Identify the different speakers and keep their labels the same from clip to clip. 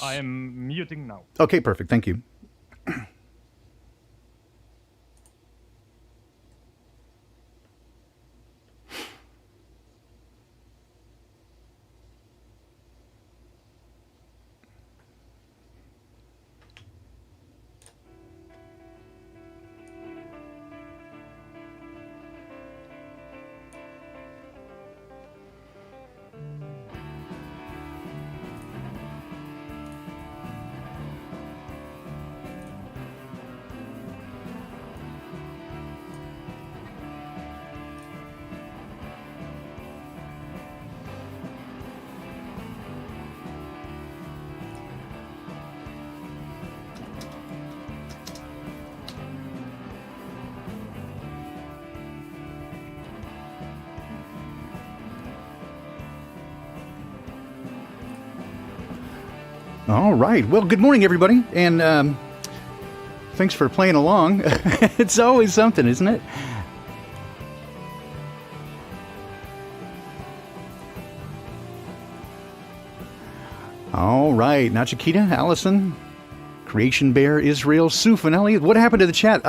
Speaker 1: I am muting now.
Speaker 2: Okay, perfect. Thank you. All right. Well, good morning, everybody, and thanks for playing along. It's always something, isn't it? All right. Now, Chiquita, Allison, Creation Bear, Israel, Sue Finelli. What happened to the chat?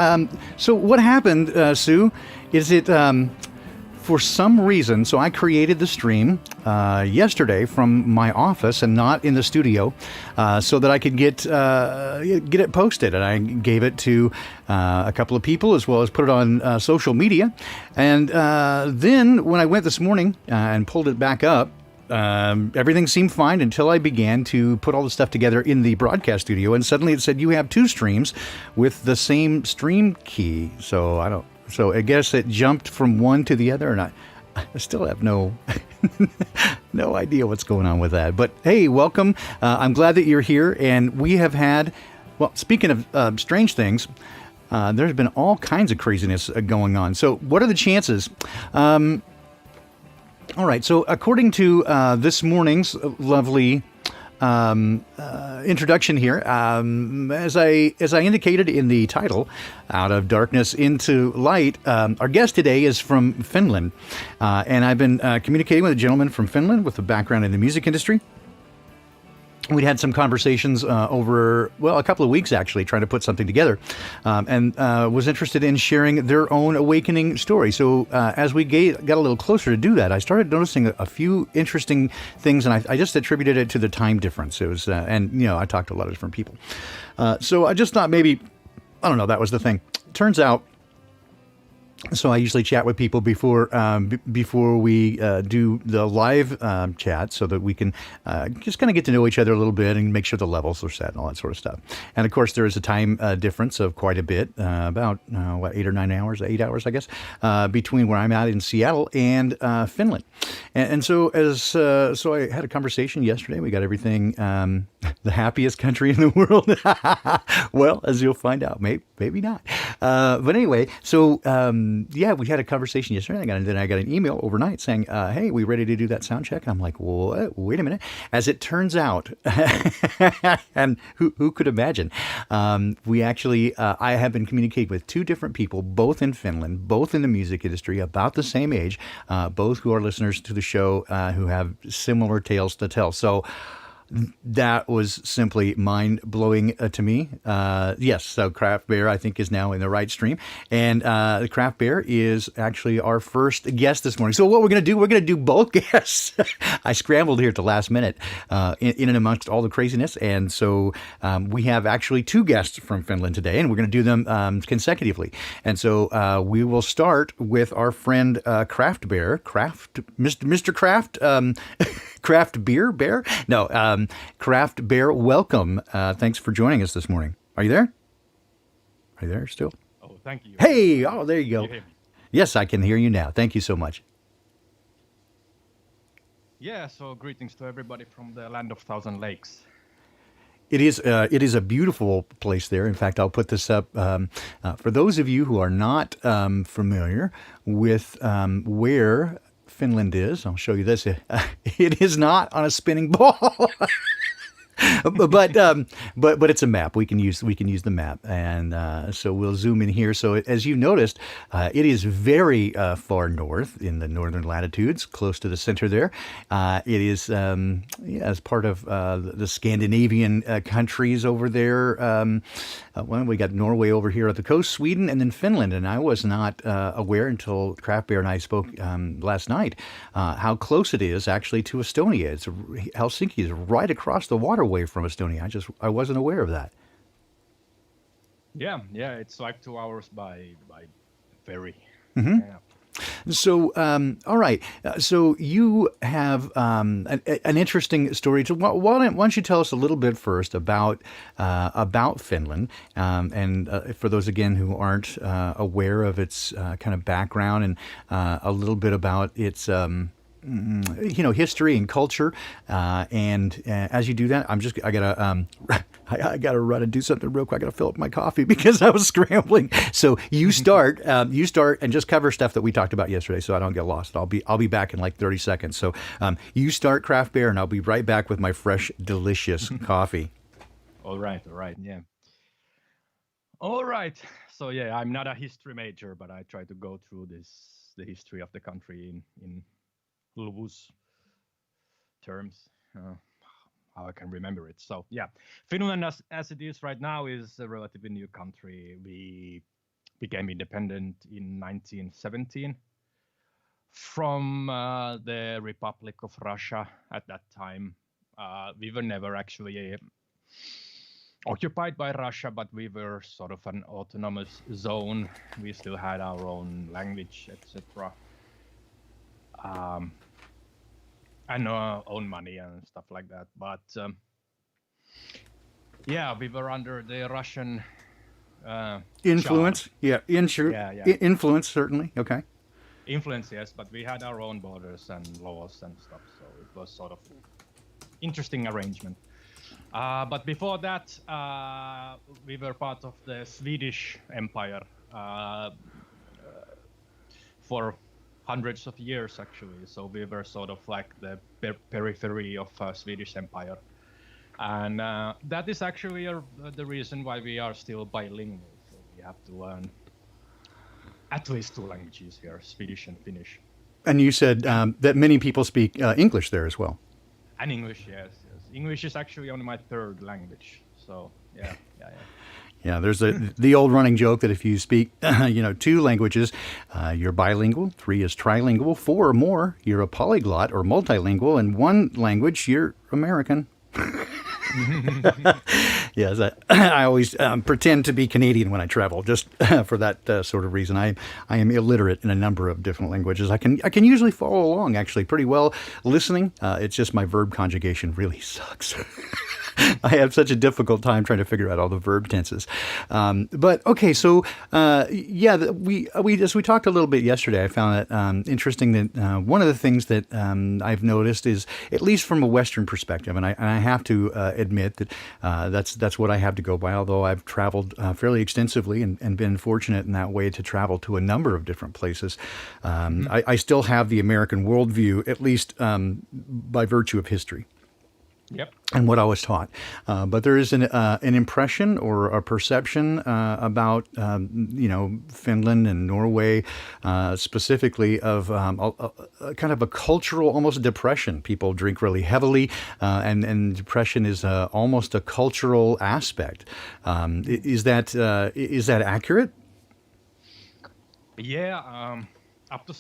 Speaker 2: So what happened, Sue, is it... for some reason, so I created the stream yesterday from my office and not in the studio, so that I could get it posted. And I gave it to a couple of people as well as put it on social media. And then when I went this morning and pulled it back up, everything seemed fine until I began to put all the stuff together in the broadcast studio, and suddenly it said you have two streams with the same stream key. So I guess it jumped from one to the other, and I still have no idea what's going on with that. But hey, welcome. I'm glad that you're here, and we have had, well, speaking of strange things, there's been all kinds of craziness going on. So what are the chances? All right, so according to this morning's lovely introduction here, as I indicated in the title, Out of Darkness into Light, our guest today is from Finland, and I've been communicating with a gentleman from Finland with a background in the music industry. We'd had some conversations over, well, a couple of weeks actually, trying to put something together, and was interested in sharing their own awakening story. So as we got a little closer to do that, I started noticing a few interesting things, and I just attributed it to the time difference. It was, and you know, I talked to a lot of different people. So I just thought maybe, I don't know, that was the thing. Turns out, so I usually chat with people before we do the live chat, so that we can just kind of get to know each other a little bit and make sure the levels are set and all that sort of stuff. And of course, there is a time difference of quite a bit, about 8 or 9 hours, 8 hours, I guess, between where I'm at in Seattle and Finland. And so so I had a conversation yesterday. We got everything, the happiest country in the world. Well, as you'll find out, maybe not. But anyway, so. Yeah, we had a conversation yesterday, and then I got an email overnight saying, hey, we ready to do that sound check? And I'm like, what? Wait a minute. As it turns out, and who could imagine, we actually, I have been communicating with two different people, both in Finland, both in the music industry, about the same age, both who are listeners to the show, who have similar tales to tell. So that was simply mind-blowing to me. Yes, so Craft Bear, I think, is now in the right stream. And Craft Bear is actually our first guest this morning. So what we're going to do both guests. I scrambled here at the last minute in and amongst all the craziness. And so we have actually two guests from Finland today, and we're going to do them consecutively. And so we will start with our friend Craft Bear. Mr. Craft, Craft Bear? No, Craft Bear, welcome. Thanks for joining us this morning. Are you there? Are you there still?
Speaker 1: Oh, thank you.
Speaker 2: Hey, oh, there you go.
Speaker 1: Can you hear me?
Speaker 2: Yes, I can hear you now. Thank you so much.
Speaker 1: Yeah, so greetings to everybody from the land of thousand lakes.
Speaker 2: It is a beautiful place there. In fact, I'll put this up for those of you who are not familiar with where Finland is. I'll show you this. It is not on a spinning ball. but it's a map. We can use the map, and so we'll zoom in here. So as you noticed, it is very far north in the northern latitudes, close to the center there. It is as part of the Scandinavian countries over there. Well, we got Norway over here at the coast, Sweden, and then Finland. And I was not aware until Craft Bear and I spoke last night how close it is actually to Estonia. Helsinki is right across the waterway from Estonia. I wasn't aware of that.
Speaker 1: Yeah, it's like 2 hours by ferry.
Speaker 2: Mm-hmm.
Speaker 1: Yeah.
Speaker 2: So, all right. So you have an interesting story. So why don't you tell us a little bit first about Finland, and for those again who aren't aware of its kind of background, and a little bit about its history and culture. And as you do that, I gotta run and do something real quick. I gotta fill up my coffee because I was scrambling. So you start and just cover stuff that we talked about yesterday, so I don't get lost. I'll be back in like 30 seconds. So you start, Craft Bear, and I'll be right back with my fresh, delicious coffee.
Speaker 1: All right, yeah. All right. So yeah, I'm not a history major, but I try to go through the history of the country in loose terms, how I can remember it. So yeah, Finland as it is right now is a relatively new country. We became independent in 1917 from the Republic of Russia at that time. We were never actually occupied by Russia, but we were sort of an autonomous zone. We still had our own language, etc. And own money and stuff like that. But yeah, we were under the Russian
Speaker 2: influence.
Speaker 1: charm.
Speaker 2: Yeah, influence certainly. Okay.
Speaker 1: Influence, yes, but we had our own borders and laws and stuff, so it was sort of interesting arrangement. But before that, we were part of the Swedish Empire for hundreds of years, actually. So we were sort of like the periphery of Swedish Empire. And that is actually the reason why we are still bilingual. So we have to learn at least 2 languages here, Swedish and Finnish.
Speaker 2: And you said that many people speak English there as well.
Speaker 1: And English, yes. English is actually only my 3rd language. So yeah.
Speaker 2: Yeah, there's the old running joke that if you speak, 2 languages, you're bilingual. 3 is trilingual. 4 or more, you're a polyglot or multilingual. And 1 language, you're American. Yes, I always pretend to be Canadian when I travel, just for that sort of reason. I am illiterate in a number of different languages. I can usually follow along actually pretty well listening. It's just my verb conjugation really sucks. I have such a difficult time trying to figure out all the verb tenses. But okay, so we as we talked a little bit yesterday, I found it interesting that one of the things that I've noticed is, at least from a Western perspective, and I have to admit that that's what I have to go by. Although I've traveled fairly extensively and been fortunate in that way to travel to a number of different places, I still have the American worldview, at least by virtue of history.
Speaker 1: Yep.
Speaker 2: And what I was taught. But there is an impression or a perception about, Finland and Norway, specifically of a kind of a cultural, almost depression. People drink really heavily, and depression is almost a cultural aspect. Is that accurate?
Speaker 1: Yeah, up to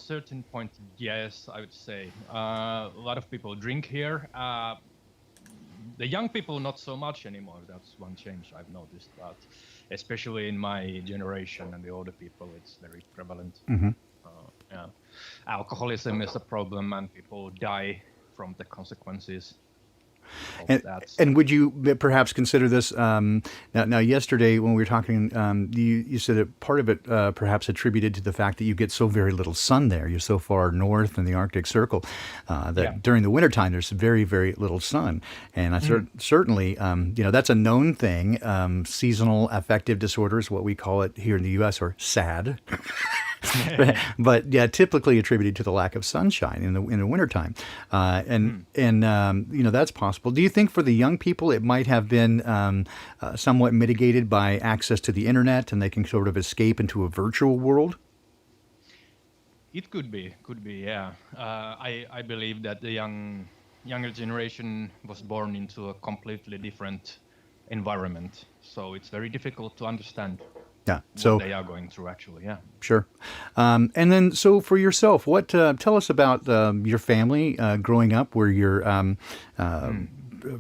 Speaker 1: certain point, yes, I would say. A lot of people drink here. The young people, not so much anymore. That's one change I've noticed. But especially in my generation and the older people, it's very prevalent.
Speaker 2: Mm-hmm.
Speaker 1: Yeah. Alcoholism is a problem, and people die from the consequences.
Speaker 2: And would you perhaps consider this, now yesterday when we were talking, you said that part of it perhaps attributed to the fact that you get so very little sun there. You're so far north in the Arctic Circle that during the wintertime there's very, very little sun. And I certainly, that's a known thing. Seasonal affective disorders, what we call it here in the U.S., or SAD. but yeah, typically attributed to the lack of sunshine in the wintertime. That's possible. Do you think for the young people it might have been somewhat mitigated by access to the internet, and they can sort of escape into a virtual world?
Speaker 1: It could be, yeah. I believe that the younger generation was born into a completely different environment, so it's very difficult to understand
Speaker 2: Yeah.
Speaker 1: what they are going through. Actually, yeah.
Speaker 2: Sure. And then, so for yourself, what tell us about your family growing up? Were your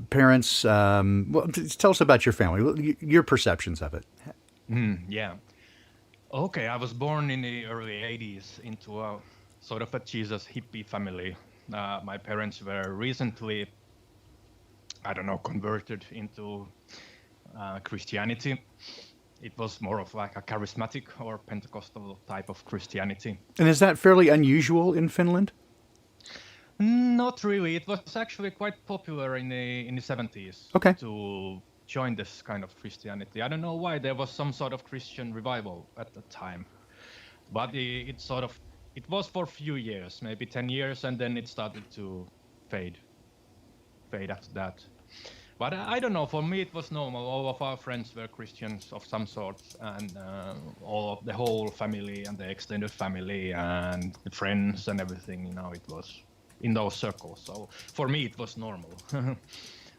Speaker 2: parents? Tell us about your family, your perceptions of it.
Speaker 1: Yeah. Okay, I was born in the early 80s into a sort of a Jesus hippie family. My parents were recently, I don't know, converted into Christianity. It was more of like a charismatic or Pentecostal type of Christianity.
Speaker 2: And is that fairly unusual in Finland?
Speaker 1: Not really. It was actually quite popular in the 70s.
Speaker 2: Okay.
Speaker 1: To join this kind of Christianity. I don't know why. There was some sort of Christian revival at the time, but it was for a few years, maybe 10 years, and then it started to fade after that. But I don't know. For me, it was normal. All of our friends were Christians of some sort, and all of the whole family and the extended family and the friends and everything. It was in those circles. So for me, it was normal.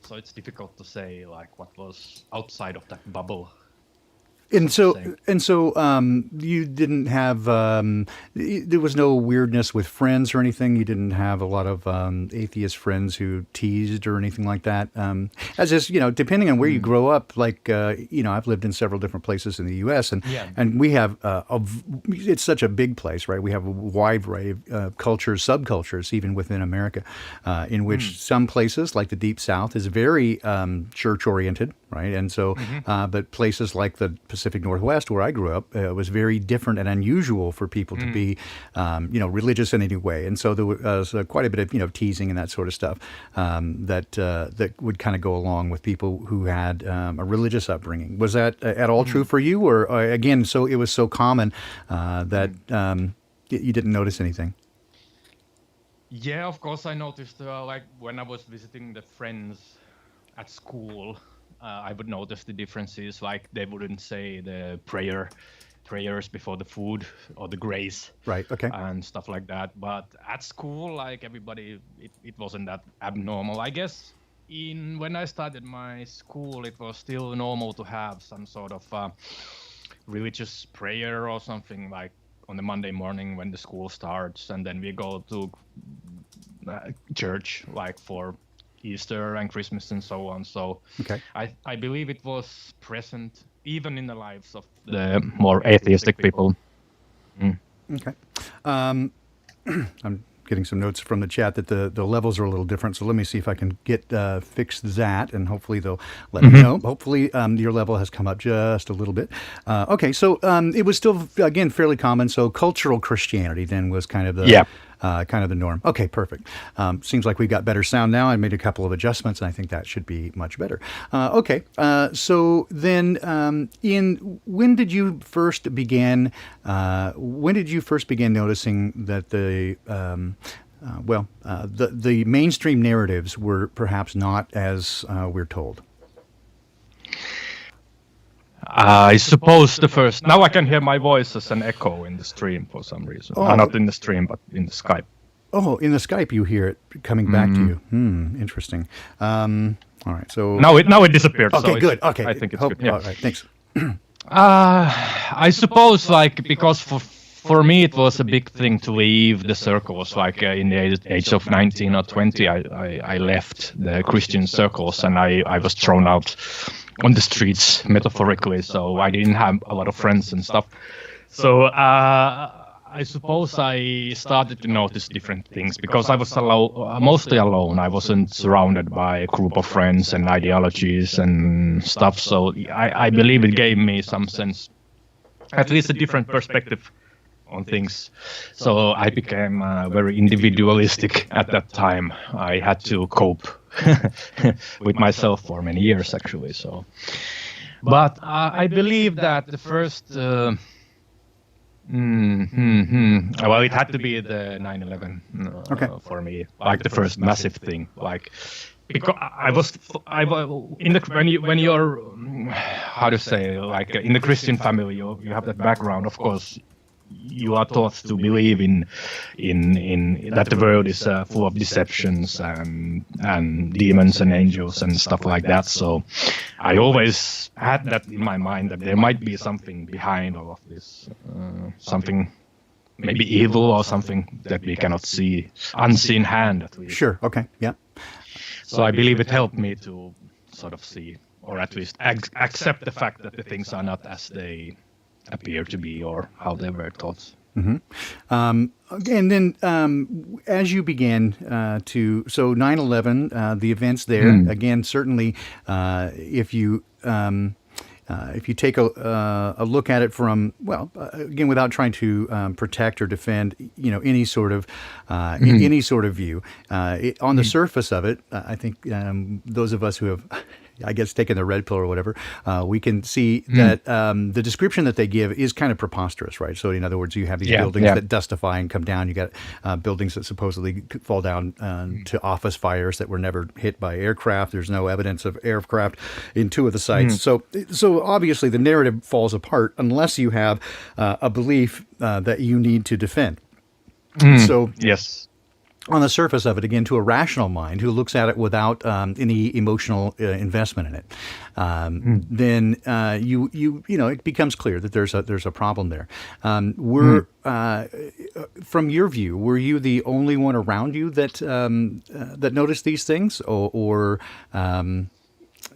Speaker 1: So it's difficult to say like what was outside of that bubble.
Speaker 2: And so you didn't have there was no weirdness with friends or anything. You didn't have a lot of atheist friends who teased or anything like that. As is, depending on where you grow up. Like I've lived in several different places in the U.S. and we have it's such a big place, right? We have a wide array of cultures, subcultures, even within America, in which some places like the Deep South is very church oriented, right? And so, but places like the Pacific Northwest, where I grew up, was very different and unusual for people to be, religious in any way. And so there was quite a bit of, teasing and that sort of stuff that would kind of go along with people who had a religious upbringing. Was that at all true for you, or again, so it was so common that you didn't notice anything?
Speaker 1: Yeah, of course, I noticed like when I was visiting the friends at school. I would notice the differences, like they wouldn't say the prayers before the food or the grace,
Speaker 2: right? Okay,
Speaker 1: and stuff like that. But at school, like everybody, it wasn't that abnormal. I guess when I started my school, it was still normal to have some sort of religious prayer or something like on the Monday morning when the school starts, and then we go to church like for Easter and Christmas and so on. So
Speaker 2: okay.
Speaker 1: I believe it was present even in the lives of the more atheistic people.
Speaker 2: Okay. I'm getting some notes from the chat that the levels are a little different. So let me see if I can fix that, and hopefully they'll let me know. Hopefully your level has come up just a little bit. Okay, so it was still, again, fairly common. So cultural Christianity then was kind of the kind of the norm. Okay, perfect. Seems like we got better sound now. I made a couple of adjustments, and I think that should be much better. Okay, so then when did you first begin noticing that the mainstream narratives were perhaps not as we're told?
Speaker 1: I suppose the first. Now I can hear my voice as an echo in the stream for some reason. Not in the stream, but in the Skype.
Speaker 2: Oh, in the Skype you hear it coming back to you. Interesting. All right, so
Speaker 1: now it disappeared.
Speaker 2: Okay,
Speaker 1: so
Speaker 2: good. Okay,
Speaker 1: I think it's good. Yeah.
Speaker 2: All right, thanks.
Speaker 1: I suppose like because for me it was a big thing to leave the circles. Like in the age of 19 or 20, I left the Christian circles and I was thrown out on the streets, metaphorically, so I didn't have a lot of friends and stuff. So I suppose I started to notice different things because I was mostly alone. I wasn't surrounded by a group of friends and ideologies and stuff. So I believe it gave me some sense, at least a different perspective on things. So I became very individualistic at that time. I had to cope with myself for many years, actually. So, but I believe that the first Well, it had to be the 9/11 for me, like the first massive thing. Like, because when you're how to say, like in the Christian family, you have that background. Of course, you are taught to believe in that the world is full of deceptions and demons and angels and stuff like that. So I always had that in my mind, that there might be something behind all of this, something maybe evil or something that we cannot see, unseen hand at least.
Speaker 2: Sure. Okay. Yeah.
Speaker 1: So I believe it helped me to sort of see, or at least accept the fact that the things are not as they appear to be, or how they were taught.
Speaker 2: And then as you began so 9/11, the events there, again, certainly if you take a look at it from, well, again, without trying to protect or defend, any sort of view, on the surface of it, I think those of us who have, I guess, taken the red pill or whatever, we can see that the description that they give is kind of preposterous, right? So in other words, you have these buildings that dustify and come down. You got buildings that supposedly fall down to office fires that were never hit by aircraft. There's no evidence of aircraft in 2 of the sites. So obviously the narrative falls apart unless you have a belief that you need to defend. So
Speaker 1: yes.
Speaker 2: On the surface of it, again, to a rational mind who looks at it without any emotional investment in it, then it becomes clear that there's a problem there. From your view, were you the only one around you that noticed these things, or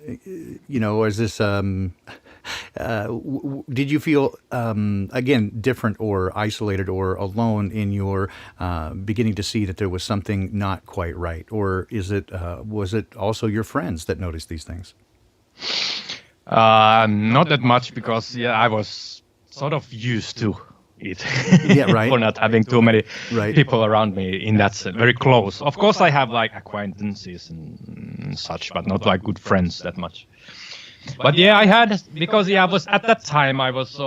Speaker 2: is this? Did you feel, again, different or isolated or alone in your beginning to see that there was something not quite right? Or was it also your friends that noticed these things?
Speaker 1: Not that much, because, I was sort of used to it.
Speaker 2: Yeah, right.
Speaker 1: For not having too many people around me in that sense, very close. Of course, I have like acquaintances and such, but not like good friends that much. But I had, because I was at that time, I was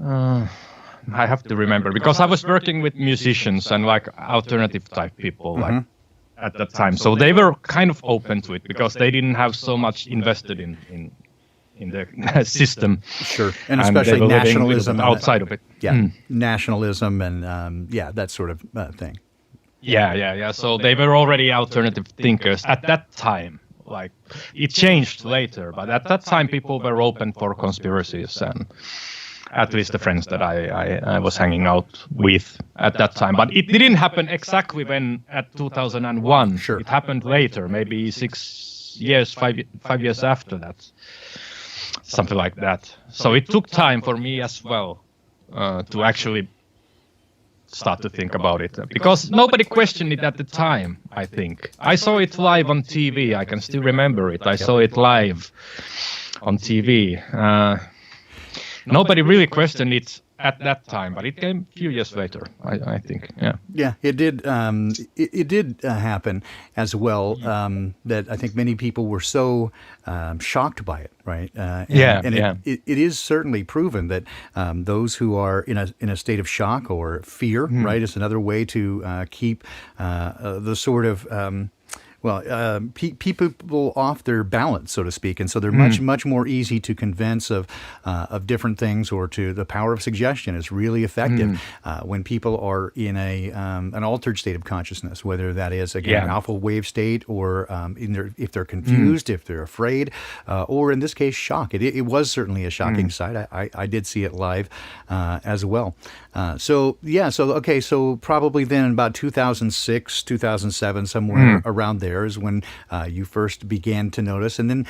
Speaker 1: I have to remember, because I was working with musicians and like alternative type people like at that time, so they were kind of open to it because they didn't have so much invested in the system.
Speaker 2: Sure, and especially nationalism
Speaker 1: outside of it.
Speaker 2: Yeah, nationalism and that sort of thing.
Speaker 1: Yeah. So they were already alternative thinkers at that time. Like, it changed later, but at that time people were open for conspiracies, and at least the friends that I was hanging out with at that time. But it didn't happen exactly at 2001.
Speaker 2: Sure.
Speaker 1: It happened later, maybe 6 years, 5 years after that, something like that. So it took time for me as well to actually start to think about it, because nobody questioned it at the time. I think I saw it live on TV. I can still remember it. I saw it live on TV. Nobody really questioned it at that time, but it came a few years later, I think.
Speaker 2: Yeah, it did. It did happen as well. That I think many people were so shocked by it, right? It is certainly proven that those who are in a state of shock or fear, right, is another way to keep the sort of people off their balance, so to speak, and so they're much more easy to convince of different things, or to the power of suggestion is really effective when people are in an altered state of consciousness, whether that is again an alpha wave state, or if they're confused, if they're afraid, or in this case shock. It was certainly a shocking sight. I did see it live as well. So probably then about 2006, 2007, somewhere around there is when you first began to notice. And then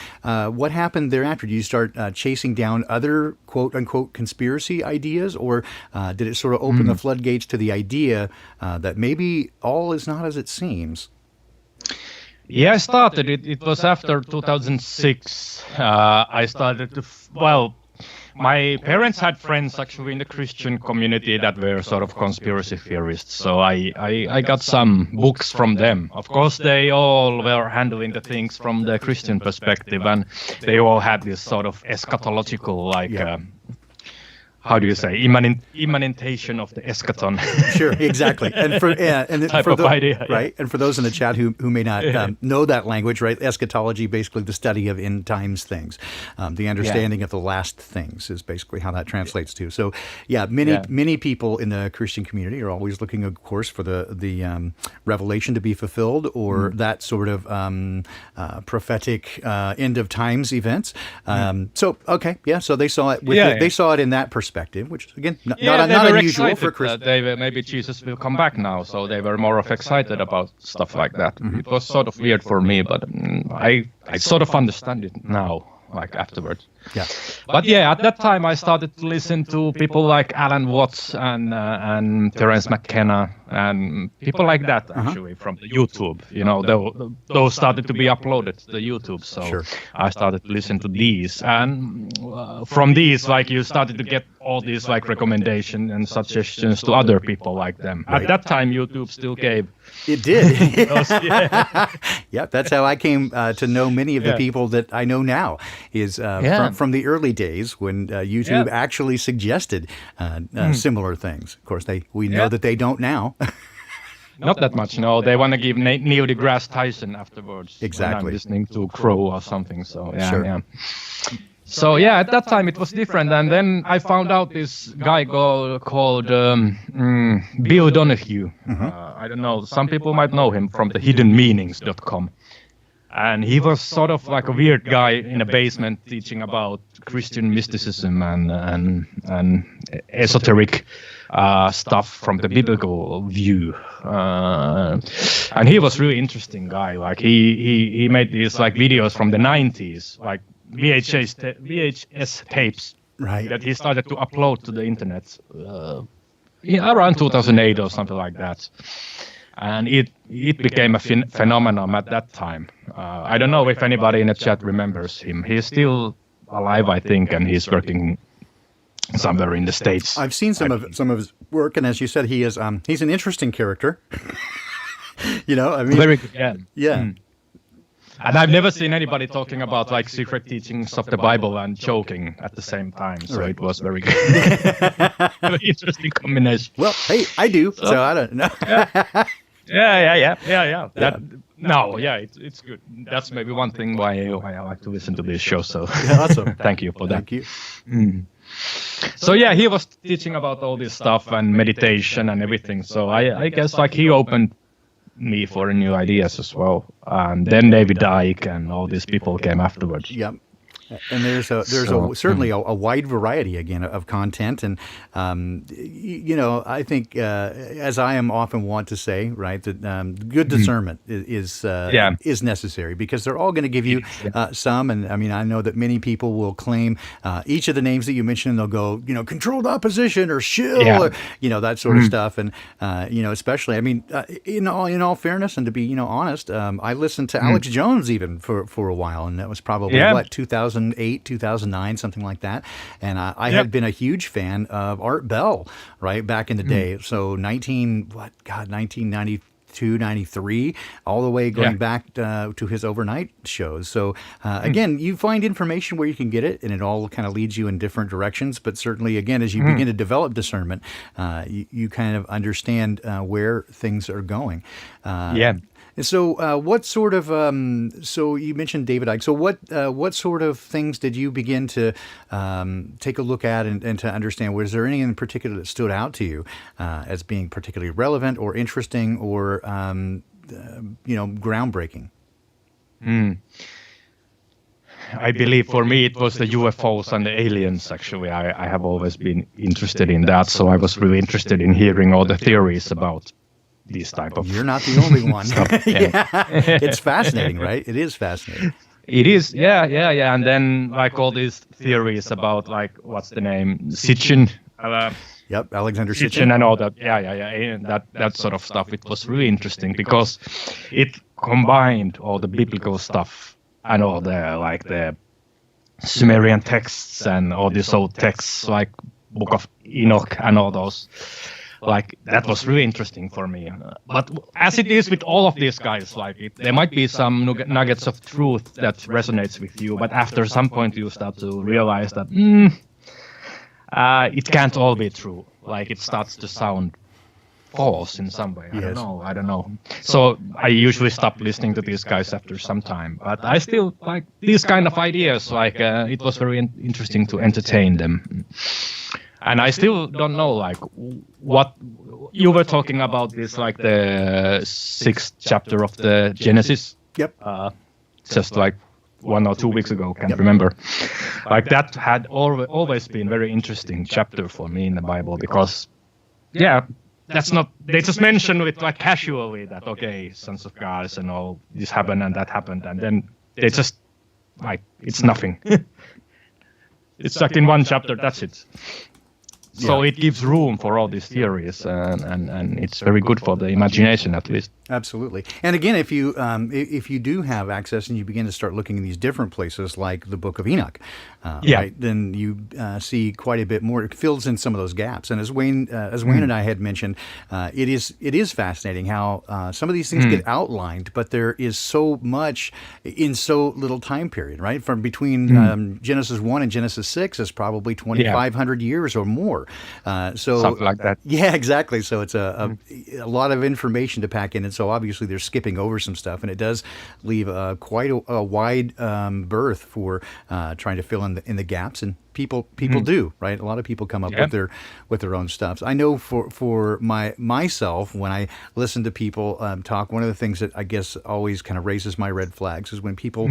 Speaker 2: what happened thereafter? Did you start chasing down other quote-unquote conspiracy ideas, or did it sort of open the floodgates to the idea that maybe all is not as it seems?
Speaker 1: Yeah, I started it. It was after 2006. I started to, my parents had friends actually in the Christian community that were sort of conspiracy theorists. So I got some books from them. Of course, they all were handling the things from the Christian perspective, and they all had this sort of eschatological how do you say, immanentation of the eschaton.
Speaker 2: Sure, exactly. And for
Speaker 1: type of idea,
Speaker 2: right? And for those in the chat who may not know that language, right? Eschatology, basically the study of end times things, the understanding of the last things is basically how that translates to. So, many people in the Christian community are always looking, of course, for the revelation to be fulfilled, or that sort of prophetic end of times events. So they saw it. They saw it in that perspective, which again, not unusual for Christians.
Speaker 1: Maybe Jesus will come back now, so they were more of excited about stuff like that. It was sort of weird for me, but I sort of understand it now, like afterwards.
Speaker 2: Yeah.
Speaker 1: But at that time I started to listen to people like Alan Watts and Terence McKenna and people like that actually from the YouTube. You know, those started to be uploaded to the YouTube. So I started to listen to these, and from these, like, you started to get all these like recommendations and suggestions to other people like them. Right. At that time, YouTube still gave.
Speaker 2: It did. Yeah, that's how I came to know many of the people that I know now. Is from the early days when YouTube actually suggested similar things. Of course, we know that they don't now.
Speaker 1: Not that much, no. They want to give Neil deGrasse Tyson afterwards.
Speaker 2: Exactly.
Speaker 1: When I'm listening to Crow or something. So So at that time it was different, and then I found out this guy called Bill Donahue. I don't know. Some people might know him from the hiddenmeanings.com. And he was sort of like a weird guy in a basement teaching about Christian mysticism and esoteric stuff from the biblical view. And he was really interesting guy. Like he made these like videos from the 90s, like VHS tapes,
Speaker 2: right,
Speaker 1: that he started to upload to the internet around 2008 or something like that. And it became a phenomenon at that time. I don't know if anybody in the chat remembers him. He's still alive, I think, and he's working somewhere in the States.
Speaker 2: I've seen some of his work, and as you said, he's an interesting character. You know, I mean,
Speaker 1: very good. Yeah.
Speaker 2: And
Speaker 1: I've never seen anybody talking about like secret teachings of the Bible and joking at the same time. So it was very good. Very interesting combination.
Speaker 2: Well, hey, I do, so I don't know.
Speaker 1: Yeah. It's good. That's maybe one thing why I like to listen to this show. So
Speaker 2: awesome.
Speaker 1: Thank you for that.
Speaker 2: Thank you.
Speaker 1: So he was teaching about all this stuff and meditation and everything. So I guess like he opened me for new ideas as well. And then David Icke and all these people came afterwards.
Speaker 2: Yep. And there's certainly a wide variety again of content, and I think as I am often want to say, right, that good discernment is necessary, because they're all going to give you some, and I mean I know that many people will claim each of the names that you mentioned, they'll go controlled opposition or shill or that sort of stuff, and especially I mean in all fairness and to be honest, I listened to Alex Jones even for a while, and that was probably 2008, 2009, something like that. And I had been a huge fan of Art Bell, right, back in the day. So 1992, 93, all the way going back to his overnight shows. So again, you find information where you can get it, and it all kind of leads you in different directions. But certainly, again, as you begin to develop discernment, you kind of understand where things are going. So what sort of, so you mentioned David Icke, so what sort of things did you begin to take a look at and to understand? Was there anything in particular that stood out to you as being particularly relevant or interesting or, groundbreaking?
Speaker 1: I believe for me it was the UFOs and the aliens, actually. I have always been interested in that, so I was really interested in hearing all the theories about these type of.
Speaker 2: You're not the only one. It's fascinating, right? It is fascinating.
Speaker 1: It is, yeah. And then like all these theories about like what's the name, Sitchin.
Speaker 2: Alexander
Speaker 1: Sitchin and all that. Yeah. And that sort of stuff. It was really interesting because it combined all the biblical stuff and all the Sumerian texts and all these old texts like Book of Enoch and all those. Like that was really interesting for me, but as it is with all of these guys, there might be some nuggets of truth that resonates with you, but after some point you start to realize that it can't all be true. Like it starts to sound false in some way. I
Speaker 2: Yes.
Speaker 1: don't know. So I usually stop listening to these guys after some time. But I still like these kind of ideas. Like it was very interesting to entertain them. And I still don't know like what you were talking about. This like the 6th chapter of the Genesis.
Speaker 2: Yep.
Speaker 1: Just like 1 or 2 weeks ago, can't remember. Like that had always been very interesting chapter for me in the Bible because, that's not, they just mention it like casually that, okay, sons of gods and all this happened and that happened. And then they just like, it's nothing. It's like in one chapter, that's it. So it gives room for all these theories, and it's very good for the imagination, at least.
Speaker 2: Absolutely. And again, if you do have access and you begin to start looking in these different places, like the Book of Enoch, right, then you see quite a bit more. It fills in some of those gaps. And as Wayne and I had mentioned, it is fascinating how some of these things get outlined, but there is so much in so little time period, right? From between Genesis 1 and Genesis 6 is probably 2,500 years or more. So
Speaker 1: something like that.
Speaker 2: Yeah, exactly. So it's a lot of information to pack in, and so obviously they're skipping over some stuff, and it does leave quite a wide berth for trying to fill in the gaps. And people do, right? A lot of people come up with their own stuff. I know for myself, when I listen to people talk, one of the things that I guess always kind of raises my red flags is when people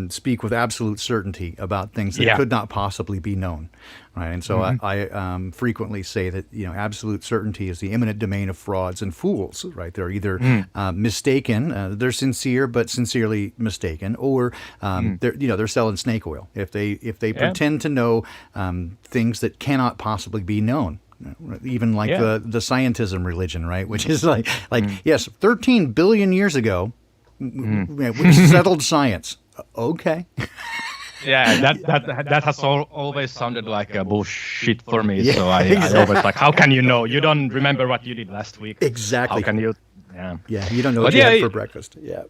Speaker 2: speak with absolute certainty about things that could not possibly be known, right? And so I frequently say that absolute certainty is the eminent domain of frauds and fools, right? They're either mistaken, they're sincere but sincerely mistaken, or they're selling snake oil if they pretend to know things that cannot possibly be known. Even like the scientism religion, right? Which is like yes, 13 billion years ago, we settled science. Okay.
Speaker 1: Yeah, that has always sounded like a bullshit for me. So I always like, how can you know? You don't remember what you did last week.
Speaker 2: Exactly.
Speaker 1: How can you?
Speaker 2: Yeah, you don't know what you had for breakfast. Yeah.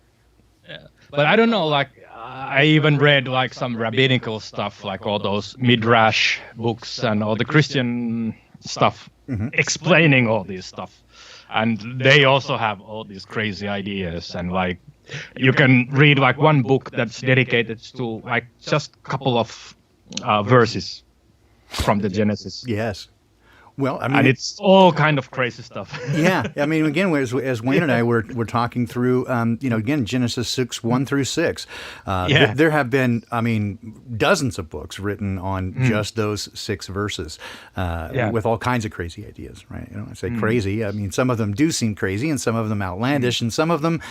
Speaker 1: But I don't know, like, I even read like some rabbinical stuff, like all those midrash books and all the Christian stuff explaining all this stuff. And they also have all these crazy ideas. And like, you can read like one book that's dedicated to like just a couple of verses from the Genesis.
Speaker 2: Yes. Well, I mean,
Speaker 1: and it's all kind of crazy stuff.
Speaker 2: Yeah, I mean, again, as Wayne and I were talking through, again, Genesis 6, 1 through 6, there have been, I mean, dozens of books written on just those 6 verses, with all kinds of crazy ideas, right? I say crazy. I mean, some of them do seem crazy, and some of them outlandish, and some of them.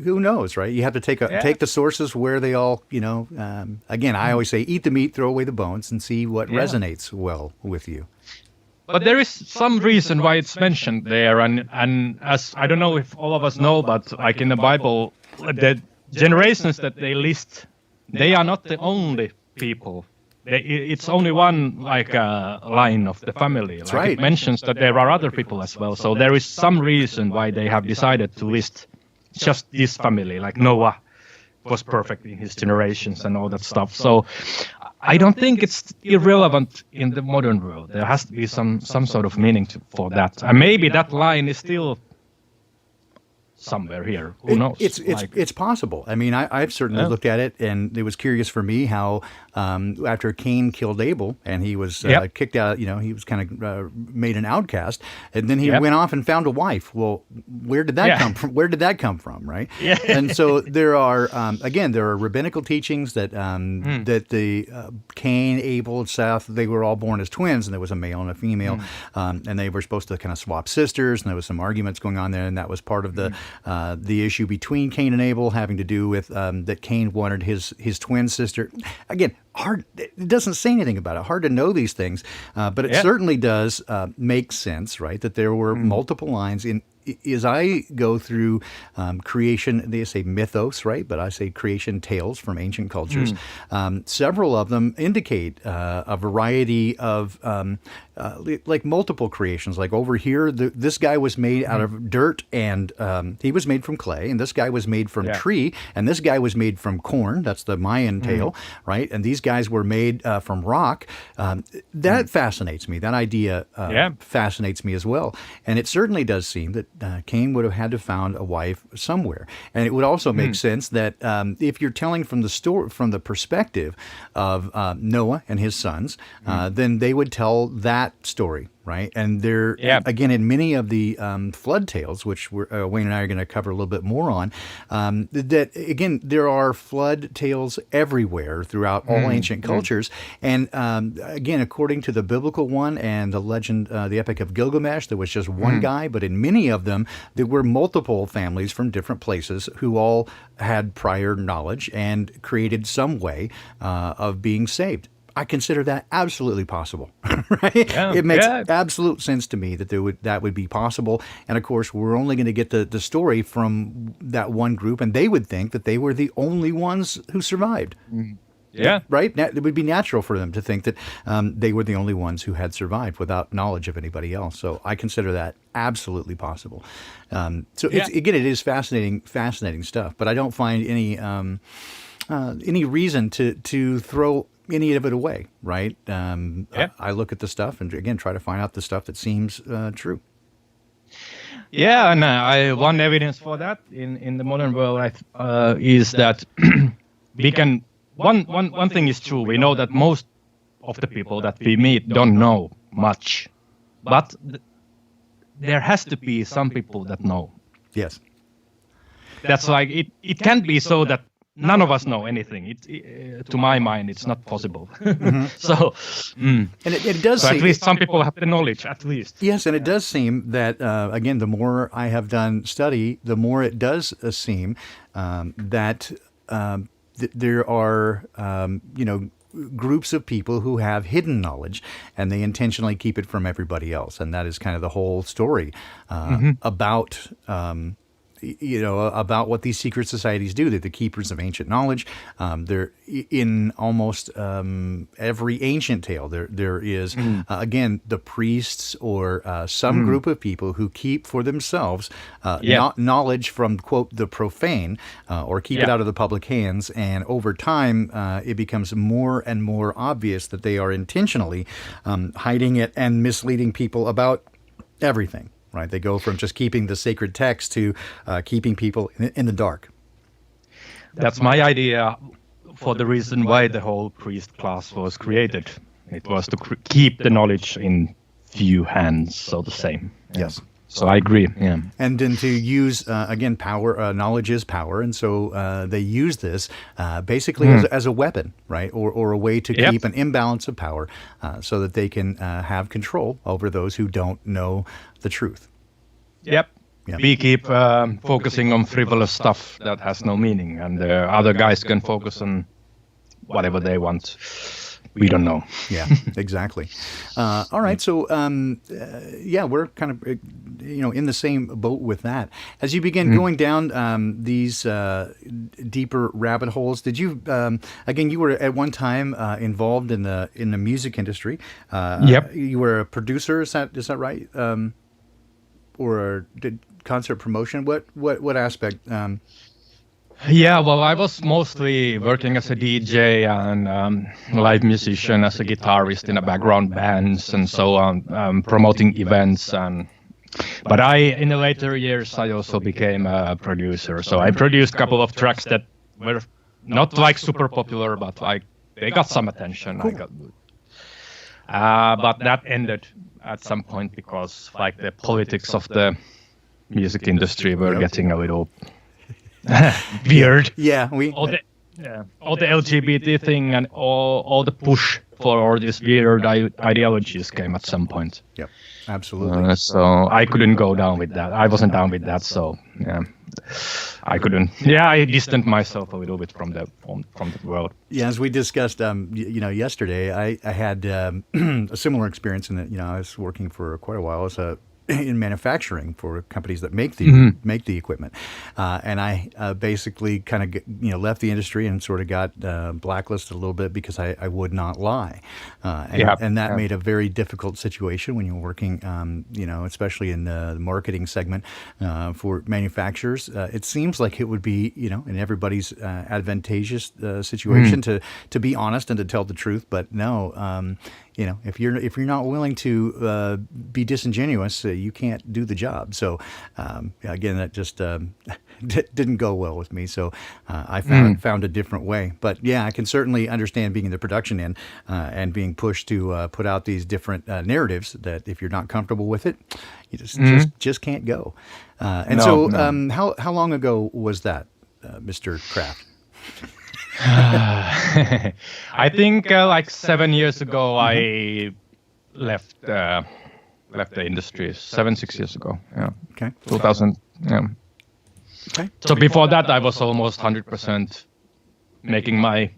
Speaker 2: Who knows, right? You have to take the sources where they all, again, I always say, eat the meat, throw away the bones, and see what resonates well with you.
Speaker 1: But there is some reason why it's mentioned there, and as I don't know if all of us know, but like in the Bible, the generations that they list, they are not the only people. It's only one like line of the family.
Speaker 2: That's right.
Speaker 1: It mentions that there are other people as well. So there is some reason why they have decided to list just this family, like Noah was perfect in his generations and all that stuff. So I don't think it's irrelevant in the modern world. There has to be some sort of meaning for that. And maybe that line is still somewhere here. Who knows?
Speaker 2: It's possible. I mean, I've certainly looked at it, and it was curious for me how after Cain killed Abel and he was kicked out, he was kind of made an outcast, and then he went off and found a wife. Well, where did that come from? Where did that come from, right? Yeah. And so there are rabbinical teachings that that the Cain, Abel, Seth, they were all born as twins, and there was a male and a female, and they were supposed to kind of swap sisters, and there was some arguments going on there, and that was part of the issue between Cain and Abel, having to do with that Cain wanted his twin sister. Again, hard. It doesn't say anything about it. Hard to know these things, but it certainly does make sense, right? That there were multiple lines in as I go through creation, they say mythos, right? But I say creation tales from ancient cultures. Several of them indicate a variety of like multiple creations. Like over here, this guy was made out of dirt, and he was made from clay, and this guy was made from tree, and this guy was made from corn. That's the Mayan tale, right? And these guys were made from rock. That fascinates me. That idea fascinates me as well. And it certainly does seem that Cain would have had to found a wife somewhere. And it would also make sense that if you're telling from the perspective of Noah and his sons, then they would tell that story, right? And there, again, in many of the flood tales, which Wayne and I are going to cover a little bit more on, that again, there are flood tales everywhere throughout all ancient cultures. And again, according to the biblical one and the legend, the Epic of Gilgamesh, there was just one guy, but in many of them, there were multiple families from different places who all had prior knowledge and created some way of being saved. I consider that absolutely possible, right?
Speaker 1: Yeah,
Speaker 2: it makes absolute sense to me that that would be possible. And of course, we're only going to get the story from that one group, and they would think that they were the only ones who survived.
Speaker 1: Yeah.
Speaker 2: Right? It would be natural for them to think that they were the only ones who had survived without knowledge of anybody else. So I consider that absolutely possible. It is fascinating stuff, but I don't find any reason to throw any of it away, right? I look at the stuff and again try to find out the stuff that seems true.
Speaker 1: Yeah, and one evidence for that in the modern world is that we can. One thing is true. We know that most of the people that we meet don't know much, but there has to be some people that know.
Speaker 2: Yes.
Speaker 1: That's like it can't be so that none of us know anything. To my mind, it's not possible. So,
Speaker 2: and it does.
Speaker 1: So
Speaker 2: seem,
Speaker 1: at least some people have the knowledge, at least.
Speaker 2: Yes, and it does seem that again, the more I have done study, the more it does seem that there are groups of people who have hidden knowledge, and they intentionally keep it from everybody else, and that is kind of the whole story about. About what these secret societies do. They're the keepers of ancient knowledge. They're in almost every ancient tale. There is, again, the priests or some group of people who keep for themselves knowledge from, quote, the profane, or keep it out of the public hands. And over time, it becomes more and more obvious that they are intentionally hiding it and misleading people about everything. Right, they go from just keeping the sacred text to keeping people in the dark.
Speaker 1: That's my idea for the reason why the whole priest class was created. It was to keep the knowledge in few hands, so to say.
Speaker 2: Yes.
Speaker 1: So I agree. Yeah.
Speaker 2: And then to use again, power. Knowledge is power, and so they use this basically as a weapon, right, or a way to keep an imbalance of power, so that they can have control over those who don't know the truth.
Speaker 1: Yep. We keep focusing on frivolous stuff that has no meaning, and the other guys can focus on whatever they want. We don't know.
Speaker 2: Yeah, exactly. All right, so we're kind of in the same boat with that. As you begin going down these deeper rabbit holes, did you again? You were at one time involved in the music industry.
Speaker 1: Yep.
Speaker 2: You were a producer. Is that right? Or did concert promotion? What aspect?
Speaker 1: Yeah, well, I was mostly working as a DJ and live musician, as a guitarist in a background bands and so on, promoting events. But in the later years, I also became a producer. So I produced a couple of tracks that were not like super popular, but like they got some attention. Cool. But that ended at some point because like the politics of the music industry were getting a little weird.
Speaker 2: Yeah,
Speaker 1: all the LGBT thing and all the push for all these weird ideologies came at some point.
Speaker 2: Yep, absolutely.
Speaker 1: So I couldn't go down with that. I wasn't down with that, so I couldn't. Yeah, I distanced myself a little bit from the world.
Speaker 2: Yeah, as we discussed, yesterday, I had a similar experience in that. I was working for quite a while as a in manufacturing for companies that make the equipment, and I basically kind of left the industry and sort of got blacklisted a little bit because I would not lie, and that made a very difficult situation when you're working, especially in the marketing segment for manufacturers. It seems like it would be in everybody's advantageous situation to be honest and to tell the truth, but no. If you're not willing to be disingenuous, you can't do the job. So again, that just didn't go well with me. So I found a different way. But yeah, I can certainly understand being in the production end and being pushed to put out these different narratives that if you're not comfortable with it, you just can't go. How long ago was that, Mr. Kraft?
Speaker 1: I think like 7 years ago, I left the industry. 6 years ago. Yeah.
Speaker 2: Okay.
Speaker 1: 2000. Yeah.
Speaker 2: Okay.
Speaker 1: So before that, I was almost 100% making my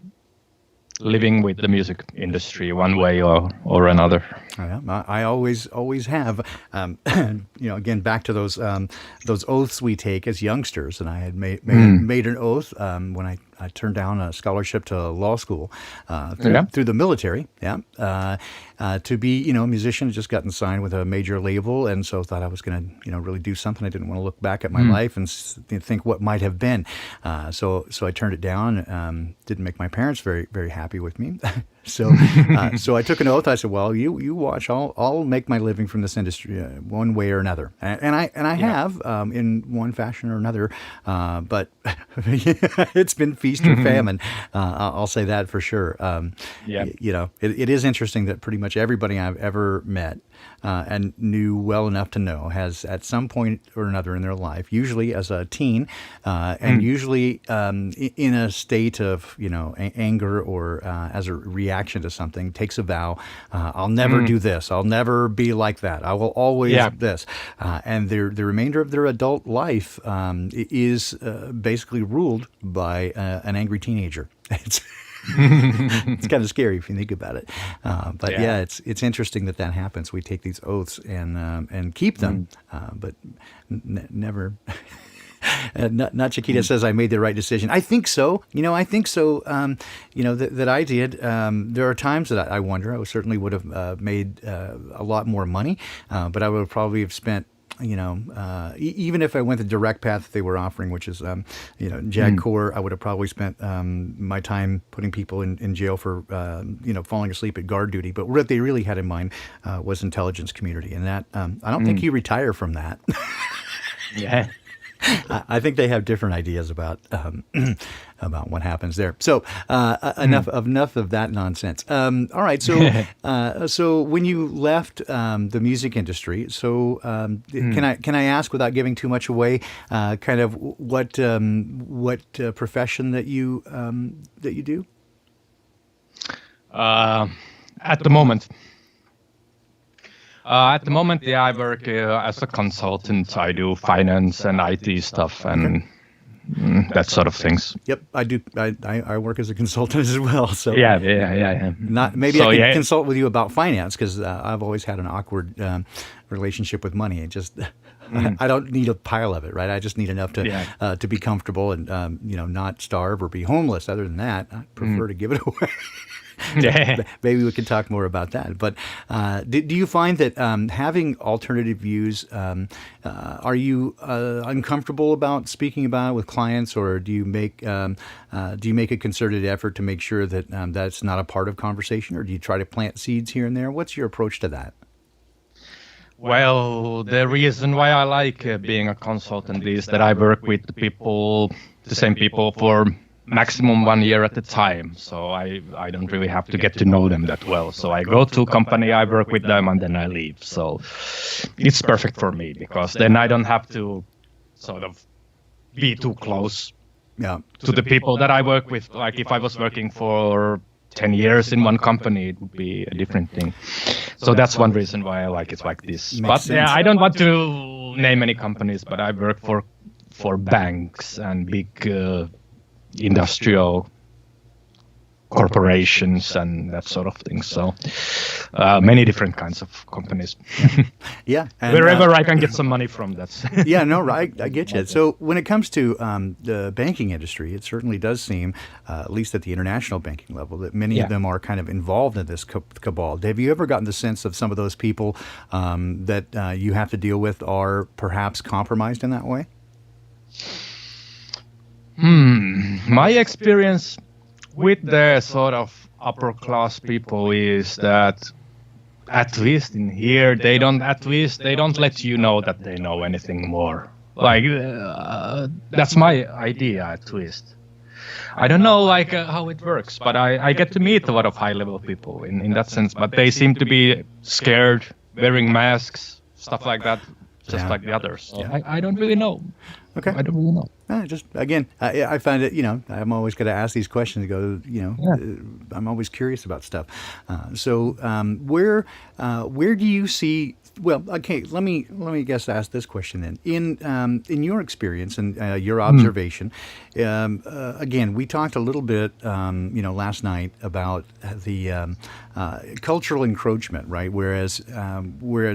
Speaker 1: living with the music industry one way or another.
Speaker 2: Yeah, I always have. Again, back to those oaths we take as youngsters, and I had made an oath when I turned down a scholarship to law school through the military. Yeah, to be a musician. Had just gotten signed with a major label, and so thought I was going to really do something. I didn't want to look back at my life and think what might have been. So I turned it down. Didn't make my parents very very happy with me. So I took an oath. I said, well, you watch. I'll make my living from this industry one way or another, and I have in one fashion or another. But it's been feast or famine. I'll say that for sure. It is interesting that pretty much everybody I've ever met and knew well enough to know has at some point or another in their life, usually as a teen, and usually in a state of anger or as a reaction to something, takes a vow. I'll never do this. I'll never be like that. I will always this. And the remainder of their adult life is basically ruled by an angry teenager. It's kind of scary if you think about it, but it's interesting that happens. We take these oaths and keep them, but never. Not Chiquita says I made the right decision. I think so. I think so. That I did. There are times that I wonder. I certainly would have made a lot more money, but I would probably have spent. Even if I went the direct path that they were offering, which is, JAG Corps, I would have probably spent my time putting people in jail for, falling asleep at guard duty. But what they really had in mind was intelligence community. And that, I don't think you retire from that.
Speaker 1: Yeah.
Speaker 2: I think they have different ideas about what happens there. So enough of that nonsense. All right. So so when you left the music industry, so can I ask, without giving too much away, kind of what profession that you do?
Speaker 1: At the moment. I work as a consultant. I do finance and IT stuff and that sort of things.
Speaker 2: Yep, I do. I work as a consultant as well. So
Speaker 1: yeah.
Speaker 2: Not maybe I can consult with you about finance because I've always had an awkward relationship with money. It just I don't need a pile of it, right? I just need enough to be comfortable and not starve or be homeless. Other than that, I prefer to give it away. Maybe we can talk more about that. But do you find that having alternative views, are you uncomfortable about speaking about it with clients, or do you make a concerted effort to make sure that that's not a part of conversation, or do you try to plant seeds here and there? What's your approach to that?
Speaker 1: Well, the reason why I like being a consultant is that I work with the same people for maximum 1 year at a time. So I don't really have to get to know them that well. So I go to a company, I work with them, and then I leave. So it's perfect for me because then I don't have to sort of be too close to the people that I work with. Like if I was working for 10 years in one company, it would be a different thing. So that's one reason why I like it like this. But I don't want to name any companies, but I work for banks and big industrial corporations and that sort of thing. So many different kinds of companies.
Speaker 2: Yeah. And,
Speaker 1: Wherever I can get some money from, that's
Speaker 2: yeah, no, right. I get you. So when it comes to the banking industry, it certainly does seem, at least at the international banking level, that many of them are kind of involved in this cabal. Have you ever gotten the sense of some of those people that you have to deal with are perhaps compromised in that way?
Speaker 1: My experience with the sort of upper class people is that at least in here they don't let you know that they know anything more. Like that's my idea, at least. I don't know how it works, but I get to meet a lot of high level people in that sense, but they seem to be scared, wearing masks, stuff like that, just like the others. So I don't really know.
Speaker 2: Okay.
Speaker 1: I don't really know.
Speaker 2: Just again, I find it. I'm always going to ask these questions. I'm always curious about stuff. So where do you see? Well, okay. Let me ask this question then. In your experience and your observation, again, we talked a little bit, last night about the cultural encroachment, right? Whereas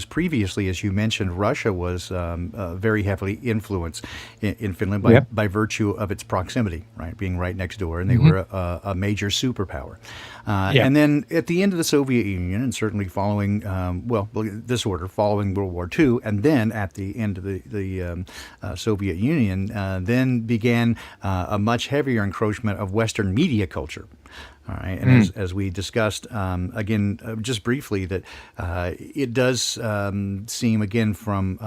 Speaker 2: previously, as you mentioned, Russia was very heavily influenced in Finland by virtue of its proximity, right? Being right next door, and they were a major superpower. And then at the end of the Soviet Union, and certainly following, this order, following World War II, and then at the end of the Soviet Union, then began a much heavier encroachment of Western media culture. All right, and as we discussed, again, just briefly, that it does seem, again, from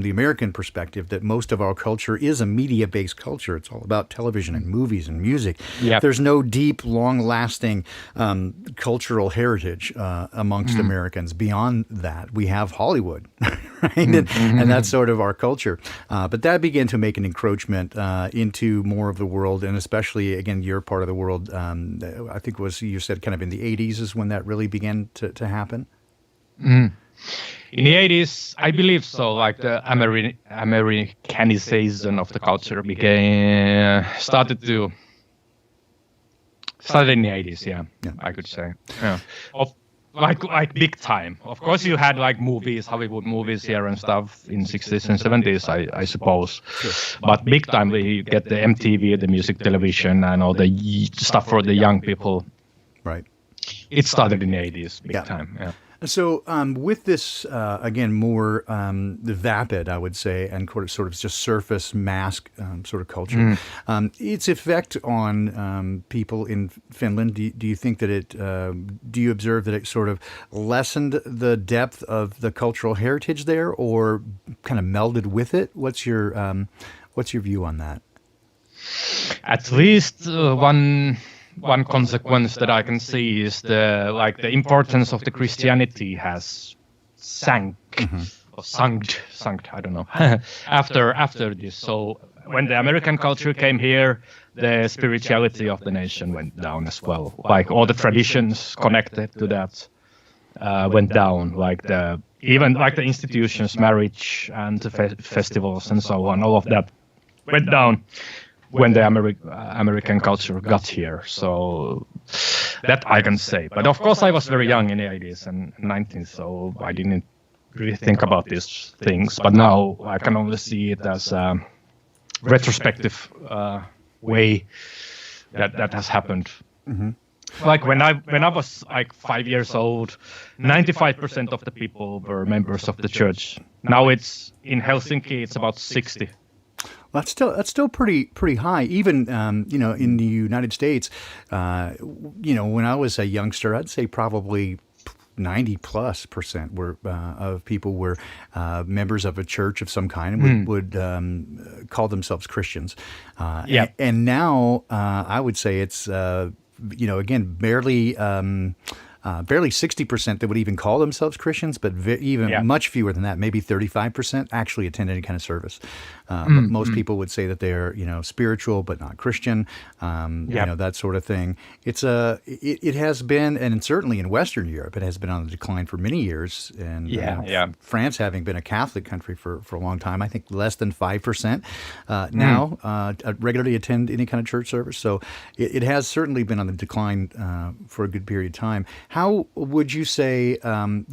Speaker 2: the American perspective, that most of our culture is a media-based culture. It's all about television and movies and music. Yep. There's no deep, long-lasting cultural heritage amongst Americans. Beyond that, we have Hollywood, right? And that's sort of our culture. But that began to make an encroachment into more of the world, and especially, again, your part of the world. I think you said kind of in the 80s is when that really began to happen?
Speaker 1: In the 80s, I believe so, like the Americanization of the culture started in the 80s, I could say. Yeah. Like big time. Of course, you had like movies, Hollywood movies here and stuff in 60s and 70s, I suppose. Sure. But big time, we get the MTV, the music television, and all the stuff for the young people.
Speaker 2: Right.
Speaker 1: It started in the 80s, big time. Yeah.
Speaker 2: So with this, again, more vapid, I would say, and sort of just surface mask sort of culture, its effect on people in Finland, do you think that do you observe that it sort of lessened the depth of the cultural heritage there, or kind of melded with it? What's your view on that?
Speaker 1: At least one consequence that I can see is the importance of the Christianity has sunk, I don't know, after this. So when the American culture came here, the spirituality of the nation went down as well. Like all the traditions connected to that went down. Even the institutions, marriage and the festivals and so on, all of that went down when the American culture got here. So that I can say. But of course, I was very young in the 80s and 90s, so I didn't really think about these things. But now I can only see it as a retrospective way that has happened. Like when I was like 5 years old, 95% of the people were members of the church. Now it's in Helsinki, it's about 60.
Speaker 2: Well, that's still pretty high. Even in the United States, when I was a youngster, I'd say probably 90+% of people were members of a church of some kind and would call themselves Christians. And now I would say it's again barely. barely 60% that would even call themselves Christians, but much fewer than that, maybe 35% actually attend any kind of service. But most people would say that they're, spiritual but not Christian, that sort of thing. It has been, and certainly in Western Europe, it has been on the decline for many years. And France, having been a Catholic country for a long time, I think less than 5% now regularly attend any kind of church service. So it has certainly been on the decline for a good period of time. How would you say,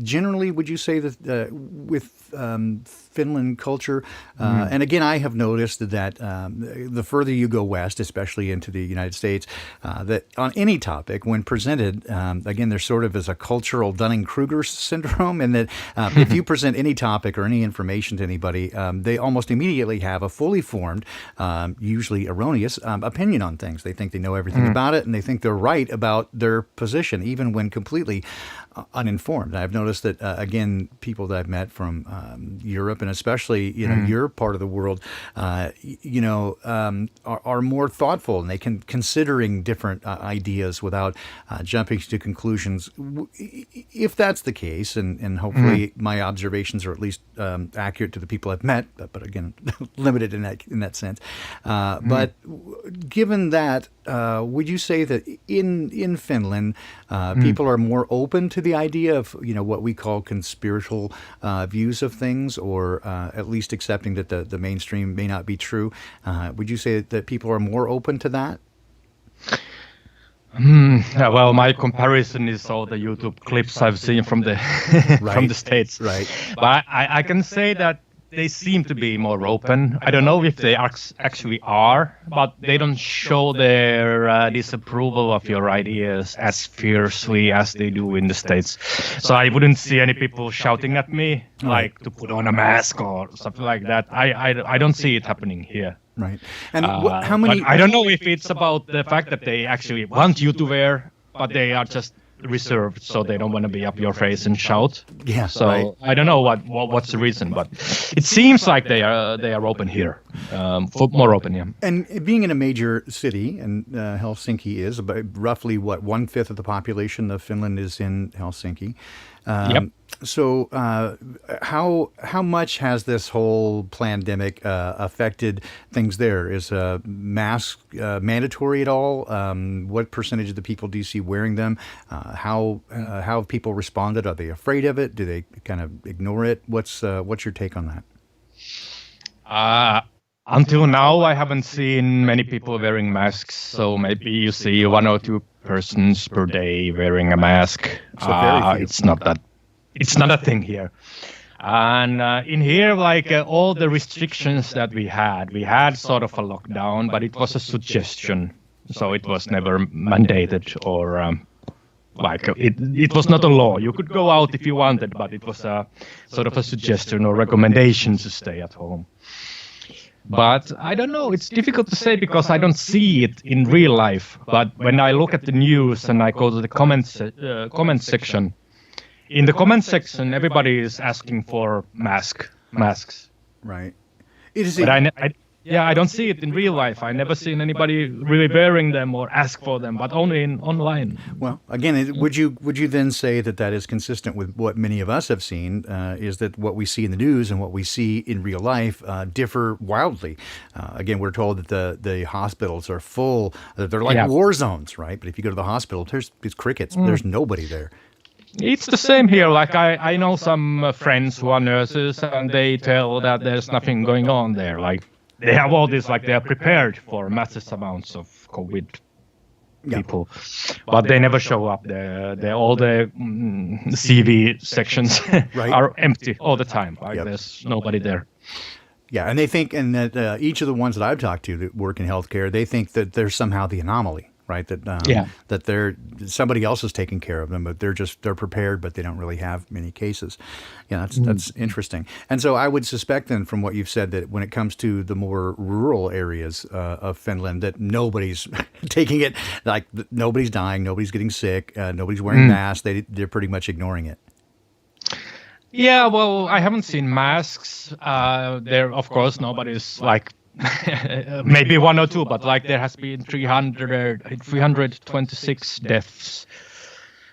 Speaker 2: generally, would you say that with Finland culture, and again, I have noticed that the further you go west, especially into the United States, that on any topic, when presented, again, there sort of is a cultural Dunning-Kruger syndrome, and that if you present any topic or any information to anybody, they almost immediately have a fully formed, usually erroneous, opinion on things. They think they know everything about it, and they think they're right about their position, even when completely uninformed. I've noticed that, again, people that I've met from Europe, and especially, your part of the world, are more thoughtful, and they can considering different ideas without jumping to conclusions. If that's the case, and hopefully my observations are at least accurate to the people I've met, but again, limited in that sense. But given that, would you say that in Finland, people are more open to the idea of what we call conspiratorial views of things, or at least accepting that the mainstream may not be true? Would you say that people are more open to that?
Speaker 1: Well, my comparison is all the YouTube clips I've seen from the from the States.
Speaker 2: Right.
Speaker 1: But I can say that they seem to be more open. I don't know if they actually are, but they don't show their disapproval of your ideas as fiercely as they do in the States. So I wouldn't see any people shouting at me, like to put on a mask or something like that. I don't see it happening here.
Speaker 2: Right. And how many?
Speaker 1: I don't know if it's about the fact that they actually want you to wear, but they are just reserved, so they don't want to be up your face and shout.
Speaker 2: Yeah.
Speaker 1: So
Speaker 2: right.
Speaker 1: I don't know what's the reason, but it seems like they are open here, more open. Yeah.
Speaker 2: And being in a major city, and Helsinki is about roughly 1/5 of the population of Finland is in Helsinki.
Speaker 1: Yep.
Speaker 2: So how much has this whole pandemic affected things there? Is mask mandatory at all? What percentage of the people do you see wearing them? How have people responded? Are they afraid of it? Do they kind of ignore it? What's your take on that?
Speaker 1: Until now, I haven't seen many people wearing masks. So maybe you see 1 or 2 persons per day wearing a mask.
Speaker 2: So very few.
Speaker 1: It's not a thing here. And in here, like all the restrictions that we had sort of a lockdown, but it was a suggestion. So it was never mandated, or it was not a law. You could go out if you wanted, but it was a sort of a suggestion or recommendation to stay at home. But I don't know. It's difficult to say because I don't see it in real life. But when I look at the news and I go to the comment section, in the comment section, everybody is asking for masks.
Speaker 2: Right.
Speaker 1: But I don't see it in real life. I never seen anybody really wearing them or ask for them, but only online.
Speaker 2: Well, again, would you then say that is consistent with what many of us have seen? Is that what we see in the news and what we see in real life differ wildly? Again, we're told that the hospitals are full; that they're like war zones, right? But if you go to the hospital, there's crickets. There's nobody there.
Speaker 1: It's the same here. Like I know some friends who are nurses, and they tell that there's nothing going on there. Like they have all this, like they are prepared for massive amounts of COVID people, but they never show up. All the CV sections are empty all the time. Like there's nobody there.
Speaker 2: Yeah, and they think, and that each of the ones that I've talked to that work in healthcare, they think that they're somehow the anomaly. Right, that somebody else is taking care of them, but they're prepared, but they don't really have many cases. Yeah, that's interesting. And so I would suspect then, from what you've said, that when it comes to the more rural areas of Finland, that nobody's taking it, like nobody's dying, nobody's getting sick, nobody's wearing masks. They're pretty much ignoring it.
Speaker 1: Yeah, well, I haven't seen masks. There, of course, nobody's like. Maybe 1 or 2, but like there has been 326 deaths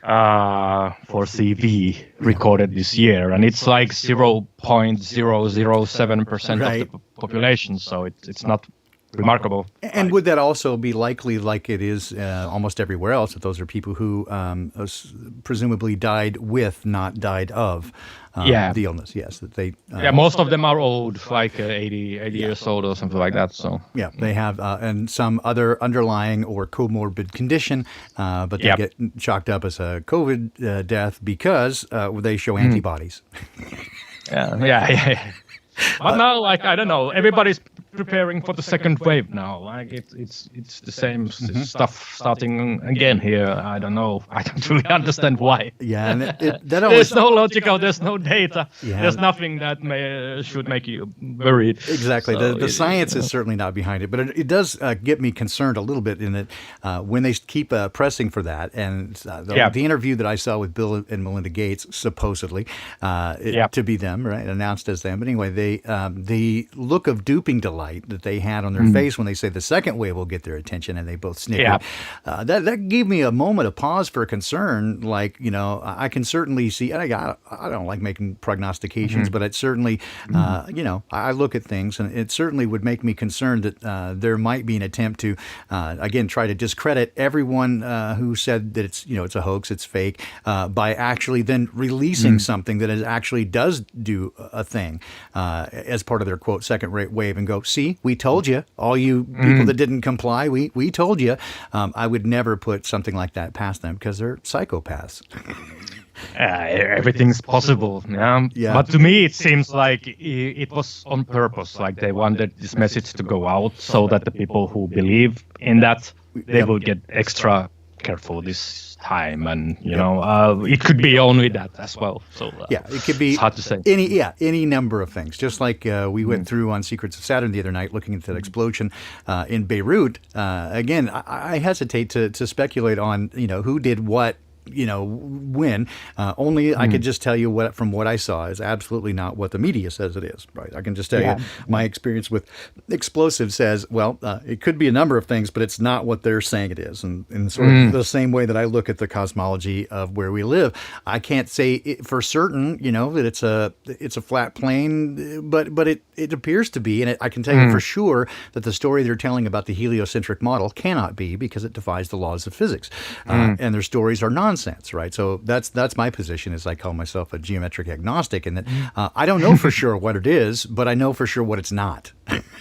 Speaker 1: for CV recorded this year, and it's like 0.007%
Speaker 2: Right.
Speaker 1: of the population, so it's not remarkable.
Speaker 2: And would that also be likely, like it is almost everywhere else, that those are people who presumably died with, not died of the illness? Yes, that they.
Speaker 1: Yeah, most of them are old, like 80 years old or something like that. So
Speaker 2: Yeah, they have and some other underlying or comorbid condition, but they
Speaker 1: Yep.
Speaker 2: get chalked up as a COVID death because they show antibodies.
Speaker 1: yeah. But now, like, I don't know, everybody's preparing for the second wave now. Like it's the same stuff starting again here. I don't know. I don't really understand why.
Speaker 2: Yeah, and that always
Speaker 1: There's no logical. There's no data.
Speaker 2: Yeah.
Speaker 1: There's nothing that should make you worried.
Speaker 2: Exactly.
Speaker 1: So
Speaker 2: The science is certainly not behind it, but it does get me concerned a little bit in that when they keep pressing for that, and the interview that I saw with Bill and Melinda Gates, supposedly to be them, right, announced as them. But anyway, the look of duping delight that they had on their face when they say the second wave will get their attention, and they both snickered. That gave me a moment of pause for concern. Like, I can certainly see, and I don't like making prognostications, but it certainly, I look at things, and it certainly would make me concerned that there might be an attempt to, again, try to discredit everyone who said that it's a hoax, it's fake, by actually then releasing something that actually does do a thing as part of their, quote, second wave, and go, see, we told you, all you people that didn't comply, we told you. I would never put something like that past them because they're psychopaths.
Speaker 1: Everything's possible. Yeah. But to me, it seems like it was on purpose. Like they wanted this message to go out so that the people who believe in that, they will get extra careful this time, and it could be only that as well. So
Speaker 2: it could be
Speaker 1: it's hard to say.
Speaker 2: Any number of things. Just like we went through on Secrets of Saturn the other night, looking at that explosion in Beirut. Again, I hesitate to speculate on who did what. When only I could just tell you from what I saw is absolutely not what the media says it is. Right? I can just tell you my experience with explosives says, well, it could be a number of things, but it's not what they're saying it is. And in sort of the same way that I look at the cosmology of where we live, I can't say for certain, that it's a flat plane, but it appears to be, and I can tell you for sure that the story they're telling about the heliocentric model cannot be, because it defies the laws of physics, and their stories are nonsense, right? So that's my position. Is I call myself a geometric agnostic, and that I don't know for sure what it is, but I know for sure what it's not.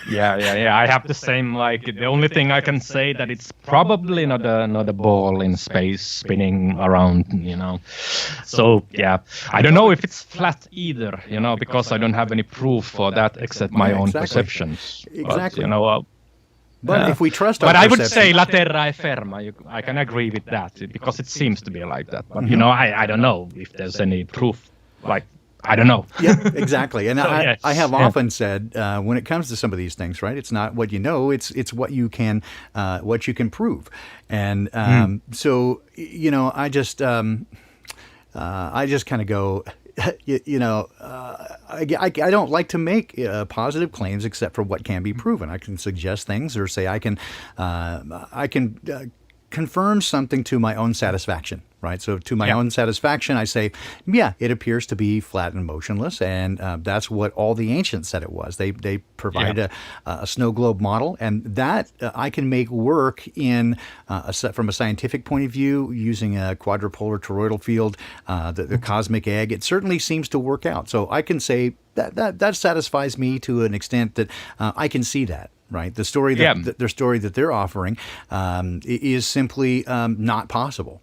Speaker 1: Yeah. I have the same. Like the only thing I can say that it's probably not a ball in space spinning around. So I don't know if it's flat either. Because I don't have any proof for that except my own perceptions.
Speaker 2: Exactly.
Speaker 1: But
Speaker 2: if we trust our
Speaker 1: But I would
Speaker 2: perception-
Speaker 1: say la terra è ferma. I can agree with that because it seems to be like that. But I don't know if there's any proof. Like I don't know.
Speaker 2: Yeah, exactly. And
Speaker 1: So,
Speaker 2: I have often said when it comes to some of these things, right? It's not what you know; it's what you can prove. And so I just kind of go. I don't like to make positive claims except for what can be proven. I can suggest things or say I can confirm something to my own satisfaction, right? So to my own satisfaction, I say, it appears to be flat and motionless, and that's what all the ancients said it was. They provided a snow globe model, and that I can make work in from a scientific point of view using a quadrupolar toroidal field, the cosmic egg. It certainly seems to work out. So I can say that satisfies me to an extent that I can see that. Right, the story their story that they're offering is simply not possible.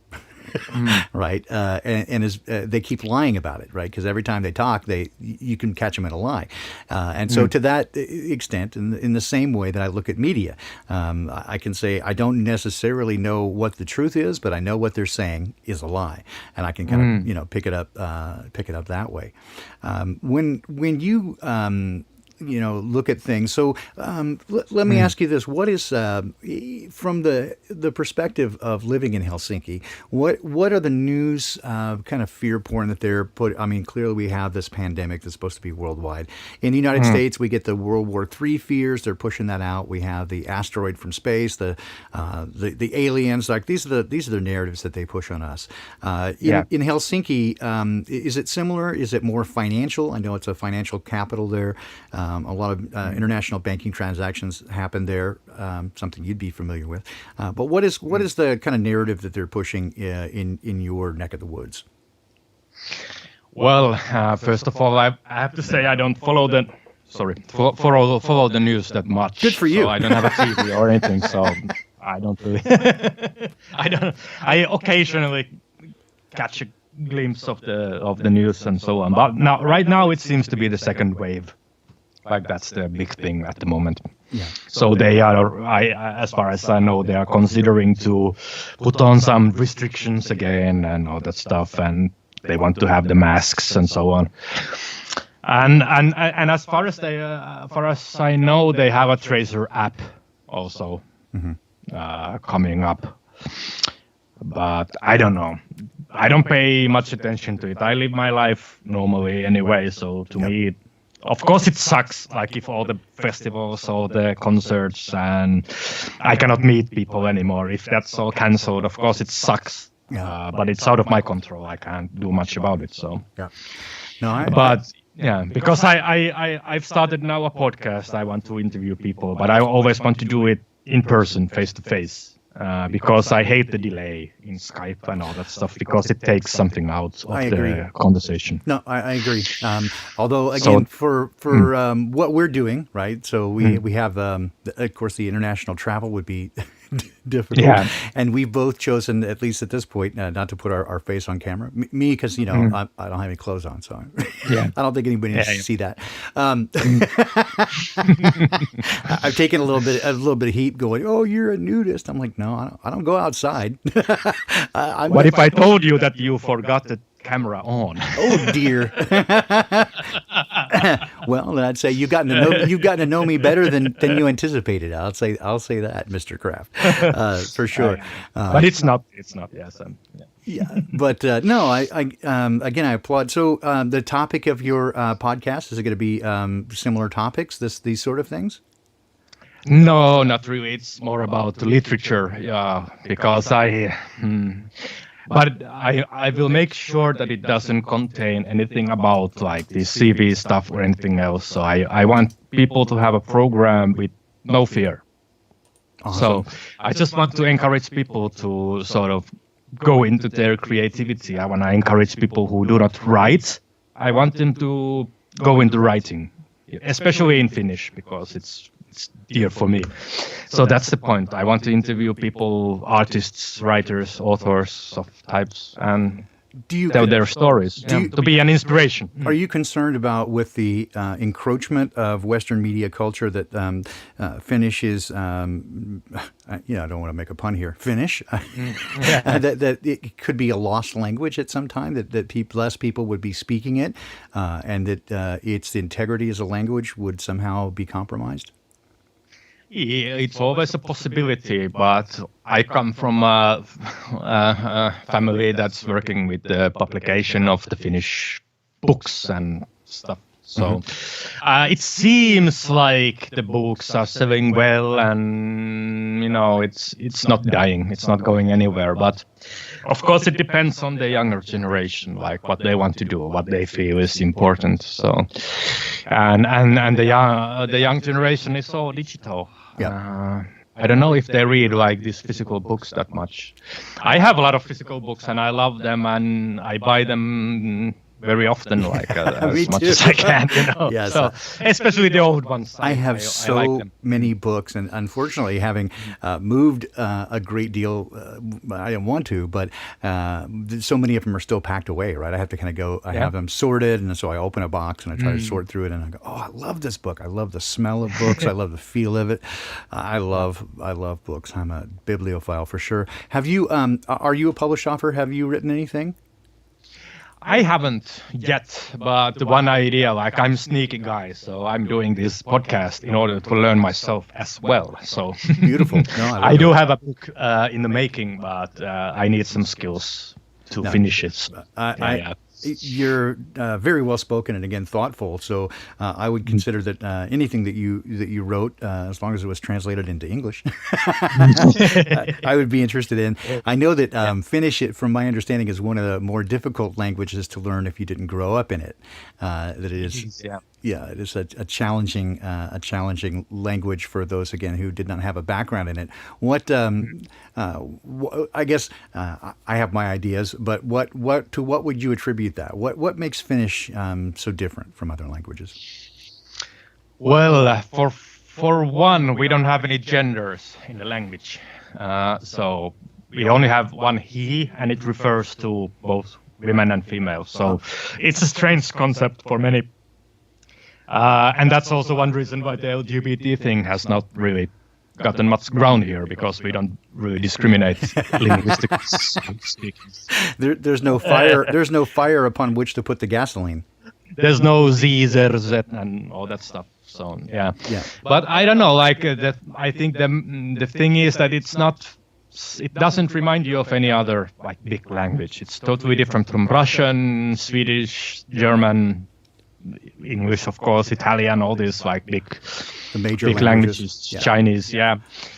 Speaker 2: Right, and they keep lying about it, right? Because every time they talk, you can catch them in a lie, and so to that extent, in the same way that I look at media, I can say I don't necessarily know what the truth is, but I know what they're saying is a lie, and I can kind of pick it up that way. When you look at things. So let me ask you this: what is from the perspective of living in Helsinki? What are the news kind of fear porn that they're put? I mean, clearly we have this pandemic that's supposed to be worldwide. In the United States, we get the World War III fears. They're pushing that out. We have the asteroid from space, the aliens. Like these are the narratives that they push on us. In Helsinki, is it similar? Is it more financial? I know it's a financial capital there. A lot of international banking transactions happen there. Something you'd be familiar with. But what is the kind of narrative that they're pushing in your neck of the woods?
Speaker 1: Well, first of all, I have to say I don't follow the news that much.
Speaker 2: Good for you.
Speaker 1: So I don't have a TV or anything, so I don't really. I occasionally catch a glimpse of the news and so on, but right now it seems to be the second wave. Like that's the big thing at the moment.
Speaker 2: Yeah.
Speaker 1: So they are, as far as I know, they are considering to put on some restrictions again and all that stuff, and they want to have the masks and so on. And as far as I know, they have a tracer app also coming up. But I don't know. I don't pay much attention to it. I live my life normally anyway, so to me, of course it sucks, like if all the festivals or the concerts and I cannot meet people anymore, if that's all cancelled, of course it sucks. But it's out of my control. I can't do much about it. So because I've started now a podcast. I want to interview people, but I always want to do it in person, face to face. Because I hate the delay in Skype and all that stuff, because it takes something out of the conversation.
Speaker 2: No, I agree. Although, again, for what we're doing, right? So we have, of course, the international travel would be difficult. Yeah. And we've both chosen, at least at this point, not to put our face on camera. Me, because, I don't have any clothes on, so I don't think anybody needs to see that. I've taken a little bit of heat going, oh, you're a nudist. I'm like, no, I don't go outside.
Speaker 1: What if I told you that you forgot the camera on?
Speaker 2: Oh dear. Well, then I'd say you've gotten to know me better than you anticipated. I'll say that, Mr. Kraft, for sure.
Speaker 1: But it's not. Yes.
Speaker 2: Yeah. But no, I again I applaud. So the topic of your podcast, is it going to be similar topics? These sort of things?
Speaker 1: No, not really. It's more about literature. Yeah, because But I will make sure that it doesn't contain anything about like the CV stuff or anything else. So I want people to have a program with no fear. Awesome. So I just want to encourage people to sort of go into their creativity. I want to encourage people who do not write. I want them to go into writing, especially in Finnish, because it's dear for me. So that's the point. I want to interview people, artists, writers, authors of types, and tell their stories to be an inspiration.
Speaker 2: Are you concerned about with the encroachment of Western media culture that Finnish is, I don't want to make a pun here, Finnish, that it could be a lost language at some time, that less people would be speaking it, and that its integrity as a language would somehow be compromised?
Speaker 1: Yeah, it's always a possibility, but I come from a family that's working with the publication of the Finnish books and stuff. So it seems like the books are selling well, and it's not dying, it's not going anywhere. But of course, it depends on the younger generation, like what they want to do, what they feel is important. So, and the young generation is all digital. Yeah. I don't know if they read like these physical books that much. I have a lot of physical books and I love them, and I buy them very often, like as much as I can,
Speaker 2: Yes.
Speaker 1: So, especially the old ones.
Speaker 2: I have so like many books, and unfortunately, having moved a great deal, I didn't want to, but so many of them are still packed away, right? I have to kind of go, I have them sorted, and so I open a box and I try to sort through it, and I go, oh, I love this book. I love the smell of books. I love the feel of it. I love books. I'm a bibliophile for sure. Have you, are you a published author? Have you written anything?
Speaker 1: I haven't yet, but the one idea, like I'm sneaky guy, so I'm doing this podcast in order to learn myself as well. So
Speaker 2: Beautiful. No, I
Speaker 1: I
Speaker 2: love
Speaker 1: do
Speaker 2: it.
Speaker 1: have a book in the making, but I need some skills to finish it. So,
Speaker 2: I, you're very well spoken and again thoughtful. So I would consider that anything that you wrote, as long as it was translated into English, I would be interested in. I know that Finnish, from my understanding, is one of the more difficult languages to learn if you didn't grow up in it. That it is. Yeah, it is a challenging language for those again who did not have a background in it. What I guess I have my ideas, but what would you attribute that? What makes Finnish so different from other languages?
Speaker 1: Well, for one, we don't have any genders in the language, so we only have one he, and it refers to both women and female. So it's a strange concept for many. And that's also one reason why the LGBT thing has not really gotten much ground here, because we don't really discriminate linguistically speaking.
Speaker 2: There's no fire. There's no fire upon which to put the gasoline.
Speaker 1: There's no Z, Z, and all that stuff. So yeah. But I don't know. Like that, I think the thing is that it's not. It doesn't remind you of any other like big language. It's totally different from Russian, Swedish, German, English, of course, Italian, all these like big languages. Chinese,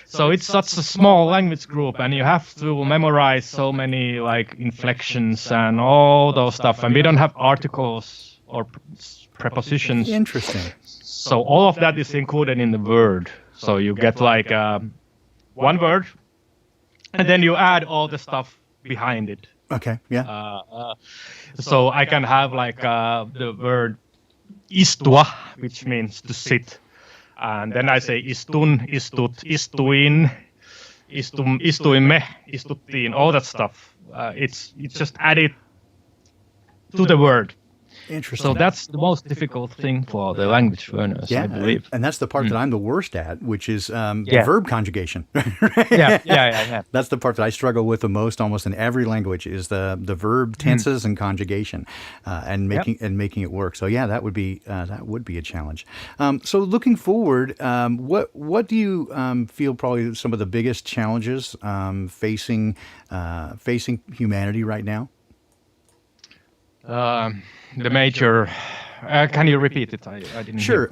Speaker 1: So it's such a small language group, and you have to memorize so many like inflections and all those stuff. And we don't have articles or prepositions.
Speaker 2: Interesting.
Speaker 1: So all of that is included in the word. So you get like one word, and then you add all the stuff behind it.
Speaker 2: Okay. Yeah.
Speaker 1: So I can have like the word istua, which means to sit, and then I say istun, istut, istuin, istuimme, istuttiin, all that stuff. It's just added to the word.
Speaker 2: Interesting.
Speaker 1: So that's the most difficult thing for the language learners, I believe.
Speaker 2: And that's the part that I'm the worst at, which is the verb conjugation.
Speaker 1: Yeah.
Speaker 2: That's the part that I struggle with the most, almost in every language, is the verb tenses and conjugation, and making it work. So yeah, that would be a challenge. So looking forward, what do you feel probably some of the biggest challenges facing humanity right now?
Speaker 1: The major. Can you repeat it? I didn't.
Speaker 2: Sure.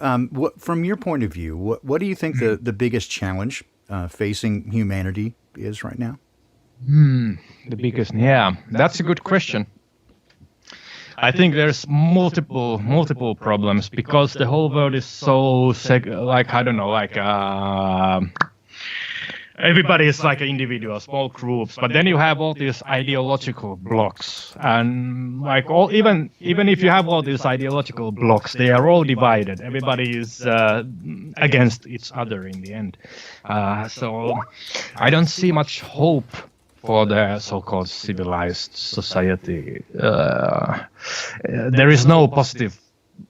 Speaker 2: From your point of view, what do you think the biggest challenge facing humanity is right now?
Speaker 1: The biggest. Yeah, that's a good question. I think there's multiple problems, because the whole world is so like I don't know, like everybody is like an individual, small groups, but then you have all these ideological blocks, and like even if you have all these ideological blocks, they are all divided. Everybody is against each other in the end. So I don't see much hope for the so-called civilized society. There is no positive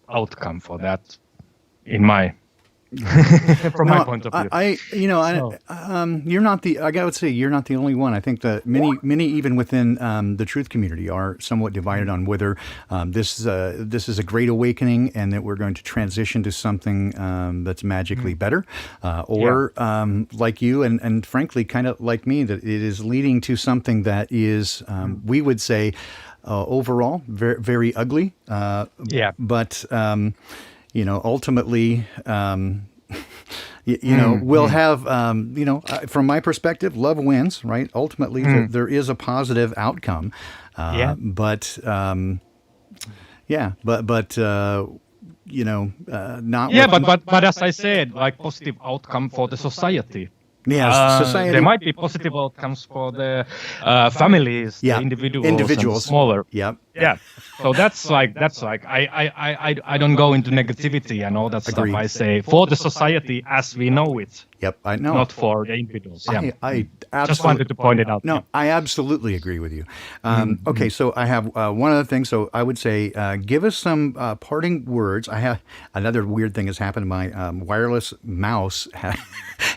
Speaker 1: outcome for that, in my from my point of view.
Speaker 2: You're not the. I would say you're not the only one. I think that many even within the truth community are somewhat divided on whether this is a great awakening and that we're going to transition to something that's magically better, or like you and frankly kind of like me, that it is leading to something that is we would say overall very, very ugly. But ultimately, we'll have, from my perspective, love wins, right? Ultimately, there is a positive outcome. But not.
Speaker 1: But as I said, like positive outcome for the society.
Speaker 2: Yes, society.
Speaker 1: There might be positive outcomes for the families, the individuals, and smaller. Yeah. So that's like I don't go into negativity and all that stuff. I say for the society as we know it.
Speaker 2: Yep, I know.
Speaker 1: Not for the individuals. Yeah.
Speaker 2: I
Speaker 1: just wanted to point it out.
Speaker 2: No, I absolutely agree with you. Okay, so I have one other thing. So I would say, give us some parting words. I have another weird thing has happened. My wireless mouse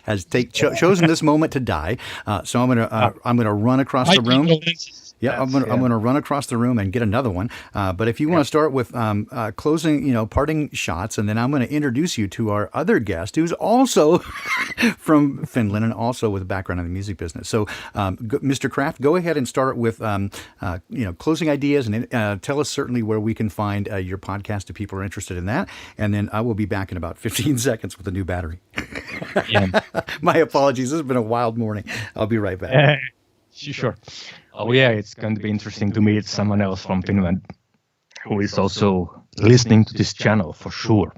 Speaker 2: has chosen this moment to die. So I'm gonna run across the room. Yeah, I'm gonna run across the room and get another one. But if you want to start with closing, parting shots, and then I'm going to introduce you to our other guest, who's also from Finland and also with a background in the music business. So, Mr. Kraft, go ahead and start with closing ideas, and tell us certainly where we can find your podcast if people are interested in that. And then I will be back in about 15 seconds with a new battery. My apologies. This has been a wild morning. I'll be right back.
Speaker 1: Sure. Oh yeah, it's going to be interesting to meet someone else from Finland who is also listening to this channel for sure.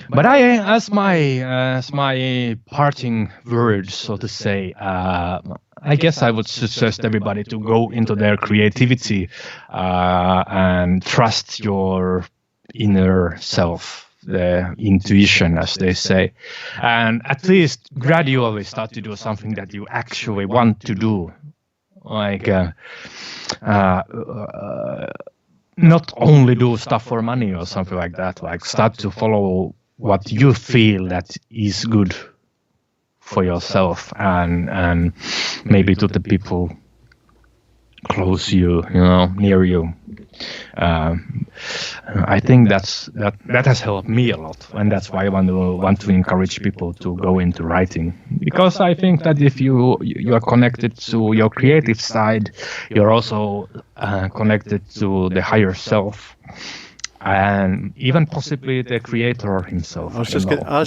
Speaker 1: But as my parting words, so to say, I guess I would suggest everybody to go into their creativity and trust your inner self, the intuition, as they say, and at least gradually start to do something that you actually want to do, like not only do stuff for money or something like that, like start to follow what you feel that is good for yourself and maybe to the people close you, near you. I think that has helped me a lot, and that's why I want to encourage people to go into writing, because I think that if you are connected to your creative side, you're also connected to the higher self, and even possibly the creator himself.
Speaker 2: I was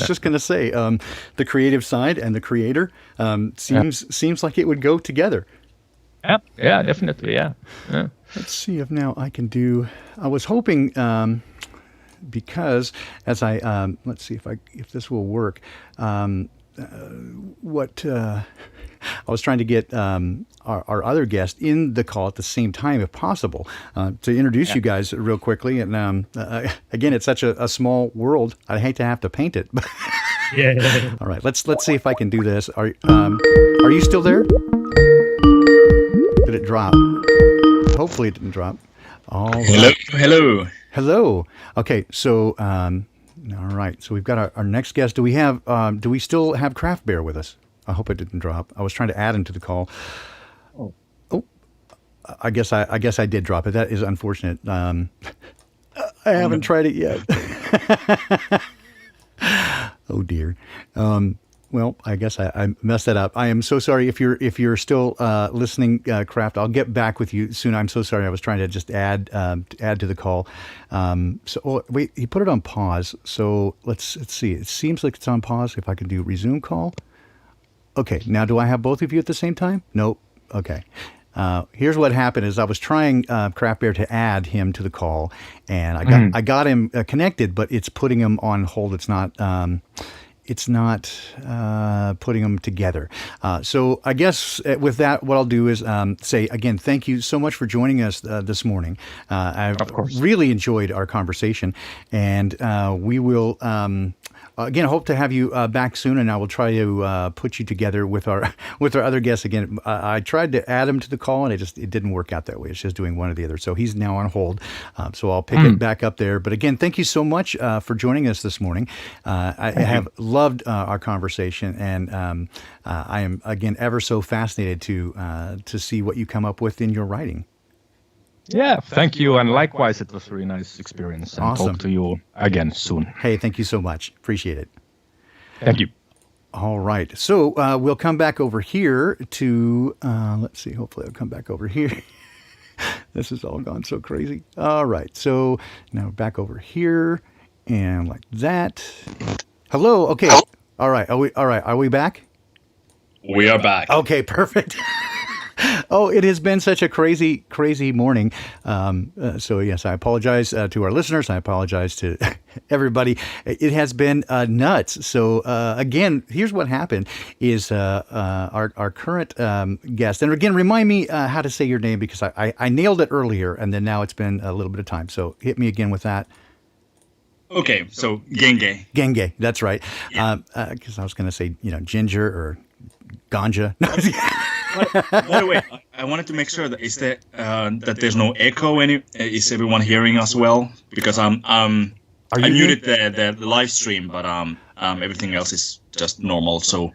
Speaker 2: just gonna say, the creative side and the creator seems like it would go together.
Speaker 1: Yeah, definitely, yeah.
Speaker 2: Let's see if now I can do. I was hoping, because as let's see if this will work. I was trying to get our other guest in the call at the same time, if possible, to introduce you guys real quickly. And again, it's such a small world. I hate to have to paint it.
Speaker 1: Yeah.
Speaker 2: All right, let's see if I can do this. Are you still there? Did it drop? Hopefully it didn't drop. Hello. Okay, so all right. So we've got our next guest. Do we still have Craft Bear with us? I hope it didn't drop. I was trying to add him to the call. Oh, I guess I did drop it. That is unfortunate. I haven't tried it yet. Oh dear. Well, I guess I messed that up. I am so sorry if you're still listening, Kraft. I'll get back with you soon. I'm so sorry. I was trying to just add to the call. Wait, he put it on pause. So let's see. It seems like it's on pause. If I can do resume call. Okay. Now, do I have both of you at the same time? Nope. Okay. Here's what happened: is I was trying Craft Bear to add him to the call, and I got him connected, but it's putting him on hold. It's not putting them together. So I guess with that, what I'll do is say again, thank you so much for joining us this morning. I've really enjoyed our conversation, and we will again hope to have you back soon. And I will try to put you together with our other guests again. I tried to add him to the call, and it didn't work out that way. It's just doing one or the other. So he's now on hold. So I'll pick it back up there. But again, thank you so much for joining us this morning. I have loved our conversation, and I am again ever so fascinated to see what you come up with in your writing.
Speaker 1: Yeah, thank you, and likewise, it was a really nice experience. And
Speaker 2: awesome.
Speaker 1: Talk to you again soon.
Speaker 2: Hey, thank you so much. Appreciate it.
Speaker 1: Thank you.
Speaker 2: All right, so we'll come back over here to let's see. Hopefully, I'll come back over here. This has all gone so crazy. All right, so now back over here, and like that. Hello. Okay. All right. Are we back?
Speaker 3: We are back.
Speaker 2: Okay. Perfect. Oh, it has been such a crazy morning. So yes, I apologize to our listeners. I apologize to everybody. It has been nuts. So again, here's what happened: is our current guest, and again, remind me how to say your name, because I nailed it earlier, and then now it's been a little bit of time. So hit me again with that.
Speaker 3: Okay, so Nkenge.
Speaker 2: Nkenge, that's right. Because I was going to say, ginger or ganja.
Speaker 3: By the way, I wanted to make sure that that there's no echo. Is everyone hearing us well? Because I muted the live stream, but everything else is just normal. So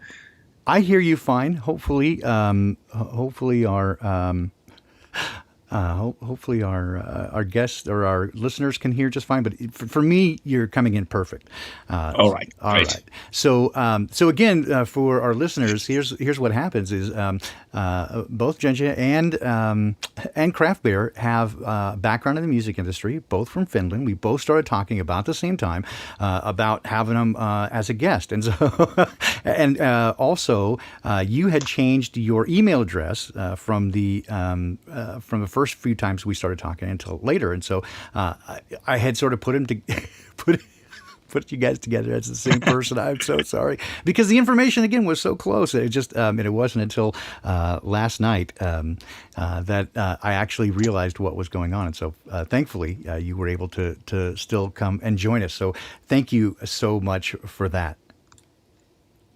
Speaker 2: I hear you fine. Hopefully our Hopefully our guests or our listeners can hear just fine. But for me, you're coming in perfect.
Speaker 3: All right.
Speaker 2: All
Speaker 3: Great.
Speaker 2: right. So again, for our listeners, here's what happens is both Nkenge and Craft Bear have background in the music industry, both from Finland. We both started talking about the same time about having them as a guest, and so and also you had changed your email address from the first few times we started talking until later, and so I had sort of put him to put you guys together as the same person. I'm so sorry because the information again was so close. It just and it wasn't until last night that I actually realized what was going on, and so thankfully you were able to still come and join us. So thank you so much for that.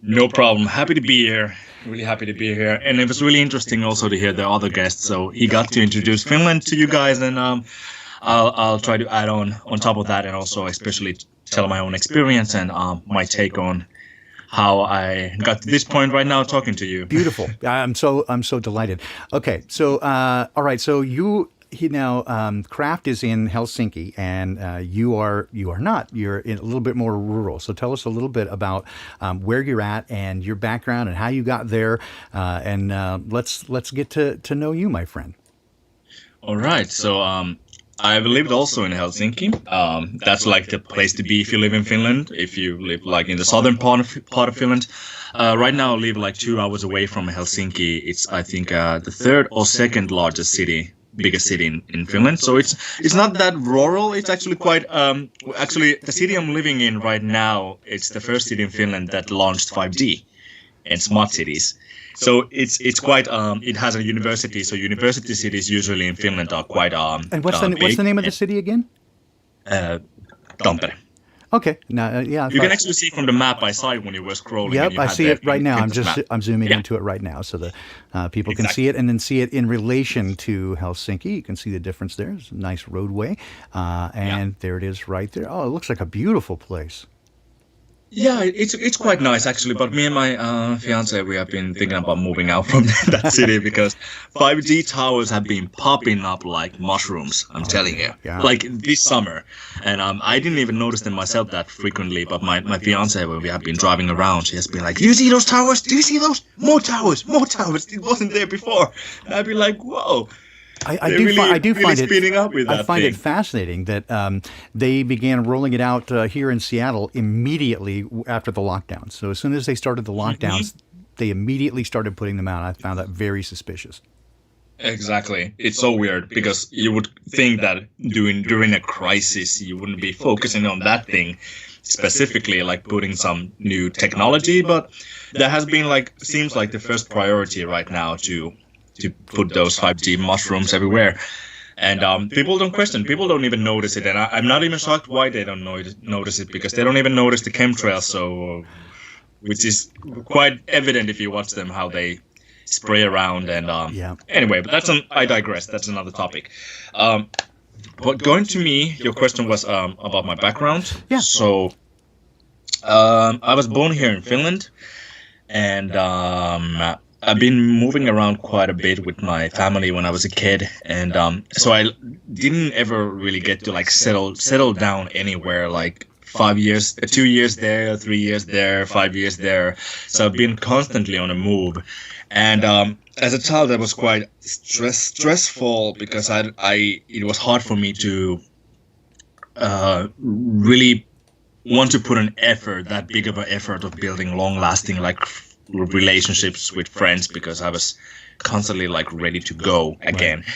Speaker 3: No problem. Happy to be here. Really happy to be here. And it was really interesting also to hear the other guests. So he got to introduce Finland to you guys, and I'll try to add on top of that, and also especially tell my own experience and my take on how I got to this point right now talking to you.
Speaker 2: Beautiful. I'm so delighted. Okay, so all right, so Craft is in Helsinki, and you are not. You're in a little bit more rural. So tell us a little bit about where you're at and your background and how you got there, and let's get to know you, my friend.
Speaker 3: All right. So I've lived also in Helsinki. That's like the place to be if you live in Finland. If you live like in the southern part of Finland. Right now I live like 2 hours away from Helsinki. It's I think the third or second largest biggest city in Finland. So it's not that rural. It's actually quite actually the city I'm living in right now, it's the first city in Finland that launched 5G and smart cities. So it's quite it has a university. So university cities usually in Finland are quite
Speaker 2: and what's the name of the city again?
Speaker 3: Tampere.
Speaker 2: Okay. Now, yeah.
Speaker 3: You can actually see from the map I saw it when you were scrolling.
Speaker 2: Yep, I see it right now. I'm zooming into it right now, so the people can see it and then see it in relation to Helsinki. You can see the difference there. It's a nice roadway, and there it is right there. Oh, it looks like a beautiful place.
Speaker 3: Yeah, it's quite nice actually. But me and my fiance, we have been thinking about moving out from that city because 5G towers have been popping up like mushrooms. I'm telling you, like this summer, and I didn't even notice them myself that frequently. But my fiance, when we have been driving around, she has been like, "Do you see those towers? Do you see those? More towers, more towers! It wasn't there before." And I'd be like, "Whoa." I do find
Speaker 2: it fascinating that they began rolling it out here in Seattle immediately after the lockdowns. So as soon as they started the lockdowns, they immediately started putting them out. I found that very suspicious.
Speaker 3: Exactly. It's so weird because you would think that during a crisis, you wouldn't be focusing on that thing specifically, like putting some new technology. But that has been seems like the first priority right now to put those 5G mushrooms everywhere. And people don't question. People don't even notice it. And I'm not even shocked why they don't notice it, because they don't even notice the chemtrails. So, which is quite evident if you watch them, how they spray around. And anyway, but I digress. That's another topic. But going to me, your question was about my background.
Speaker 2: Yeah.
Speaker 3: So I was born here in Finland, and I've been moving around quite a bit with my family when I was a kid, and so I didn't ever really get to settle down anywhere. 5 years, 2 years there, 3 years there, 5 years there. So I've been constantly on a move, and as a child, that was quite stressful because it was hard for me to really want to put an effort, that big of an effort of building long-lasting relationships with friends, because I was constantly ready to go again. Right.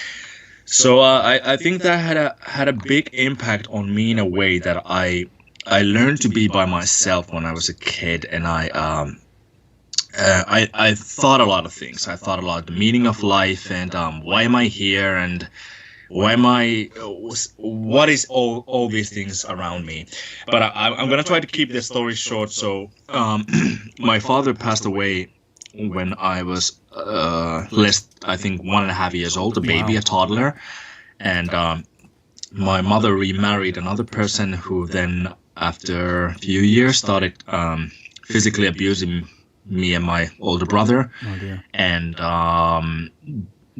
Speaker 3: So I think that had a big impact on me in a way that I learned to be by myself when I was a kid, and I thought a lot of things. I thought a lot of the meaning of life, and why am I here, and what is all these things around me. But I'm going to try to keep this story short. So my father passed away when I was I think 1.5 years old, a baby, a toddler. And my mother remarried another person who then, after a few years, started physically abusing me and my older brother.
Speaker 2: Oh, dear.
Speaker 3: And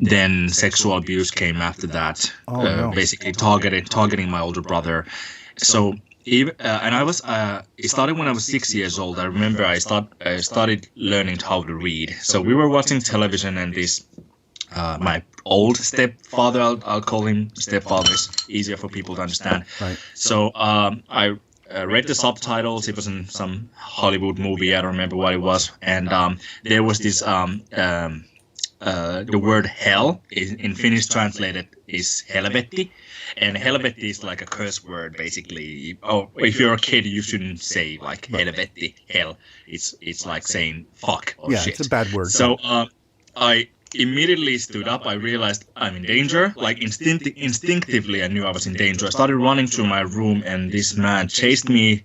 Speaker 3: then sexual abuse came after that, basically targeting my older brother. So and I was it started when I was 6 years old. I remember I started learning how to read. So we were watching television, and this my old stepfather, I'll call him stepfather, it's easier for people to understand.
Speaker 2: Right.
Speaker 3: So I read the subtitles. It was in some Hollywood movie. I don't remember what it was. And there was this the word hell in Finnish translated is helvetti. And helvetti is like a curse word, basically. Oh, if you're a kid, you shouldn't say like helvetti, hell. It's like saying fuck or shit.
Speaker 2: Yeah, it's a bad word.
Speaker 3: So I immediately stood up. I realized I'm in danger. Like instinctively, I knew I was in danger. I started running through my room, and this man chased me,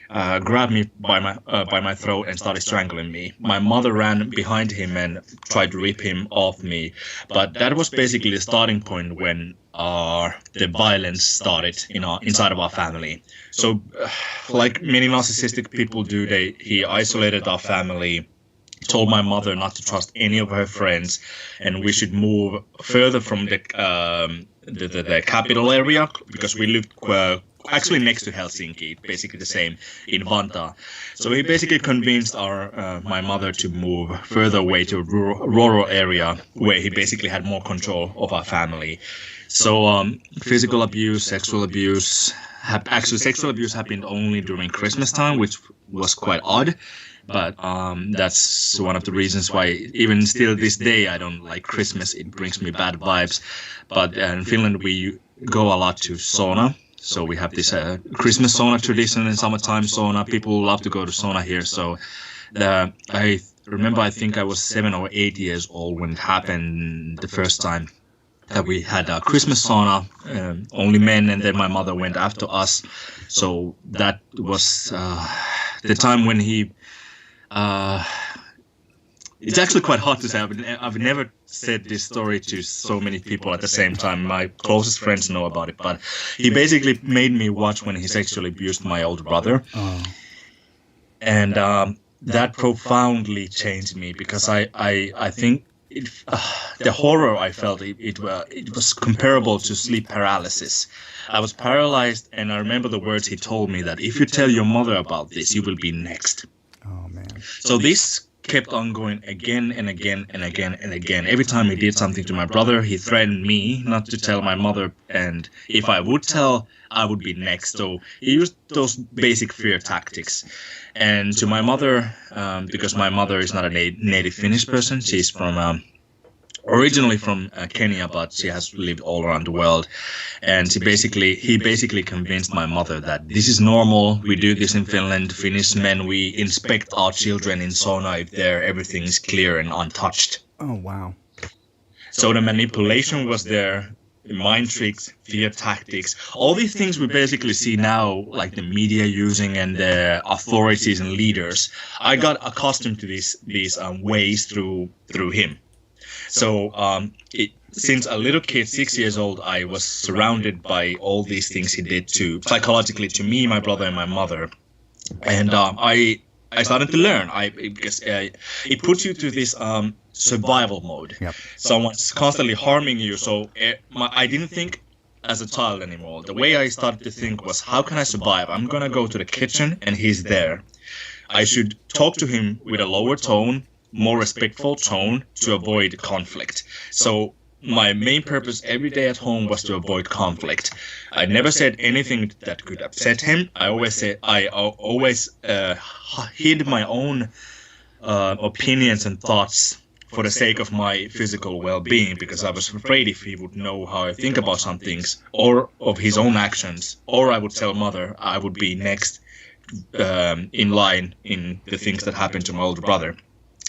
Speaker 3: grabbed me by my throat, and started strangling me. My mother ran behind him and tried to rip him off me. But that was basically the starting point when the violence started inside of our family. So, like many narcissistic people do, he isolated our family. Told my mother not to trust any of her friends, and we should move further from the capital area, because we lived actually next to Helsinki, basically the same, in Vantaa. So he basically convinced my mother to move further away to a rural area where he basically had more control of our family. So physical abuse, sexual abuse. Actually, sexual abuse happened only during Christmas time, which was quite odd. But that's one of the reasons why even still this day I don't like Christmas. It brings me bad vibes. But in Finland we go a lot to sauna. So we have this Christmas sauna tradition and summertime sauna. People love to go to sauna here. So I remember, I think I was 7 or 8 years old when it happened the first time. That we had a Christmas sauna, only men, and then my mother went after us. So that was the time when he... it's actually quite hard to say. I've never said this story to so many people at the same time. My closest friends know about it, but he basically made me watch when he sexually abused my older brother. Oh. And that profoundly changed me, because I think the horror I felt, it was comparable to sleep paralysis. I was paralyzed, and I remember the words he told me, that if you tell your mother about this, you will be next.
Speaker 2: Oh, man.
Speaker 3: So this kept on going again and again and again and again. Every time he did something to my brother, he threatened me not to tell my mother, and if I would tell, I would be next. So he used those basic fear tactics. And to my mother, because my mother is not a native Finnish person, she's from originally from Kenya, but she has lived all around the world. And he basically convinced my mother that this is normal. We do this in Finland. Finnish men, we inspect our children in sauna if everything is clear and untouched.
Speaker 2: Oh, wow.
Speaker 3: So the manipulation was there, the mind tricks, fear tactics, all these things we basically see now, like the media using and the authorities and leaders. I got accustomed to these ways through him. So since a little kid, 6 years old, I was surrounded by all these things he did psychologically to me, my brother, and my mother. And I started to learn. Because it puts you to this survival mode.
Speaker 2: Yep.
Speaker 3: Someone's constantly harming you. So I didn't think as a child anymore. The way I started to think was, how can I survive? I'm going to go to the kitchen and he's there. I should talk to him with a lower tone, more respectful tone, to avoid conflict. So my main purpose every day at home was to avoid conflict. I never said anything that could upset him. I always hid my own opinions and thoughts for the sake of my physical well-being, because I was afraid if he would know how I think about some things, or of his own actions, or I would tell mother, I would be next in line in the things that happened to my older brother.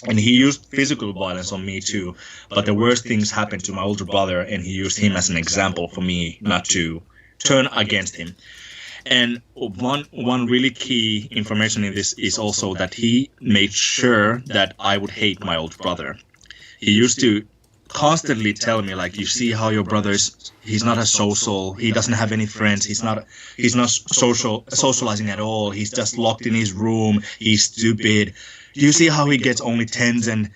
Speaker 3: And he used physical violence on me too, but the worst things happened to my older brother, and he used him as an example for me not to turn against him. And one really key information in this is also that he made sure that I would hate my older brother. He used to constantly tell me like, you see how your brother's, he's not a social, he doesn't have any friends, he's not socializing at all, he's just locked in his room, he's stupid. You see how he gets only 10s and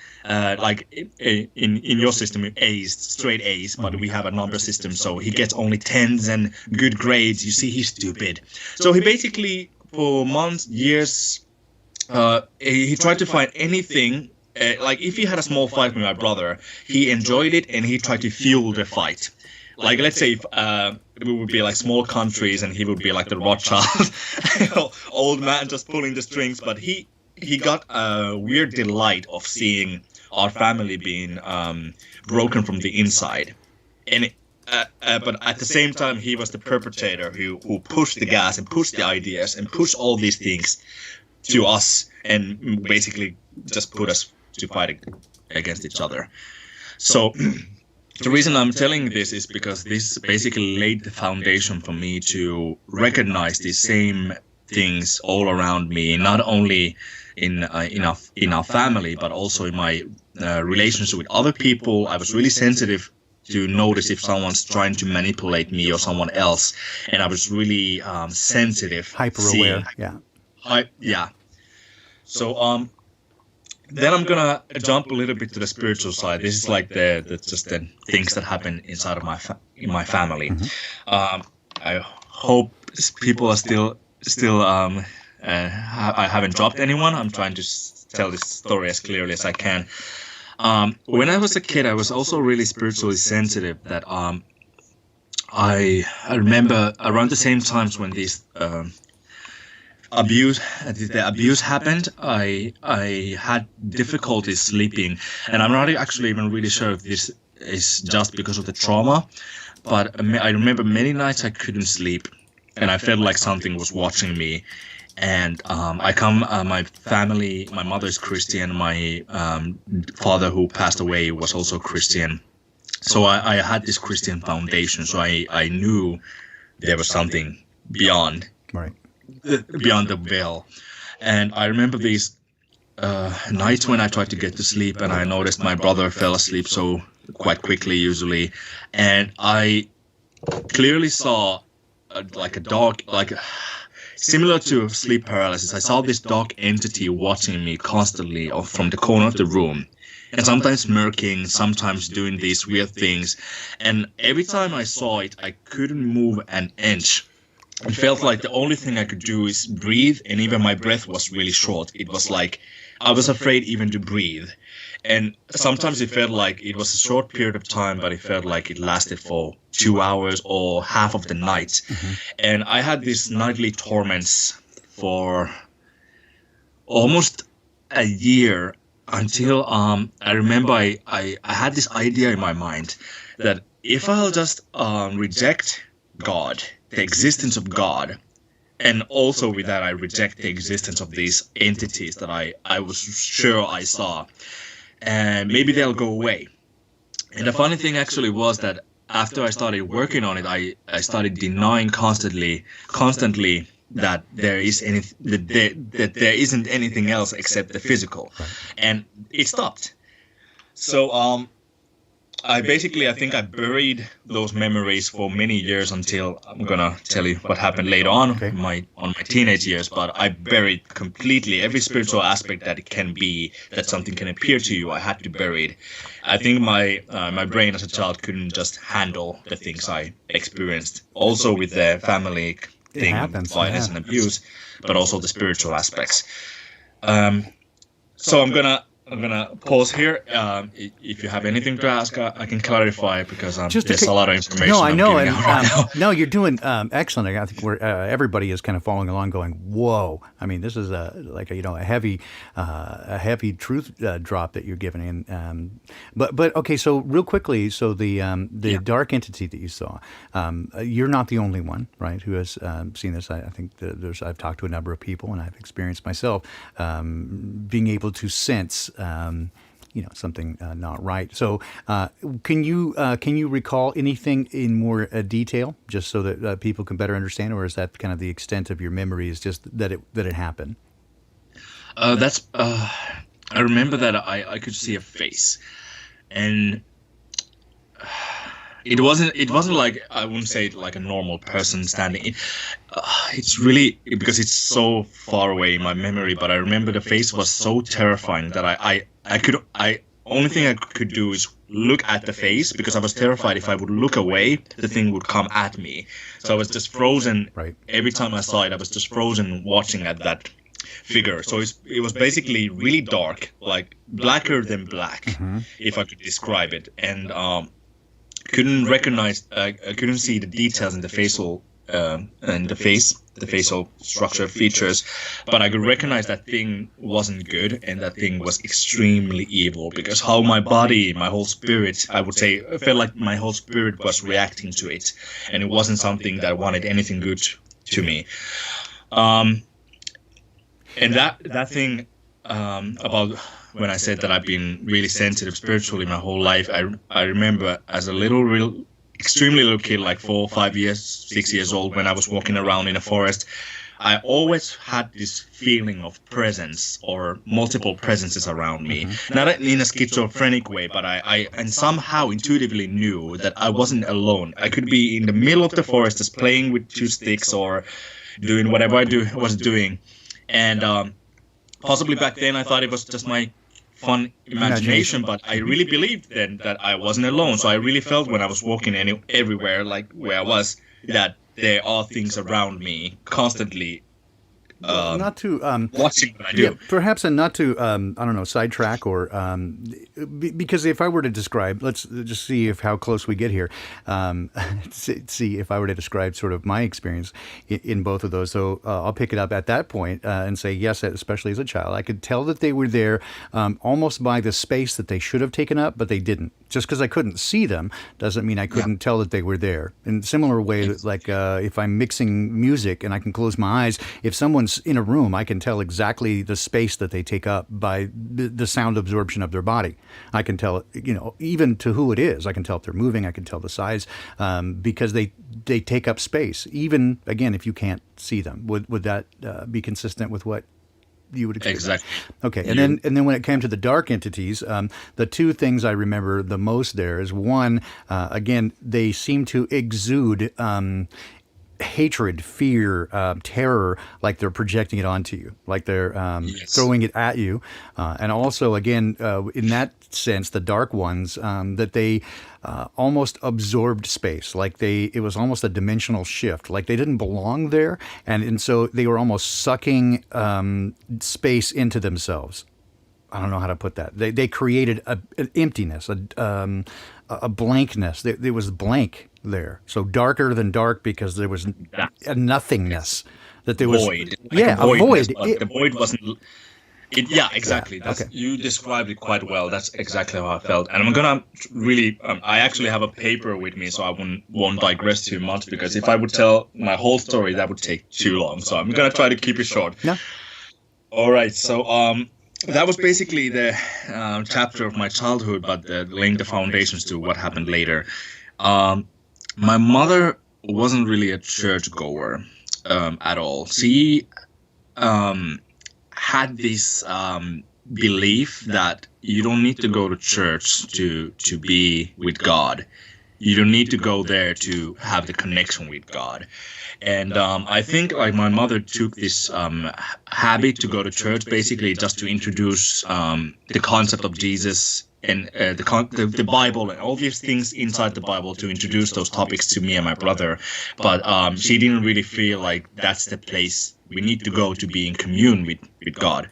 Speaker 3: like in your system A's, straight A's, but we have a number system, so he gets only 10s and good grades. You see he's stupid. So he basically for months, years, he tried to find anything. Like if he had a small fight with my brother, he enjoyed it and he tried to fuel the fight. Like let's say if we would be like small countries and he would be like the Rothschild old man just pulling the strings, but he got a weird delight of seeing our family being broken from the inside, and but at the same time he was the perpetrator who pushed the gas and pushed the ideas and pushed all these things to us and basically just put us to fight against each other. So the reason I'm telling this is because this basically laid the foundation for me to recognize these same things all around me, not only in our family, but also in my relationship with other people. I was really sensitive to notice if someone's trying to manipulate me or someone else, and I was really sensitive,
Speaker 2: hyper aware.
Speaker 3: Yeah. So then I'm gonna jump a little bit to the spiritual side. This is like the things that happen inside of in my family.
Speaker 2: Mm-hmm.
Speaker 3: I hope people are still. I haven't dropped anyone. I'm trying to tell this story as clearly as I can. When I was a kid, I was also really spiritually sensitive. That I remember around the same times when these the abuse happened, I had difficulty sleeping, and I'm not actually even really sure if this is just because of the trauma, but I remember many nights I couldn't sleep, and I felt like something was watching me. And my family, my mother's Christian, my father who passed away was also Christian. So I had this Christian foundation, so I knew there was something beyond.
Speaker 2: Right.
Speaker 3: Beyond the veil. And I remember these nights when I tried to get to sleep and I noticed my brother fell asleep so quite quickly usually, and I clearly saw like a dark, similar to sleep paralysis. I saw this dark entity watching me constantly from the corner of the room, and sometimes smirking, sometimes doing these weird things, and every time I saw it I couldn't move an inch. It felt like the only thing I could do is breathe, and even my breath was really short. It was like I was afraid even to breathe. And sometimes it felt like it was a short period of time, but it felt like it lasted for 2 hours or half of the night. Mm-hmm. And I had these nightly torments for almost a year until I remember I had this idea in my mind that if I'll just reject God, the existence of God, and also with that I reject the existence of these entities that I was sure I saw, and maybe they'll go away. And the funny thing actually was that after I started working on it, I started denying constantly that there isn't anything else except the physical, and it stopped. So I think I buried those memories for many years until I'm gonna tell you what happened later on, on my teenage years. But I buried completely every spiritual aspect that it can be, that something can appear to you. I had to bury it. I think my brain as a child couldn't just handle the things I experienced. Also with the family thing, violence and abuse, but also the spiritual aspects. So I'm gonna pause here. If you have anything to ask, I can clarify because there's a lot of information.
Speaker 2: No, I know, and no, you're doing excellent. I think everybody is kind of following along, going, "Whoa!" I mean, this is a heavy truth drop that you're giving in. But okay, so real quickly, so the dark entity that you saw, you're not the only one, right? Who has seen this? I think I've talked to a number of people, and I've experienced myself being able to sense. Something not right. So, can you recall anything in more detail, just so that people can better understand, or is that kind of the extent of your memory? Is just that it happened?
Speaker 3: I remember that I could see a face, and it wasn't like, I wouldn't say like a normal person standing. It's really, because it's so far away in my memory, but I remember the face was so terrifying that I only thing I could do is look at the face, because I was terrified if I would look away, the thing would come at me. So I was just frozen.
Speaker 2: Right.
Speaker 3: Every time I saw it, I was just frozen watching at that figure. So it was basically really dark, like blacker than black, if I could describe it. And couldn't recognize, I couldn't see the details in the facial and the facial structure features, but I could recognize that thing wasn't good, and that thing was extremely evil, because how my body, my whole spirit, I would say, I felt like my whole spirit was reacting to it, and it wasn't something that wanted anything good to me. And that thing about when I said that I've been really sensitive spiritually my whole life, I remember as a extremely little kid, like 4, 5 years, 6 years old, when I was walking around in a forest, I always had this feeling of presence, or multiple presences around me. Not in a schizophrenic way, but I somehow intuitively knew that I wasn't alone. I could be in the middle of the forest just playing with 2 sticks or doing whatever I was doing. And possibly back then I thought it was just my fun imagination, but I really believed then that I wasn't alone. So I really felt when I was walking everywhere, like where I was, that there are things around me constantly
Speaker 2: not to
Speaker 3: watching what I do.
Speaker 2: Yeah, perhaps, and not to I don't know, sidetrack, or because if I were to describe, let's just see how close we get here. See if I were to describe sort of my experience in both of those. So I'll pick it up at that point and say yes, especially as a child, I could tell that they were there almost by the space that they should have taken up, but they didn't. Just because I couldn't see them doesn't mean I couldn't tell that they were there. In a similar way, like if I'm mixing music and I can close my eyes, if someone's in a room, I can tell exactly the space that they take up by the sound absorption of their body. I can tell, even to who it is. I can tell if they're moving. I can tell the size because they take up space. Even, again, if you can't see them. Would that be consistent with what you would expect?
Speaker 3: Exactly.
Speaker 2: Okay, and then when it came to the dark entities, the 2 things I remember the most there is, one, again, they seem to exude hatred, fear, terror, like they're projecting it onto you, like they're throwing it at you. And also, again, in that sense, the dark ones, that they almost absorbed space, like it was almost a dimensional shift, like they didn't belong there. And so they were almost sucking space into themselves. I don't know how to put that. They created an emptiness, a blankness. There was blank there. So darker than dark, because there was a nothingness. That there was
Speaker 3: void.
Speaker 2: A void.
Speaker 3: The void wasn't. Exactly. Okay. You described it quite well. That's exactly how I felt. And I'm gonna really. I actually have a paper with me, so I won't digress too much, because if I would tell my whole story, that would take too long. So I'm gonna try to keep it short.
Speaker 2: Yeah.
Speaker 3: All right. So that was basically the chapter of my childhood, but laying the foundations to what happened later. My mother wasn't really a churchgoer at all. She had this belief that you don't need to go to church to be with God. You don't need to go there to have the connection with God. And I think like my mother took this habit to go to church basically just to introduce the concept of Jesus and the Bible and all these things inside the Bible, to introduce those topics to me and my brother. But she didn't really feel like that's the place we need to go to be in commune with God.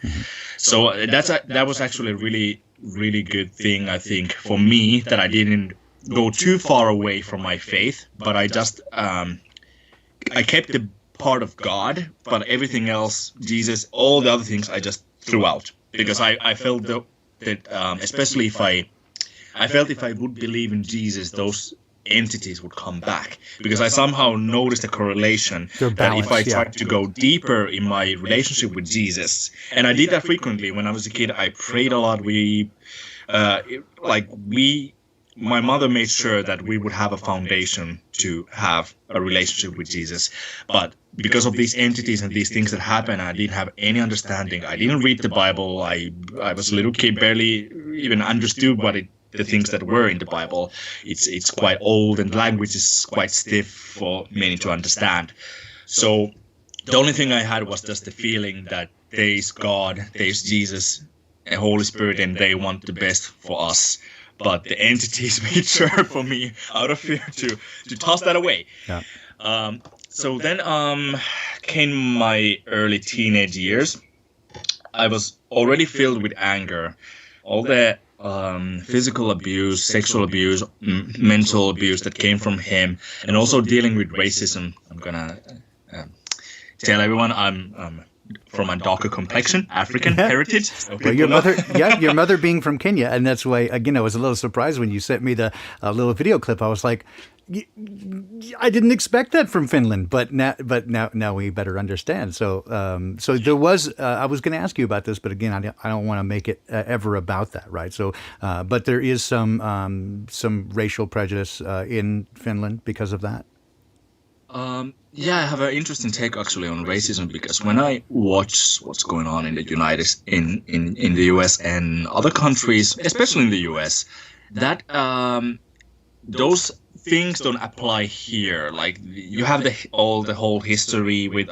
Speaker 3: So that was actually a really, really good thing, I think, for me, that I didn't go too far away from my faith, but I just I kept the part of God, but everything else, Jesus, all the other things, I just threw out, because I felt that especially if I felt if I would believe in Jesus, those entities would come back, because I somehow noticed a correlation that if I tried to go deeper in my relationship with Jesus, and I did that frequently when I was a kid. I prayed a lot. My mother made sure that we would have a foundation to have a relationship with Jesus. But because of these entities and these things that happen, I didn't have any understanding. I didn't read the Bible. I was a little kid, barely even understood what it the things that were in the Bible. It's quite old and language is quite stiff for many to understand. So the only thing I had was just the feeling that there is God, there is Jesus, and Holy Spirit, and they want the best for us. But the entities made sure for me, out of fear, to toss that away.
Speaker 2: Yeah.
Speaker 3: So then came my early teenage years. I was already filled with anger. All the physical abuse, sexual abuse, mental abuse that came from him, and also dealing with racism. I'm gonna tell everyone I'm from a darker complexion, African heritage. So
Speaker 2: well, your mother being from Kenya, and that's why, again, I was a little surprised when you sent me the little video clip. I was like, I didn't expect that from Finland, but now we better understand. So there was. I was going to ask you about this, but again, I don't want to make it ever about that, right? So, but there is some racial prejudice in Finland because of that.
Speaker 3: Yeah, I have an interesting take actually on racism, because when I watch what's going on in the in the US and other countries, especially in the US, that those things don't apply here. Like, you have the whole history with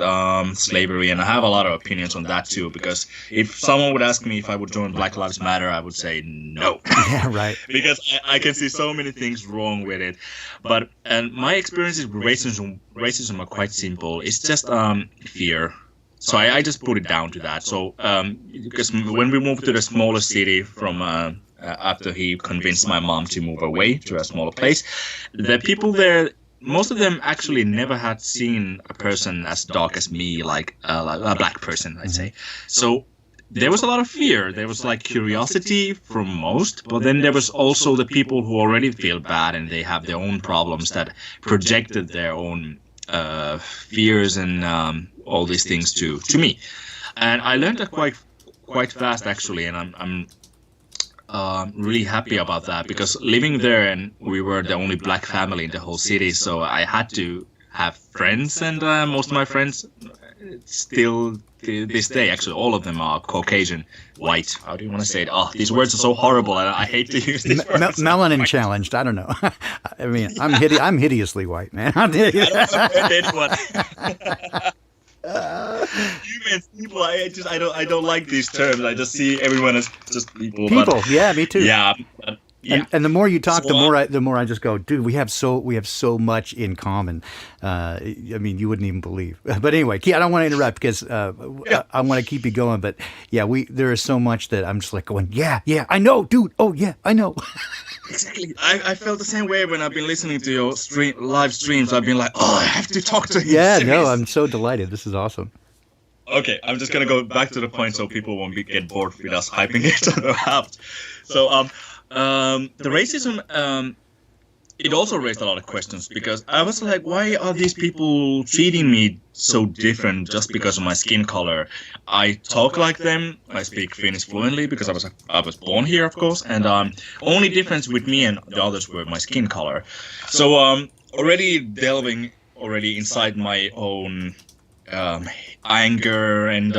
Speaker 3: slavery, and I have a lot of opinions on that too, because if someone would ask me if I would join Black Lives Matter, I would say no.
Speaker 2: Yeah, right.
Speaker 3: Because I can see so many things wrong with it. But and my experiences with racism are quite simple. It's just fear. So I just put it down to that. So because when we moved to the smaller city from after he convinced my mom to move away to a smaller place, the people there, most of them actually never had seen a person as dark as me, like a black person, I'd say. So there was a lot of fear. There was like curiosity from most, but then there was also the people who already feel bad and they have their own problems that projected their own fears and all these things to me. And I learned that quite fast actually, and I'm really happy about that, because living there, and we were the only black family in the whole city, so I had to have friends, and most of my friends still to this day, actually all of them are Caucasian, white. How do you want to say it? Oh, these words are so horrible, and I hate to use these words.
Speaker 2: Melanin challenged. I don't know. I mean, I'm hideously white, man. I don't
Speaker 3: Humans, people. I don't like these terms. I just see everyone as just people.
Speaker 2: People,
Speaker 3: but,
Speaker 2: yeah, me too.
Speaker 3: Yeah.
Speaker 2: And the more you talk, the more I just go, dude, we have so much in common. I mean, you wouldn't even believe. But anyway, I don't want to interrupt because I want to keep you going. But yeah, there is so much that I'm just like going, yeah, I know, dude. Oh yeah, I know.
Speaker 3: Exactly. I felt the same way when I've been listening to your live streams. I've been like, oh, I have to talk to him.
Speaker 2: Yeah, no, I'm so delighted. This is awesome.
Speaker 3: Okay, I'm just gonna go back to the point so people won't get bored with us hyping it out. So the racism, it also raised a lot of questions, because I was like, why are these people treating me so different just because of my skin color? I talk like them, I speak Finnish fluently because I was born here, of course, and only difference with me and the others were my skin color. So already delving inside my own anger and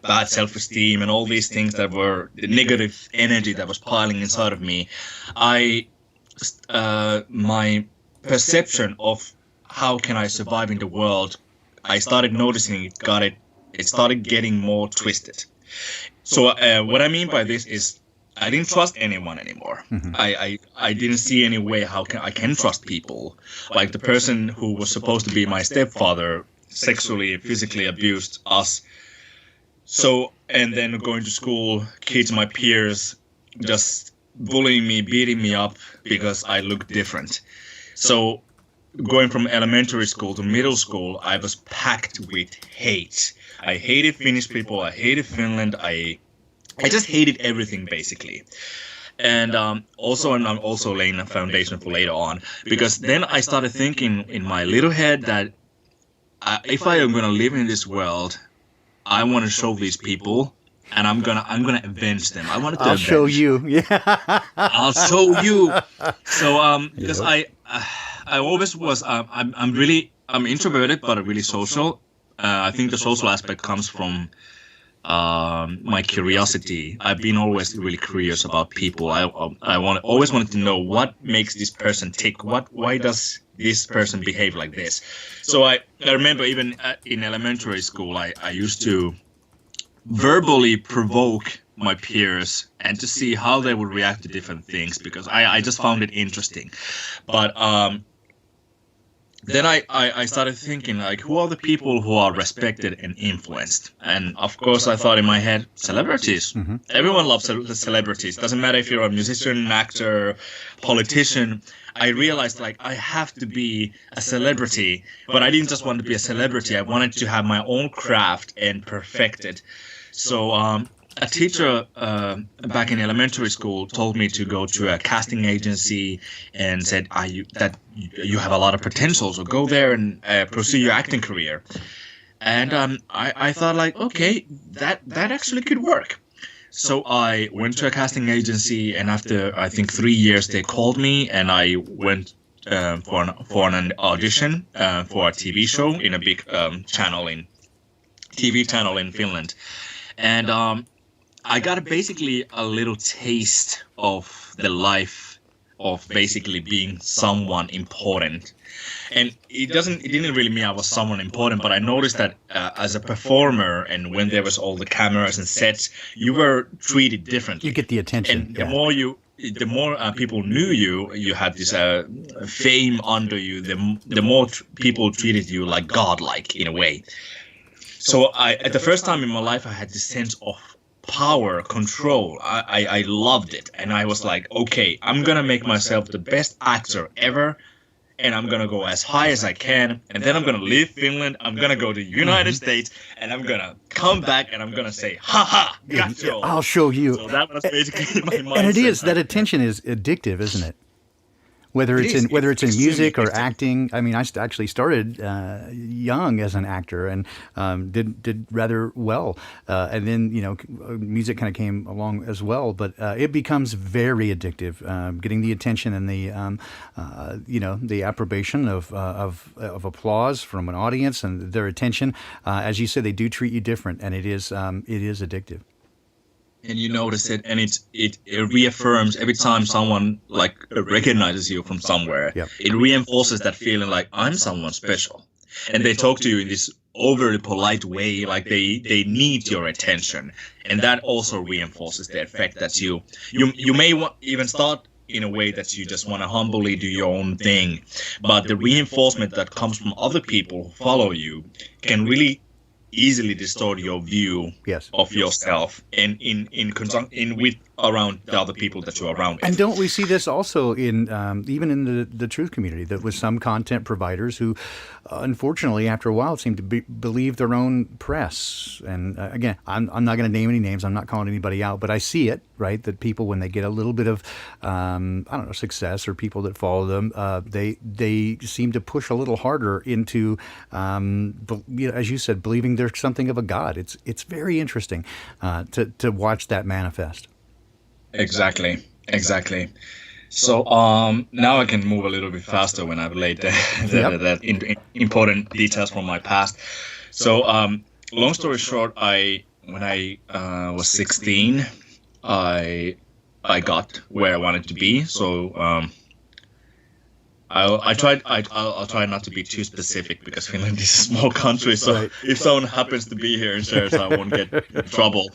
Speaker 3: bad self-esteem and all these things that were the negative energy that was piling inside of me, my perception of how can I survive in the world, I started noticing it started getting more twisted. So what I mean by this is I didn't trust anyone anymore. Mm-hmm. I didn't see any way how I can trust people. Like the person who was supposed to be my stepfather sexually, physically abused us. So, and then going to school, kids, my peers, just bullying me, beating me up because I looked different. So going from elementary school to middle school, I was packed with hate. I hated Finnish people. I hated Finland. I just hated everything, basically. And I'm also laying a foundation for later on, because then I started thinking in my little head that if I am going to live in this world, I want to show these people, and I'm gonna avenge them. I'll
Speaker 2: show you. Yeah.
Speaker 3: I'll show you. So because I always was I'm introverted but really social. I think the social aspect comes from my curiosity. I've been always really curious about people. I always wanted to know what makes this person tick. Why does this person behave like this? So I remember even in elementary school, I used to verbally provoke my peers and to see how they would react to different things, because I just found it interesting. But then I started thinking, like, who are the people who are respected and influenced? And of course, I thought in my head, celebrities.
Speaker 2: Mm-hmm.
Speaker 3: Everyone loves the celebrities. Doesn't matter if you're a musician, actor, politician. I realized, like, I have to be a celebrity, but I didn't just want to be a celebrity. I wanted to have my own craft and perfect it. So a teacher back in elementary school told me to go to a casting agency and said, that you have a lot of potential, so go there and pursue your acting career. And I thought, like, okay, that actually could work. So I went to a casting agency, and after, I think, 3 years, they called me, and I went for an audition for a TV show in a big TV channel in Finland. And I got basically a little taste of the life of basically being someone important. And it didn't really mean I was someone important, but I noticed that as a performer, and when there was all the cameras and sets, you were treated differently.
Speaker 2: You get the attention.
Speaker 3: And the more people knew you, you had this fame under you, the more people treated you like godlike in a way. So at the first time in my life, I had this sense of power, control. I loved it. And I was like, okay, I'm going to make myself the best actor ever. And I'm going to go as high as I can. And then I'm going to leave Finland. I'm going to go to the United States. And I'm going to come back and I'm going to say, ha, gotcha.
Speaker 2: I'll show you.
Speaker 3: So that was basically my mindset.
Speaker 2: And it is. That attention is addictive, isn't it? Whether it's in music or acting. I mean, I actually started young as an actor and did rather well, and then music kind of came along as well. But it becomes very addictive, getting the attention and the approbation of applause from an audience and their attention. As you said, they do treat you different, and it is addictive.
Speaker 3: And you notice it, and it reaffirms every time someone like recognizes you from somewhere.
Speaker 2: Yep.
Speaker 3: It reinforces that feeling like I'm someone special, and they talk to you in this overly polite way, like they need your attention, and that also reinforces the effect that you may even start in a way that you just want to humbly do your own thing, but the reinforcement that comes from other people who follow you can really easily distort your view of yourself and in with around the other people that you're around with.
Speaker 2: And don't we see this also in even in the truth community, that with some content providers who unfortunately after a while seem to believe their own press. And again, I'm not going to name any names, I'm not calling anybody out, but I see it, right, that people, when they get a little bit of success, or people that follow them, they seem to push a little harder into as you said, believing there's something of a god. It's very interesting to watch that manifest.
Speaker 3: Exactly. So now I can move a little bit faster when I've laid the important details from my past. So long story short, when I was 16, I got where I wanted to be. So I'll try not to be too specific, because Finland is a small country. So right. If someone happens to be here and shares, I won't get in trouble.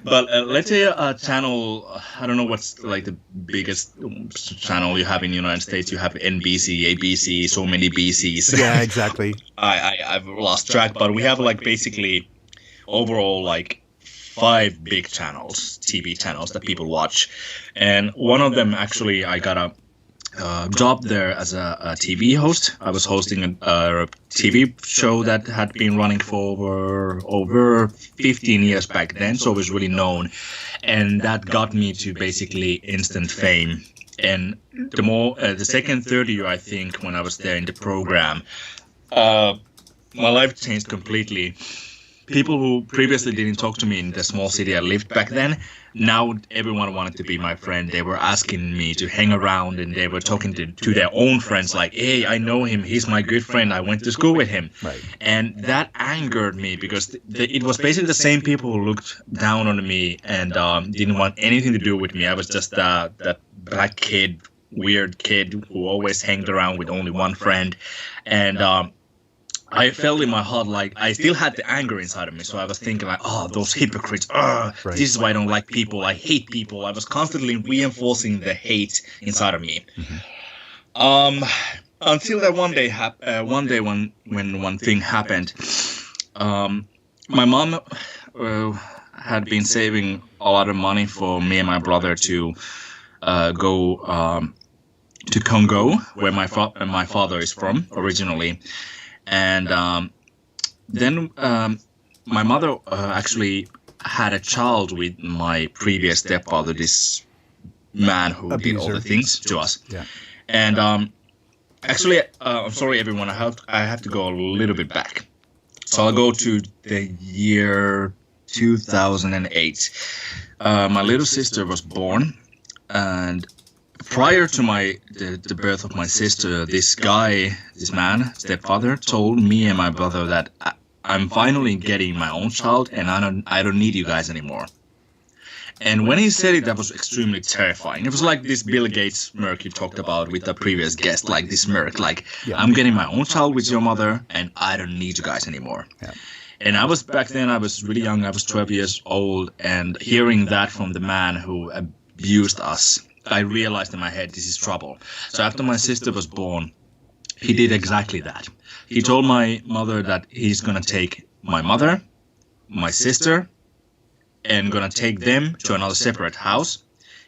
Speaker 3: But let's say a channel, I don't know what's like the biggest channel you have in the United States. You have NBC, ABC, so many BCs.
Speaker 2: Yeah, exactly.
Speaker 3: I've lost track, but we have like basically overall like 5 big channels, TV channels that people watch. And one of them, actually, I got a job there as a TV host. I was hosting a TV show that had been running for over 15 years back then, so it was really known, and that got me to basically instant fame. And the second, third year, I think, when I was there in the program, my life changed completely, people who previously didn't talk to me in the small city I lived back then, now everyone wanted to be my friend. They were asking me to hang around, and they were talking to their own friends like, hey, I know him. He's my good friend. I went to school with him.
Speaker 2: Right.
Speaker 3: And that angered me because it was basically the same people who looked down on me and didn't want anything to do with me. I was just that black kid, weird kid who always hanged around with only one friend. And I felt in my heart like I still had the anger inside of me. So I was thinking like, oh, those hypocrites. This is why I don't like people. I hate people. I was constantly reinforcing the hate inside of me. Until that one day when one thing happened. My mom had been saving a lot of money for me and my brother to go to Congo, where my father is from originally. And then my mother actually had a child with my previous stepfather, this man who did all the things to us.
Speaker 2: Yeah.
Speaker 3: And actually, I'm sorry, everyone. I have to go a little bit back. So I'll go to the year 2008. My little sister was born, and prior to the birth of my sister, this man, stepfather, told me and my brother that I'm finally getting my own child, and I don't need you guys anymore. And when he said it, that was extremely terrifying. It was like this Bill Gates smirk you talked about with the previous guest, like this smirk, like, I'm getting my own child with your mother, and I don't need you guys anymore. Yeah. And back then I was really young. I was 12 years old, and hearing that from the man who abused us, I realized in my head, this is trouble. So after my sister was born, he did exactly that. He told my mother that he's going to take my mother, my sister, and going to take them to another separate house,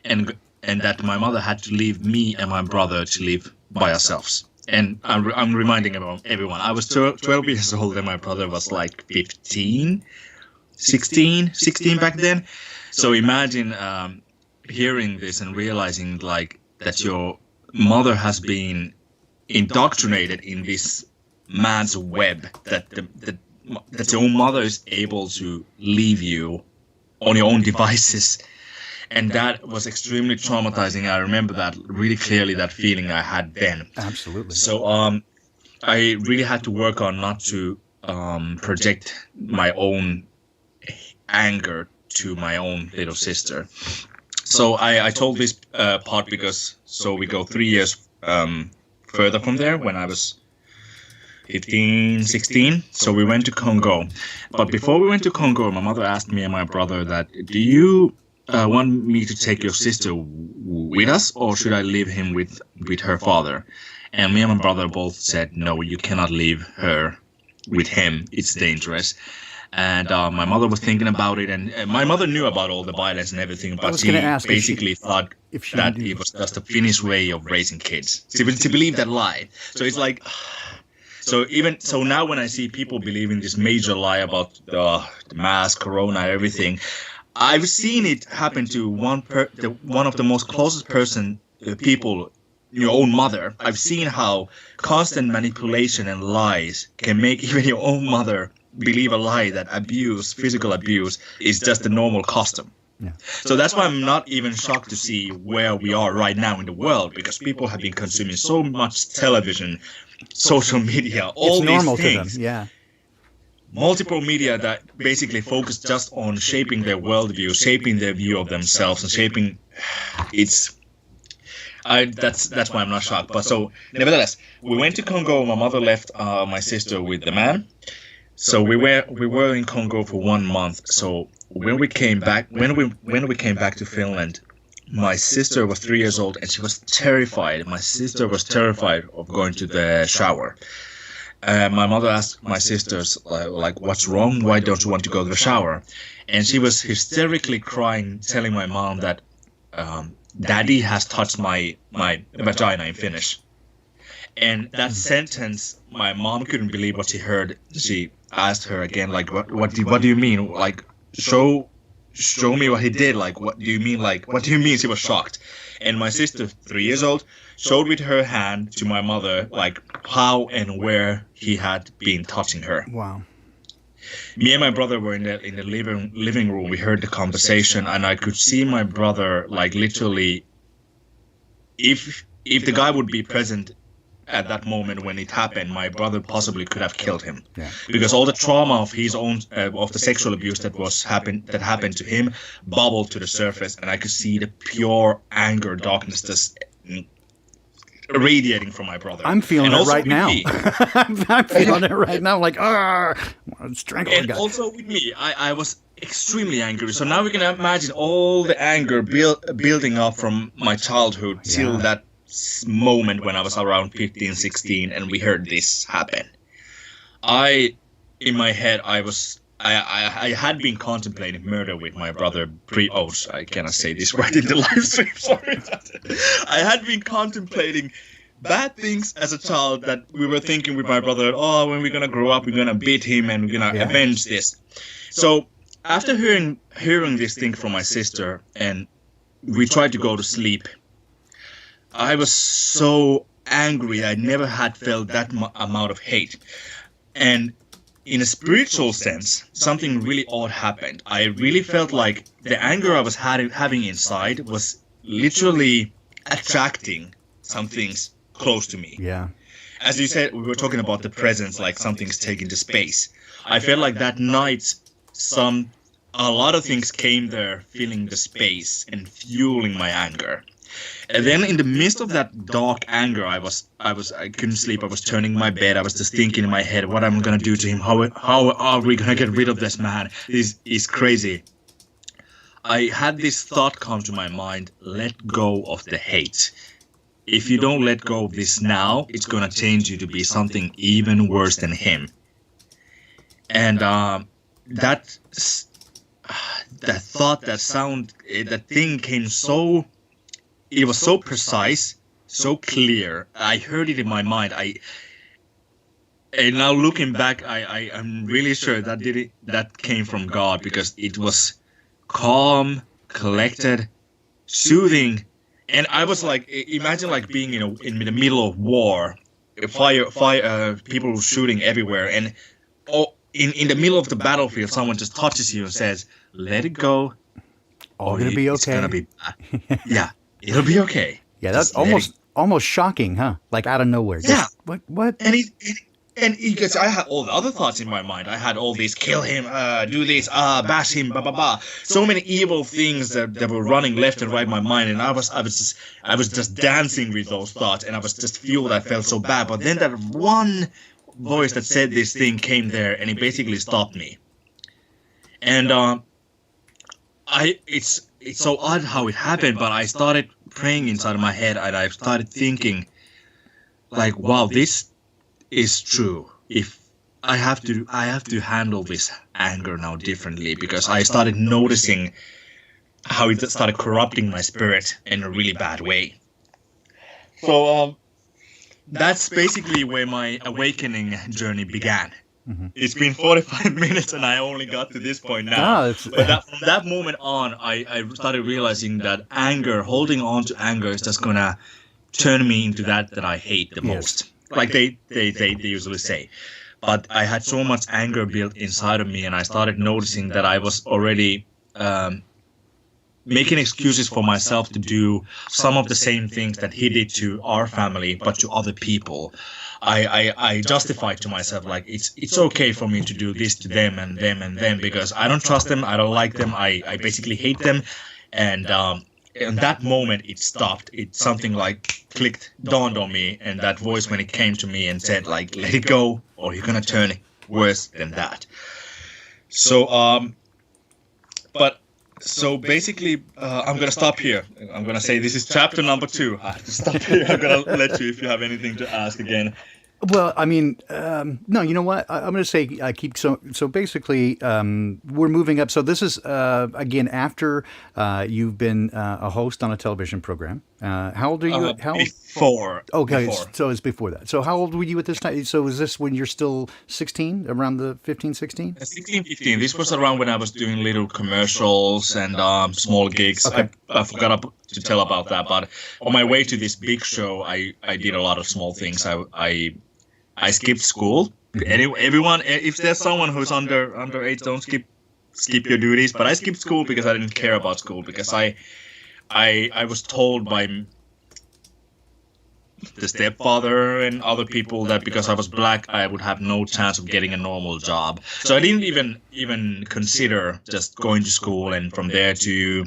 Speaker 3: and that my mother had to leave me and my brother to live by ourselves. And I'm reminding everyone, I was 12 years old and my brother was like 16 back then. So imagine hearing this and realizing like that your mother has been indoctrinated in this man's web, that your mother is able to leave you on your own devices. And that was extremely traumatizing. I remember that really clearly, that feeling I had then.
Speaker 2: Absolutely.
Speaker 3: So I really had to work on not to project my own anger to my own little sister. So I told this part because we go 3 years further from there when I was 15, 16. So we went to Congo. But before we went to Congo, my mother asked me and my brother that, do you want me to take your sister with us, or should I leave him with her father? And me and my brother both said, no, you cannot leave her with him. It's dangerous. And my mother was thinking about it, and my mother knew about all the violence and everything, but she basically thought that it was just a Finnish way of raising kids. To believe that lie. So it's like, so now when I see people believing this major lie about the mask, corona, everything, I've seen it happen to one of the most closest people, your own mother. I've seen how constant manipulation and lies can make even your own mother believe a lie that physical abuse, is just a normal custom. Yeah. So that's why I'm not even shocked to see where we are right now in the world, because people have been consuming so much television, social media, all these things.
Speaker 2: To them. Yeah.
Speaker 3: Multiple media that basically focus just on shaping their worldview, shaping their view of themselves, and shaping that's why I'm not shocked. But so nevertheless, we went to Congo. My mother left my sister with the man. So we were in Congo for 1 month. So when we came back to Finland, my sister was 3 years old and she was terrified. My sister was terrified of going to the shower. My mother asked my sisters, like, what's wrong? Why don't you want to go to the shower? And she was hysterically crying, telling my mom that daddy has touched my vagina in Finnish. And that sentence, my mom couldn't believe what she heard. She asked her again, like, what do you mean? Like, show me what he did. Like, what do you mean? Like, what do you mean? She was shocked. And my sister, 3 years old, showed with her hand to my mother, like, how and where he had been touching her.
Speaker 2: Wow.
Speaker 3: Me and my brother were in the living room. We heard the conversation, and I could see my brother, like, literally, if the guy would be present at that moment when it happened, my brother possibly could have killed him.
Speaker 2: Yeah.
Speaker 3: Because all the trauma of his own of the sexual abuse that happened to him bubbled to the surface, and I could see the pure anger, darkness just radiating from my brother.
Speaker 2: I'm feeling it right now. I'm feeling it right now. I'm like, strangle the guy.
Speaker 3: Also with me, I was extremely angry. So now we can imagine all the anger building up from my childhood till that moment when I was around 15, 16, and we heard this happen. In my head, I had been contemplating murder with my brother I cannot say this right in the live stream, sorry. I had been contemplating bad things as a child that we were thinking with my brother, when we're gonna grow up, we're gonna beat him and we're gonna avenge this. So after hearing this thing from my sister, and we tried to go to sleep, I was so angry. I never had felt that amount of hate. And in a spiritual sense, something really odd happened. I really felt like the anger I was having inside was literally attracting some things close to me.
Speaker 2: Yeah.
Speaker 3: As you said, we were talking about the presence, like something's taking the space. I felt like that night, a lot of things came there, filling the space and fueling my anger. And then in the midst of that dark anger, I couldn't sleep. I was turning my bed. I was just thinking in my head, what I'm going to do to him? How are we going to get rid of this man? This is crazy. I had this thought come to my mind, let go of the hate. If you don't let go of this now, it's going to change you to be something even worse than him. And that thought, that thing came so... It was so precise, so clear. I heard it in my mind. And now looking back, I'm really sure that came from God, because it was calm, collected, soothing. And I was like, imagine like being in the middle of war, fire, people shooting everywhere, and in the middle of the battlefield, someone just touches you and says, "Let it go.
Speaker 2: All gonna be okay.
Speaker 3: It's gonna be, yeah." It'll be okay.
Speaker 2: Yeah, that's almost shocking, huh? Like out of nowhere.
Speaker 3: Yeah.
Speaker 2: Just, what?
Speaker 3: And because I had all the other thoughts in my mind. I had all these: kill him, do this, bash him, blah blah blah. So many evil things that were running left and right in my mind, and I was just dancing with those thoughts, and I was just fueled. I felt so bad. But then that one voice that said this thing came there, and it basically stopped me. And it's so odd how it happened, but I started praying inside of my head, and I started thinking, like, wow, this is true. If I have to handle this anger now differently, because I started noticing how it started corrupting my spirit in a really bad way. So that's basically where my awakening journey began. Mm-hmm. It's been 45 minutes and I only got to this point now. But from that moment on, I started realizing that holding on to anger is just going to turn me into that I hate the most. Like they usually say. But I had so much anger built inside of me, and I started noticing that I was already making excuses for myself to do some of the same things that he did to our family, but to other people. I justified to myself, like, it's okay for me to do this to them and them and them, because I don't trust them, I don't like them, I basically hate them. And in that moment it stopped. It something like dawned on me, and that voice, when it came to me and said, like, let it go or you're gonna turn worse than that. So basically, I'm going to stop here. I'm going to say this is chapter number 2. I have to stop here. I'm going to let you, if you have anything to ask again.
Speaker 2: Well, I mean, no, you know what? I'm going to say keep so basically, we're moving up. So this is, again, after you've been a host on a television program. How old are you?
Speaker 3: Before.
Speaker 2: Okay,
Speaker 3: before.
Speaker 2: So it's before that. So how old were you at this time? So is this when you're still 16, around the 15, 16?
Speaker 3: 16, 15. This was around when I was doing little commercials and small gigs. Okay. I forgot to tell about that, but on my way to this big show, I did a lot of small things. I skipped school Anyway, everyone, if there's someone who's underage, don't skip your duties. But I skipped school because I didn't care about school, because I was told by the stepfather and other people that because I was black, I would have no chance of getting a normal job. So I didn't even consider just going to school and from there to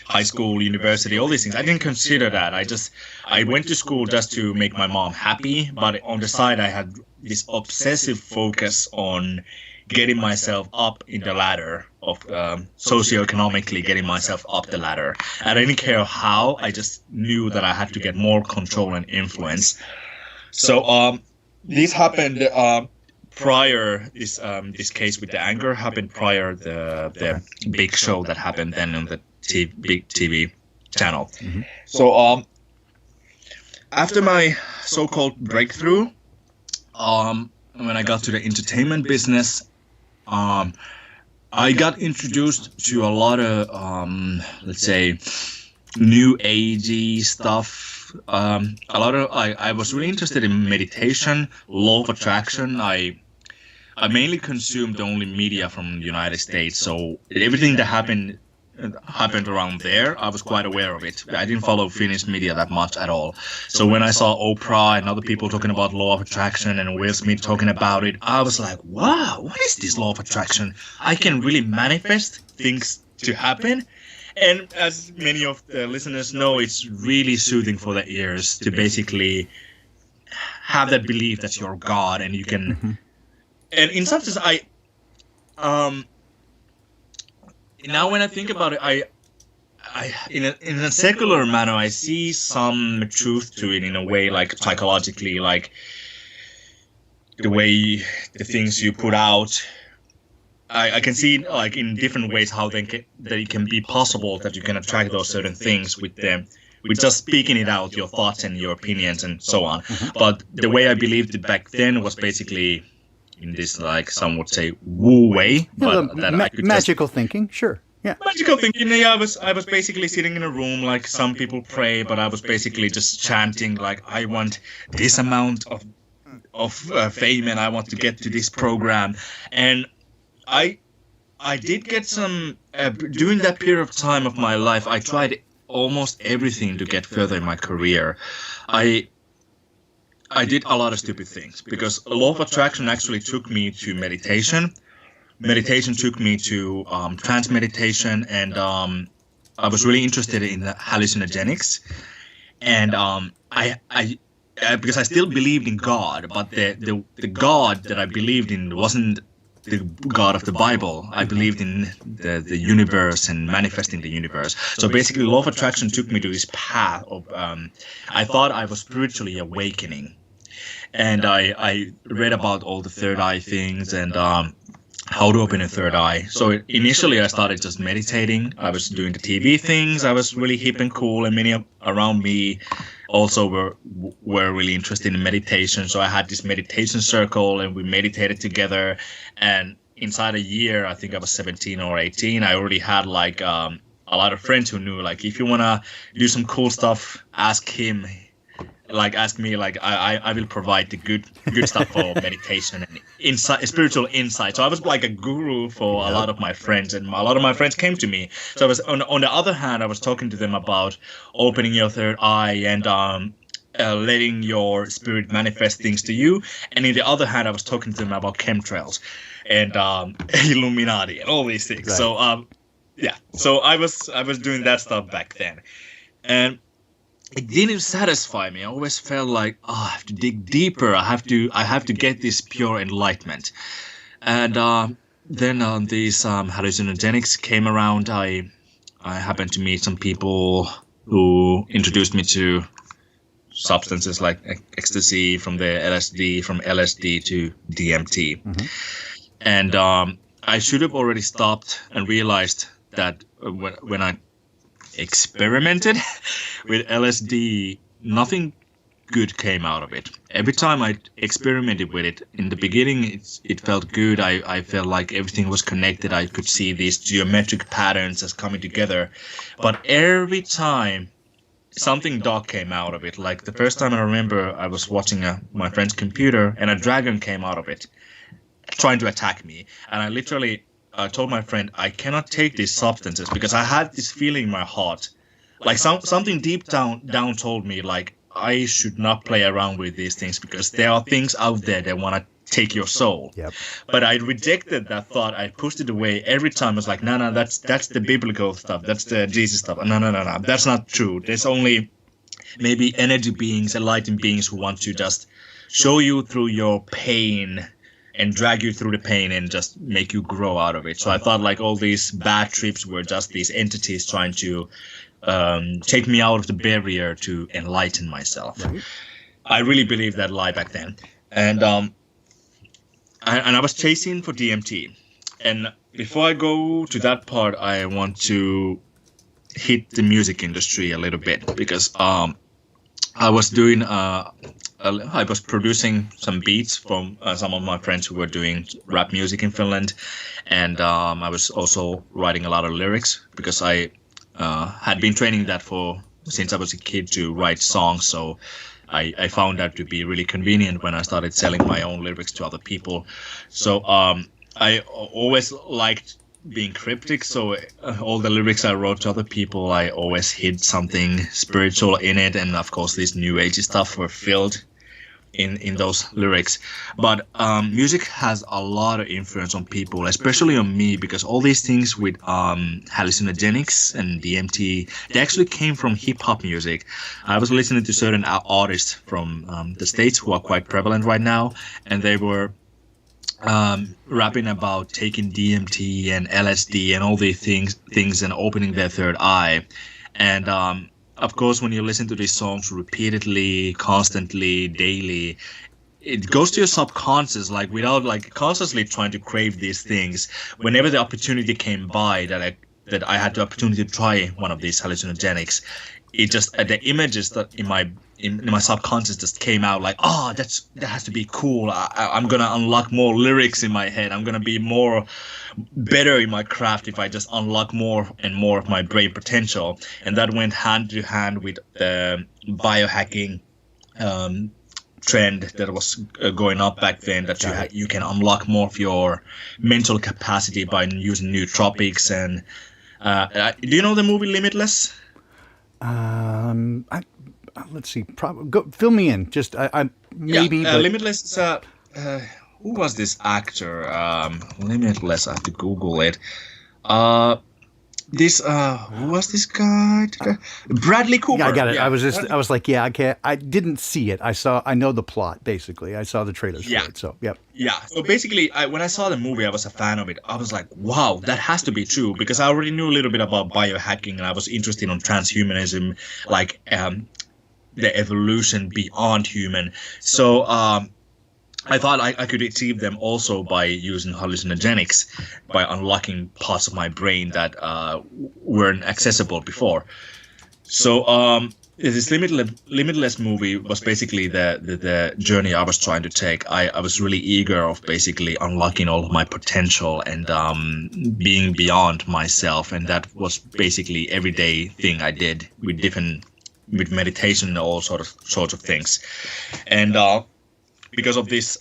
Speaker 3: high school, university, all these things. I didn't consider that. I went to school just to make my mom happy, but on the side I had this obsessive focus on getting myself up in the ladder of socioeconomically getting myself up the ladder. And I didn't care how, I just knew that I had to get more control and influence. So this happened prior, this case with the anger happened prior the big show that happened then on the big TV channel. Mm-hmm. So after my so-called breakthrough, when I got to the entertainment business, I got introduced to a lot of, let's say, new agey stuff. I was really interested in meditation, law of attraction. I mainly consumed only media from the United States, so everything that happened around there, I was quite aware of it. I didn't follow Finnish media that much at all. So when I saw Oprah and other people talking about law of attraction and Will Smith talking about it, I was like, wow, what is this law of attraction? I can really manifest things to happen. And as many of the listeners know, it's really soothing for the ears to basically have that belief that you're God and you can... Mm-hmm. And in some sense, now when I think about it, I in a secular manner, I see some truth to it in a way, like psychologically, like the way the things you put out. I can see like in different ways how that it can be possible that you can attract those certain things with just speaking it out, your thoughts and your opinions and so on. Mm-hmm. But the way I believed it back then was basically in this, like some would say, woo way, but that I could
Speaker 2: magical thinking, sure, yeah.
Speaker 3: Magical thinking. Yeah, I was basically sitting in a room like some people pray, but I was basically just chanting like, I want this amount of fame, and I want to get to this program, and I did get some during that period of time of my life. I tried almost everything to get further in my career. I did a lot of stupid things because law of attraction actually took me to meditation. Meditation took me to trance meditation, and I was really interested in the hallucinogenics. And I because I still believed in God, but the God that I believed in wasn't the God of the Bible. I believed in the universe and manifesting the universe. So basically, law of attraction took me to this path of I thought I was spiritually awakening. And I read about all the third eye things and how to open a third eye. So initially I started just meditating. I was doing the TV things. I was really hip and cool, and many around me also were really interested in meditation. So I had this meditation circle and we meditated together. And inside a year, I think I was 17 or 18, I already had like a lot of friends who knew, like, if you want to do some cool stuff, ask him. Like, ask me, like, I will provide the good stuff for meditation and spiritual insight. So I was like a guru for a lot of my friends, and a lot of my friends came to me. So I was on the other hand, I was talking to them about opening your third eye and letting your spirit manifest things to you. And in the other hand, I was talking to them about chemtrails and Illuminati and all these things. Right. So yeah, so I was doing that stuff back then, and it didn't satisfy me. I always felt like, I have to dig deeper. I have to get this pure enlightenment. And then these hallucinogenics came around. I happened to meet some people who introduced me to substances like ecstasy, from LSD to DMT. Mm-hmm. And I should have already stopped and realized that when I experimented with LSD, nothing good came out of it. Every time I experimented with it, in the beginning it felt good. I felt like everything was connected. I could see these geometric patterns as coming together. But every time something dark came out of it. Like the first time I remember, I was watching my friend's computer, and a dragon came out of it, trying to attack me. And I literally told my friend, I cannot take these substances, because I had this feeling in my heart, like something deep down told me, like, I should not play around with these things, because there are things out there that want to take your soul.
Speaker 2: Yep.
Speaker 3: But I rejected that thought. I pushed it away every time. I was like, no, that's the biblical stuff. That's the Jesus stuff. No, that's not true. There's only maybe energy beings, enlightened beings who want to just show you through your pain and drag you through the pain and just make you grow out of it. So I thought like all these bad trips were just these entities trying to take me out of the barrier to enlighten myself. Right. I really believed that lie back then. And I was chasing for DMT. And before I go to that part, I want to hit the music industry a little bit, because I was doing I was producing some beats from some of my friends who were doing rap music in Finland, and I was also writing a lot of lyrics, because I had been training that since I was a kid to write songs. So I found that to be really convenient when I started selling my own lyrics to other people. So I always liked being cryptic. So all the lyrics I wrote to other people, I always hid something spiritual in it. And of course, these new age stuff were filled in those lyrics. But music has a lot of influence on people, especially on me, because all these things with hallucinogenics and DMT, they actually came from hip-hop music. I was listening to certain artists from the States who are quite prevalent right now, and they were rapping about taking DMT and LSD and all these things and opening their third eye. And of course, when you listen to these songs repeatedly, constantly, daily, it goes to your subconscious, like without like consciously trying to crave these things. Whenever the opportunity came by that I had the opportunity to try one of these hallucinogenics, it just the images that in my subconscious just came out like, oh, that has to be cool. I'm gonna unlock more lyrics in my head. I'm gonna be better in my craft if I just unlock more and more of my brain potential. And that went hand to hand with the biohacking trend that was going up back then, that you can unlock more of your mental capacity by using nootropics. And do you know the movie Limitless?
Speaker 2: Let's see. Fill me in. Just maybe.
Speaker 3: Yeah, Limitless. Who was this actor? Limitless. I have to Google it. Who was this guy? Bradley Cooper.
Speaker 2: Yeah, I got it. I was like, yeah, I can't. I didn't see it. I know the plot basically. I saw the trailers for it. So, yep.
Speaker 3: Yeah. So basically, when I saw the movie, I was a fan of it. I was like, wow, that has to be true, because I already knew a little bit about biohacking, and I was interested in transhumanism, like the evolution beyond human. So I thought I could achieve them also by using hallucinogenics, by unlocking parts of my brain that weren't accessible before. So this Limitless movie was basically the journey I was trying to take. I was really eager of basically unlocking all of my potential and being beyond myself, and that was basically everyday thing I did with meditation and all sorts of things. And because of this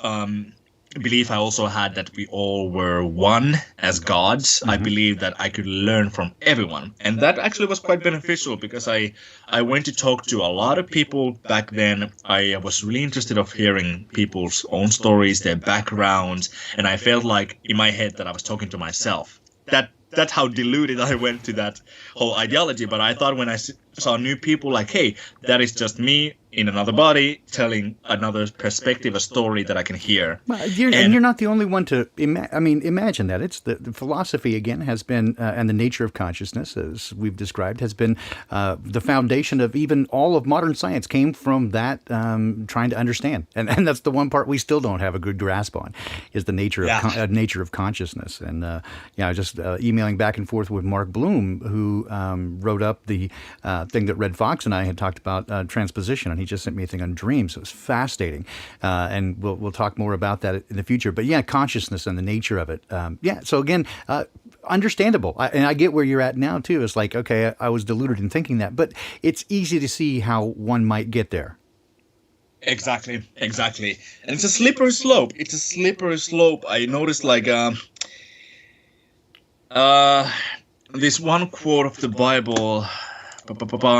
Speaker 3: belief I also had that we all were one as gods, I believed that I could learn from everyone. And that actually was quite beneficial, because I went to talk to a lot of people back then. I was really interested of hearing people's own stories, their backgrounds, and I felt like in my head that I was talking to myself. That's how deluded I went to that whole ideology. But I thought when I saw new people, like, hey, that is just me in another body telling another perspective, a story that I can hear.
Speaker 2: Well, and you're not the only one to imagine that. It's the philosophy, again, has been, and the nature of consciousness, as we've described, has been the foundation of even all of modern science came from that trying to understand. And that's the one part we still don't have a good grasp on, is the nature of nature of consciousness. And I was just emailing back and forth with Mark Bloom, who wrote up the thing that Red Fox and I had talked about, transposition, and he just sent me a thing on dreams. It was fascinating, and we'll talk more about that in the future. But yeah, consciousness and the nature of it. So again, understandable. And I get where you're at now too. It's like, okay, I was deluded in thinking that, but it's easy to see how one might get there.
Speaker 3: Exactly. And it's a slippery slope. I noticed this one quote of the Bible.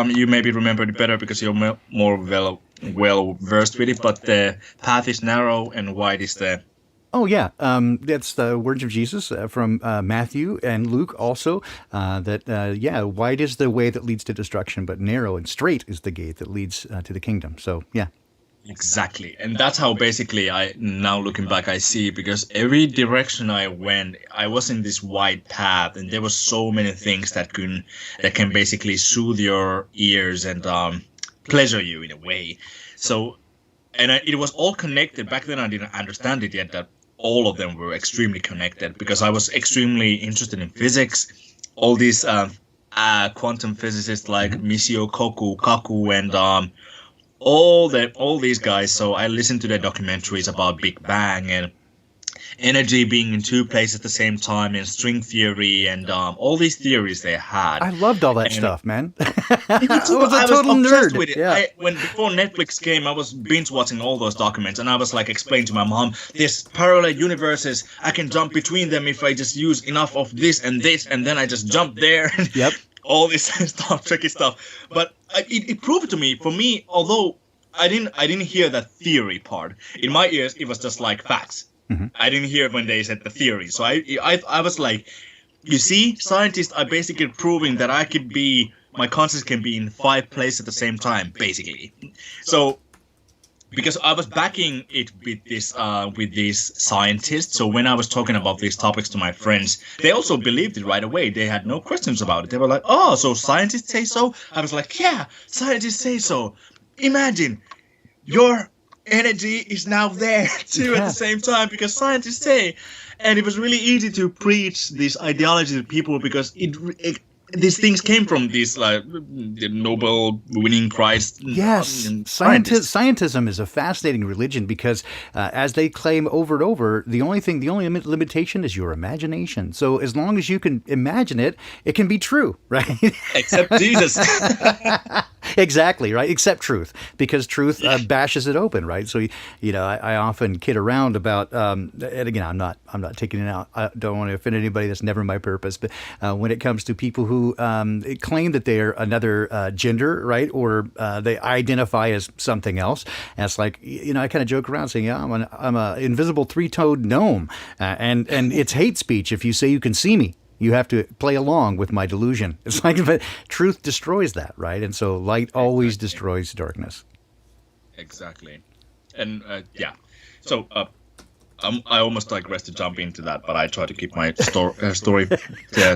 Speaker 3: You maybe remember it better because you're more well versed with it. But the path is narrow and wide is the.
Speaker 2: Oh yeah, that's the words of Jesus from Matthew and Luke also. Wide is the way that leads to destruction, but narrow and straight is the gate that leads to the kingdom. So yeah.
Speaker 3: Exactly. And that's how basically now looking back, I see, because every direction I went, I was in this wide path, and there were so many things that can basically soothe your ears and pleasure you in a way. So, it was all connected. Back then I didn't understand it yet, that all of them were extremely connected, because I was extremely interested in physics. All these quantum physicists like Michio Kaku and all these guys. So I listened to their documentaries about Big Bang and energy being in two places at the same time, and string theory, and all these theories they had.
Speaker 2: I loved all that stuff, man.
Speaker 3: I was a total nerd with it. Yeah. Before Netflix came, I was binge watching all those documents, and I was like explaining to my mom, there's parallel universes, I can jump between them if I just use enough of this, and then I just jump there.
Speaker 2: Yep.
Speaker 3: All this stuff, tricky stuff. But it proved to me, for me, although I didn't hear that theory part, in my ears it was just like facts.
Speaker 2: Mm-hmm.
Speaker 3: I didn't hear when they said the theory. So I was like, you see, scientists are basically proving that my conscience can be in 5 places at the same time, basically. So, because I was backing it with these scientists, so when I was talking about these topics to my friends, they also believed it right away. They had no questions about it. They were like, oh, so scientists say so? I was like, yeah, scientists say so. Imagine, your energy is now there too at the same time, because scientists say. And it was really easy to preach this ideology to people, because these things came from these the Nobel winning prize.
Speaker 2: Yes, scientism is a fascinating religion, because as they claim over and over, the only limitation is your imagination. So as long as you can imagine it, it can be true, right?
Speaker 3: Except Jesus.
Speaker 2: Exactly, right? Except truth, because truth bashes it open, right? So I often kid around about, and again, I'm not taking it out. I don't want to offend anybody. That's never my purpose. But when it comes to people who claim that they're another gender, right, or they identify as something else, and it's like, I kind of joke around saying, yeah, I'm a invisible 3-toed gnome, and it's hate speech if you say you can see me. You have to play along with my delusion. It's like, but truth destroys that, right? And so light always destroys darkness.
Speaker 3: Exactly. And so I almost digress to jump into that, but I try to keep my story.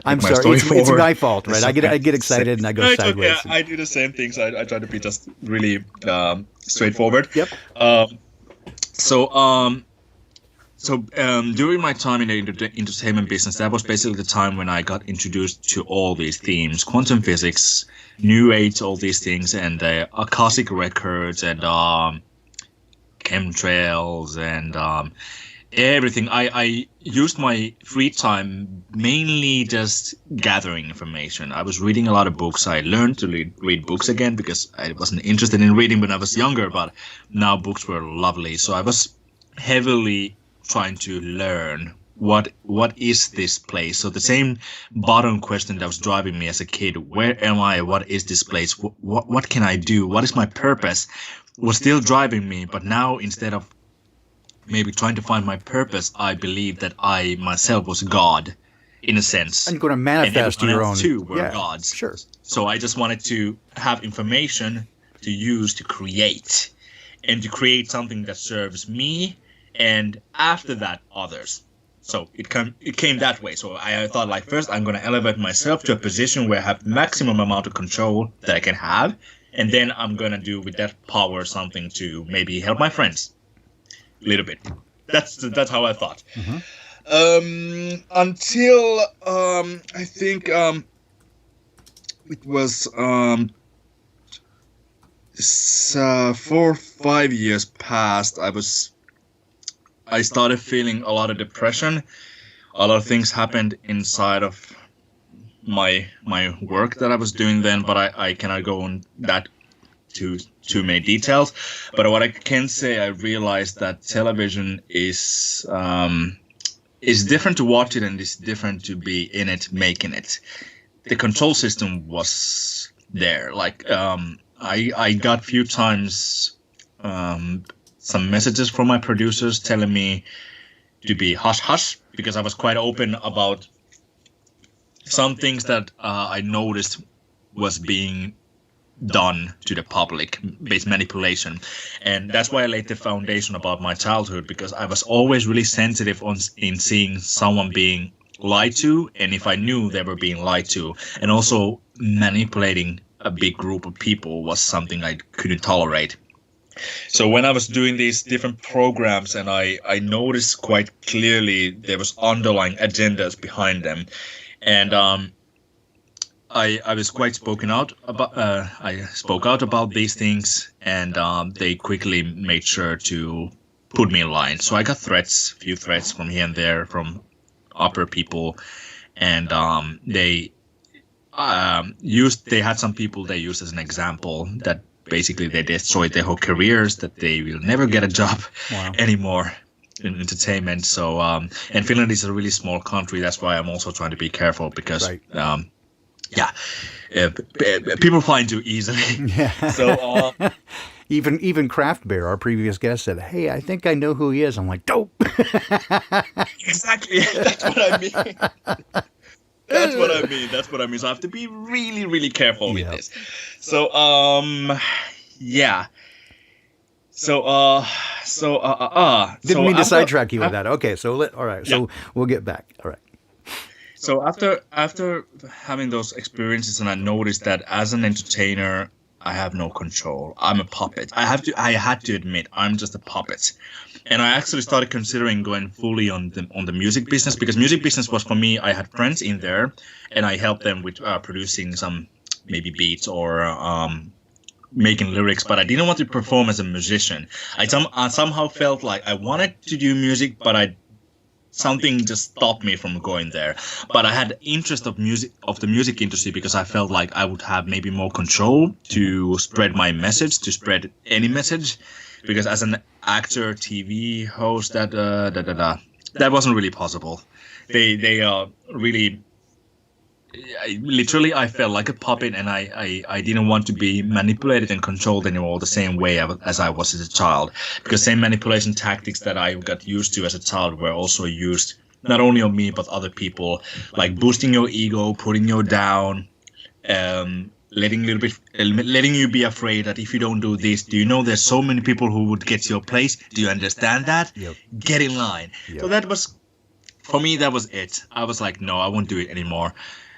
Speaker 2: I'm sorry, it's my fault, right? I get excited and I go sideways.
Speaker 3: Okay, I do the same things. I try to be just really straightforward.
Speaker 2: Yep.
Speaker 3: So during my time in the entertainment business, that was basically the time when I got introduced to all these themes: quantum physics, New Age, all these things, and Akashic records, and chemtrails, and everything. I used my free time mainly just gathering information. I was reading a lot of books. I learned to read books again, because I wasn't interested in reading when I was younger, but now books were lovely. So I was heavily trying to learn what is this place. So the same bottom question that was driving me as a kid, where am I, what is this place, what can I do, what is my purpose, was still driving me. But now, instead of maybe trying to find my purpose, I believe that I myself was God, in a sense.
Speaker 2: And you're going to manifest your own.
Speaker 3: Too were gods.
Speaker 2: Sure.
Speaker 3: So I just wanted to have information to use to create, and to create something that serves me, and after that, others. So it came that way. So I thought, like, first I'm going to elevate myself to a position where I have maximum amount of control that I can have, and then I'm going to do with that power something to maybe help my friends a little bit. That's how I thought.
Speaker 2: Mm-hmm.
Speaker 3: Until I think it was 4 or 5 years past, I started feeling a lot of depression. a lot of things happened inside of my work that I was doing then, but I cannot go on that too many details. But what I can say, I realized that television is different to watch it, and it's different to be in it, making it. The control system was there. Like I got few times some messages from my producers telling me to be hush hush, because I was quite open about some things that I noticed was being done to the public, based manipulation. And that's why I laid the foundation about my childhood, because I was always really sensitive in seeing someone being lied to, and if I knew they were being lied to. And also manipulating a big group of people was something I couldn't tolerate. So when I was doing these different programs, and I noticed quite clearly there was underlying agendas behind them. And I was quite spoken out about. I spoke out about these things, and they quickly made sure to put me in line. So I got few threats from here and there from upper people, and they had some people they used as an example that basically they destroyed their whole careers, that they will never get a job anymore in entertainment. So and Finland is a really small country. That's why I'm also trying to be careful, because people find too easily.
Speaker 2: Yeah.
Speaker 3: So
Speaker 2: even Craft Bear, our previous guest, said, "Hey, I think I know who he is." I'm like, "Dope."
Speaker 3: Exactly. That's what I mean. That's what I mean. So I have to be really, really careful with this. So yeah. Didn't
Speaker 2: mean to sidetrack you with that. Okay, so all right. So we'll get back. All right.
Speaker 3: So after having those experiences, and I noticed that as an entertainer, I have no control. I'm a puppet. I had to admit, I'm just a puppet. And I actually started considering going fully on the music business, because music business was, for me, I had friends in there, and I helped them with producing some maybe beats or making lyrics, but I didn't want to perform as a musician. I somehow felt like I wanted to do music, but something just stopped me from going there. But I had interest of the music industry, because I felt like I would have maybe more control to spread my message, to spread any message. Because as an actor, TV host, that wasn't really possible. They really, literally, I felt like a puppet, and I didn't want to be manipulated and controlled anymore the same way as I was as a child. Because same manipulation tactics that I got used to as a child were also used not only on me but other people, like boosting your ego, putting you down, letting you be afraid that if you don't do this, do you know there's so many people who would get your place? Do you understand that?
Speaker 2: Yep.
Speaker 3: Get in line. Yep. So that was, for me, that was it. I was like, no, I won't do it anymore.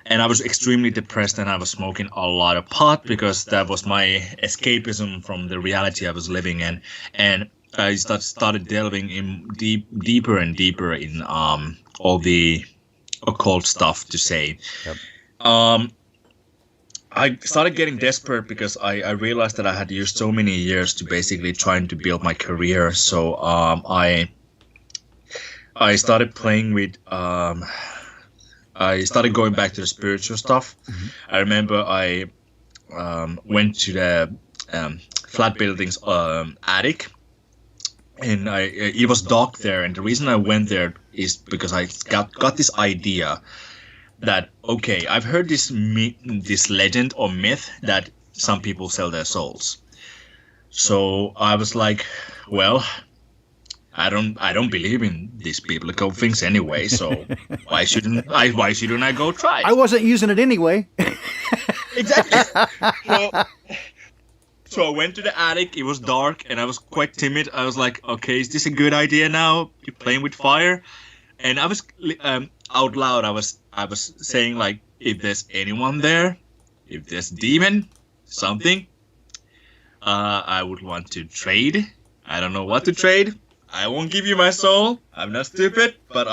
Speaker 3: And I was extremely depressed, and I was smoking a lot of pot, because that was my escapism from the reality I was living in. And I started delving in deeper and deeper in all the occult stuff to say. Yep. I started getting desperate, because I realized that I had used so many years to basically trying to build my career. So I started playing with I started going back to the spiritual stuff. Mm-hmm. I remember I went to the flat building's attic, and it was dark there. And the reason I went there is because I got this idea that, okay, I've heard this legend or myth that some people sell their souls. So I was like, well, I don't believe in these biblical things anyway, so why shouldn't I go try it?
Speaker 2: I wasn't using it anyway.
Speaker 3: Exactly. So I went to the attic. It was dark, and I was quite timid. I was like, okay, is this a good idea now? You're playing with fire? And I was out loud. I was saying, like, if there's anyone there, if there's demon, something, I would want to trade. I don't know what to trade. I won't give you my soul. I'm not stupid, but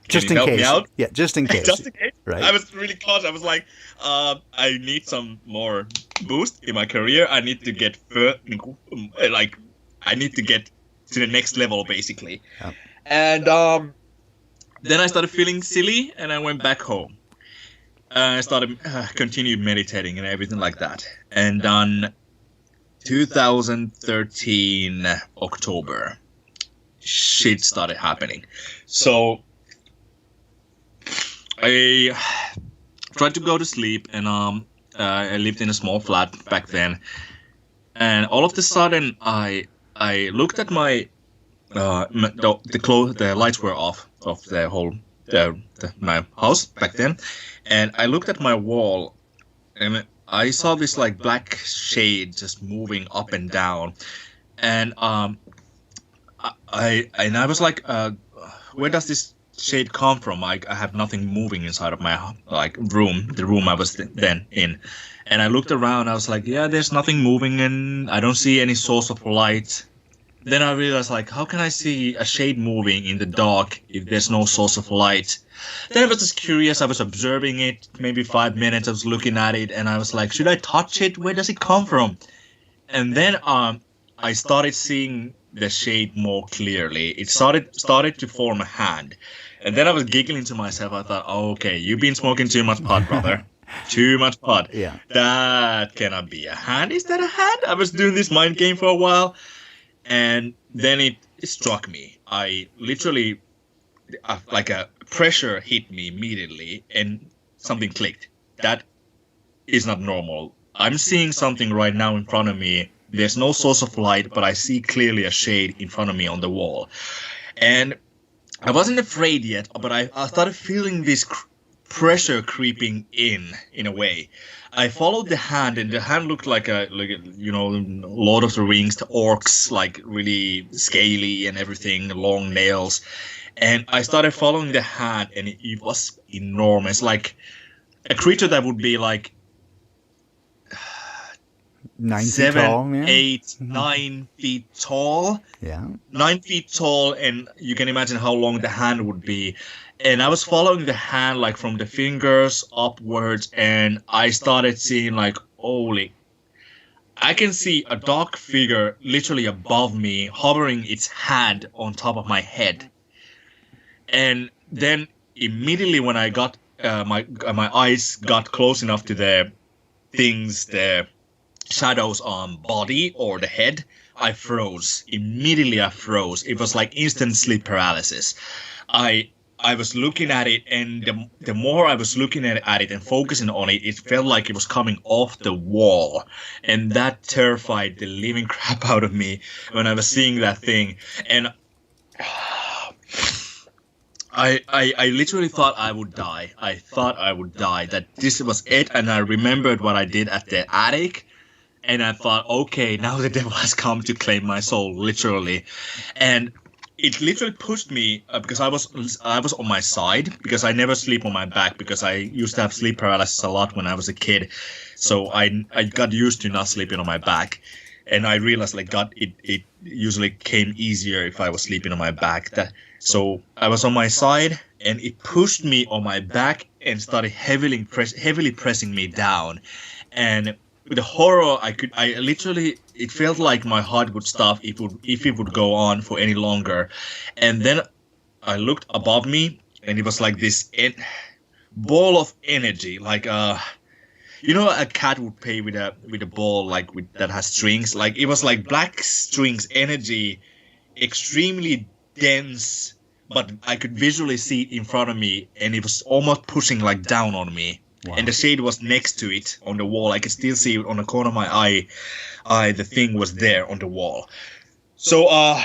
Speaker 2: just in
Speaker 3: help
Speaker 2: case.
Speaker 3: Me out?
Speaker 2: Yeah, just in case.
Speaker 3: Just in case.
Speaker 2: Right.
Speaker 3: I was really cautious. I was like, I need some more boost in my career. I need to get I need to get to the next level, basically. Yeah. And Then I started feeling silly, and I went back home. I started continued meditating and everything like that. And on 2013 October, shit started happening. So I tried to go to sleep, and I lived in a small flat back then. And all of a sudden, I looked at my the lights were off of the whole my house back then, and I looked at my wall, and I saw this like black shade just moving up and down, and I was like, where does this shade come from? I have nothing moving inside of my room, the room I was then in, and I looked around. I was like, yeah, there's nothing moving, and I don't see any source of light. Then I realized, like, how can I see a shade moving in the dark if there's no source of light? Then I was just curious. I was observing it, maybe 5 minutes. I was looking at it, and I was like, should I touch it? Where does it come from? And then I started seeing the shade more clearly. It started to form a hand. And then I was giggling to myself. I thought, oh, okay, you've been smoking too much pot, brother. Too much pot.
Speaker 2: Yeah.
Speaker 3: That cannot be a hand. Is that a hand? I was doing this mind game for a while. And then it struck me. I literally, like a pressure hit me immediately, and something clicked. That is not normal. I'm seeing something right now in front of me. There's no source of light, but I see clearly a shade in front of me on the wall. And I wasn't afraid yet, but I started feeling this pressure creeping in a way. I followed the hand, and the hand looked like Lord of the Rings, the orcs, like really scaly and everything, long nails. And I started following the hand, and it was enormous, like a creature that would be like
Speaker 2: 9 feet
Speaker 3: 7,
Speaker 2: tall, man.
Speaker 3: 8, 9 feet tall.
Speaker 2: Yeah.
Speaker 3: 9 feet tall, and you can imagine how long the hand would be. And I was following the hand like from the fingers upwards, and I started seeing like, holy, I can see a dark figure literally above me, hovering its hand on top of my head. And then immediately when I got my eyes got close enough to the shadows on body or the head, I froze. Immediately I froze. It was like instant sleep paralysis. I was looking at it, and the more I was looking at it and focusing on it, it felt like it was coming off the wall. And that terrified the living crap out of me when I was seeing that thing. And I literally thought I would die. I thought I would die, that this was it. And I remembered what I did at the attic. And I thought, okay, now the devil has come to claim my soul, literally. And it literally pushed me because I was on my side, because I never sleep on my back, because I used to have sleep paralysis a lot when I was a kid. So I got used to not sleeping on my back. And I realized, like, God, it usually came easier if I was sleeping on my back. So I was on my side, and it pushed me on my back and started heavily pressing me down. And with the horror, it felt like my heart would stop if it would go on for any longer. And then I looked above me, and it was like this ball of energy, like a cat would play with a ball that has strings. Like it was like black strings, energy, extremely dense, but I could visually see it in front of me, and it was almost pushing like down on me. Wow. And the shade was next to it on the wall. I could still see it on the corner of my eye. The thing was there on the wall. So I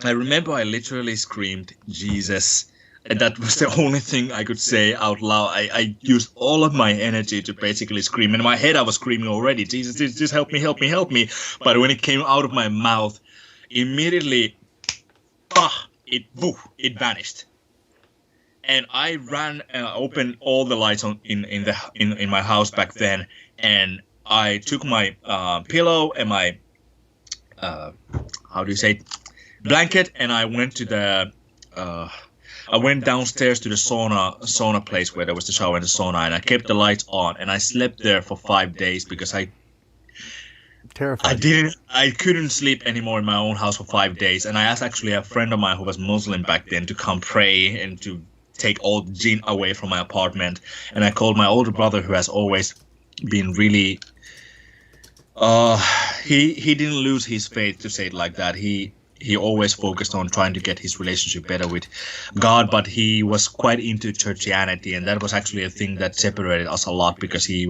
Speaker 3: remember I literally screamed, Jesus. And that was the only thing I could say out loud. I used all of my energy to basically scream. In my head, I was screaming already, Jesus, just help me, help me, help me. But when it came out of my mouth, immediately, it vanished. And I ran and opened all the lights in my house back then, and I took my pillow and my blanket, and I went to I went downstairs to the sauna place where there was the shower and the sauna, and I kept the lights on, and I slept there for 5 days because
Speaker 2: Terrified.
Speaker 3: I couldn't sleep anymore in my own house for 5 days, and I asked actually a friend of mine who was Muslim back then to come pray and to take all the jinn away from my apartment. And I called my older brother, who has always been really he didn't lose his faith, to say it like that. He always focused on trying to get his relationship better with God, but he was quite into churchianity, and that was actually a thing that separated us a lot, because he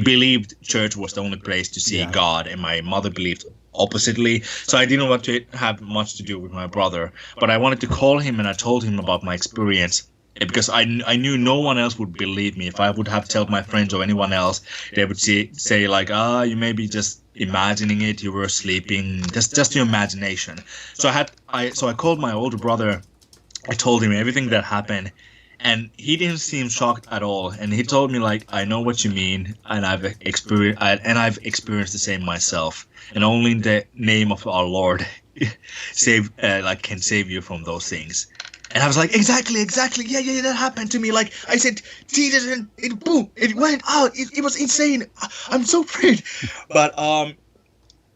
Speaker 3: believed church was the only place to see God, and my mother believed oppositely. So I didn't want to have much to do with my brother, but I wanted to call him, and I told him about my experience, because I knew no one else would believe me. If I would have told my friends or anyone else, they would say like, you may be just imagining it, you were sleeping, just your imagination. So I called my older brother. I told him everything that happened, and he didn't seem shocked at all. And he told me like, I know what you mean, and I've experienced the same myself. And only the name of our Lord can save you from those things. And I was like, exactly, yeah, that happened to me. Like I said, Jesus, and it went out. It was insane. I'm so afraid. But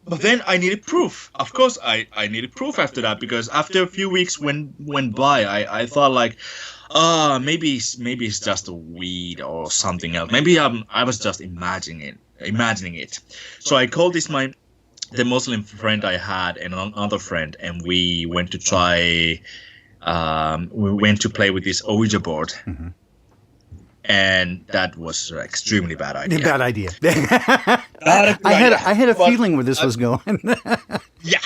Speaker 3: then I needed proof. Of course, I needed proof after that, because after a few weeks went by, I thought like, maybe it's just a weed or something else. Maybe I was just imagining it. So I called the Muslim friend I had and another friend, and we went to try. We went to play with this Ouija board, and that was an extremely bad idea.
Speaker 2: Bad idea. I had a feeling where this was going.
Speaker 3: Yeah,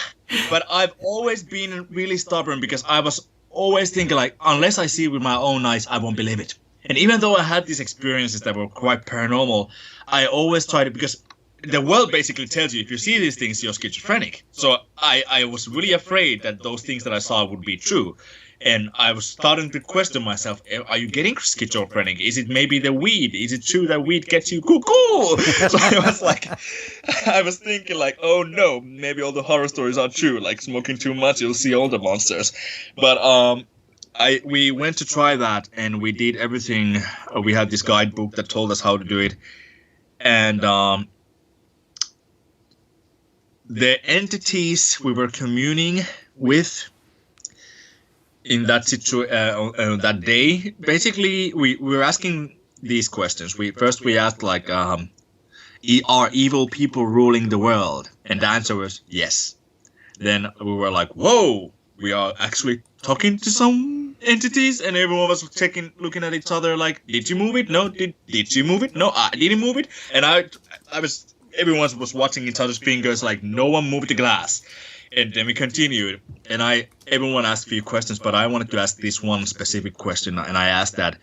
Speaker 3: but I've always been really stubborn, because I was always thinking like, unless I see it with my own eyes, I won't believe it. And even though I had these experiences that were quite paranormal, I always tried it, because the world basically tells you if you see these things, you're schizophrenic. So I was really afraid that those things that I saw would be true. And I was starting to question myself, are you getting schizophrenic? Is it maybe the weed? Is it true that weed gets you cuckoo? So I was thinking like, oh no, maybe all the horror stories are true. Like smoking too much, you'll see all the monsters. But we went to try that, and we did everything. We had this guidebook that told us how to do it. And the entities we were communing with in that that day, basically we were asking these questions. We asked like, are evil people ruling the world? And the answer was yes. Then we were like, whoa, we are actually talking to some entities, and everyone was looking at each other like, did you move it? No. Did you move it? No, I didn't move it. And everyone was watching each other's fingers like no one moved the glass. And then we continued, and everyone asked a few questions, but I wanted to ask this one specific question, and I asked that,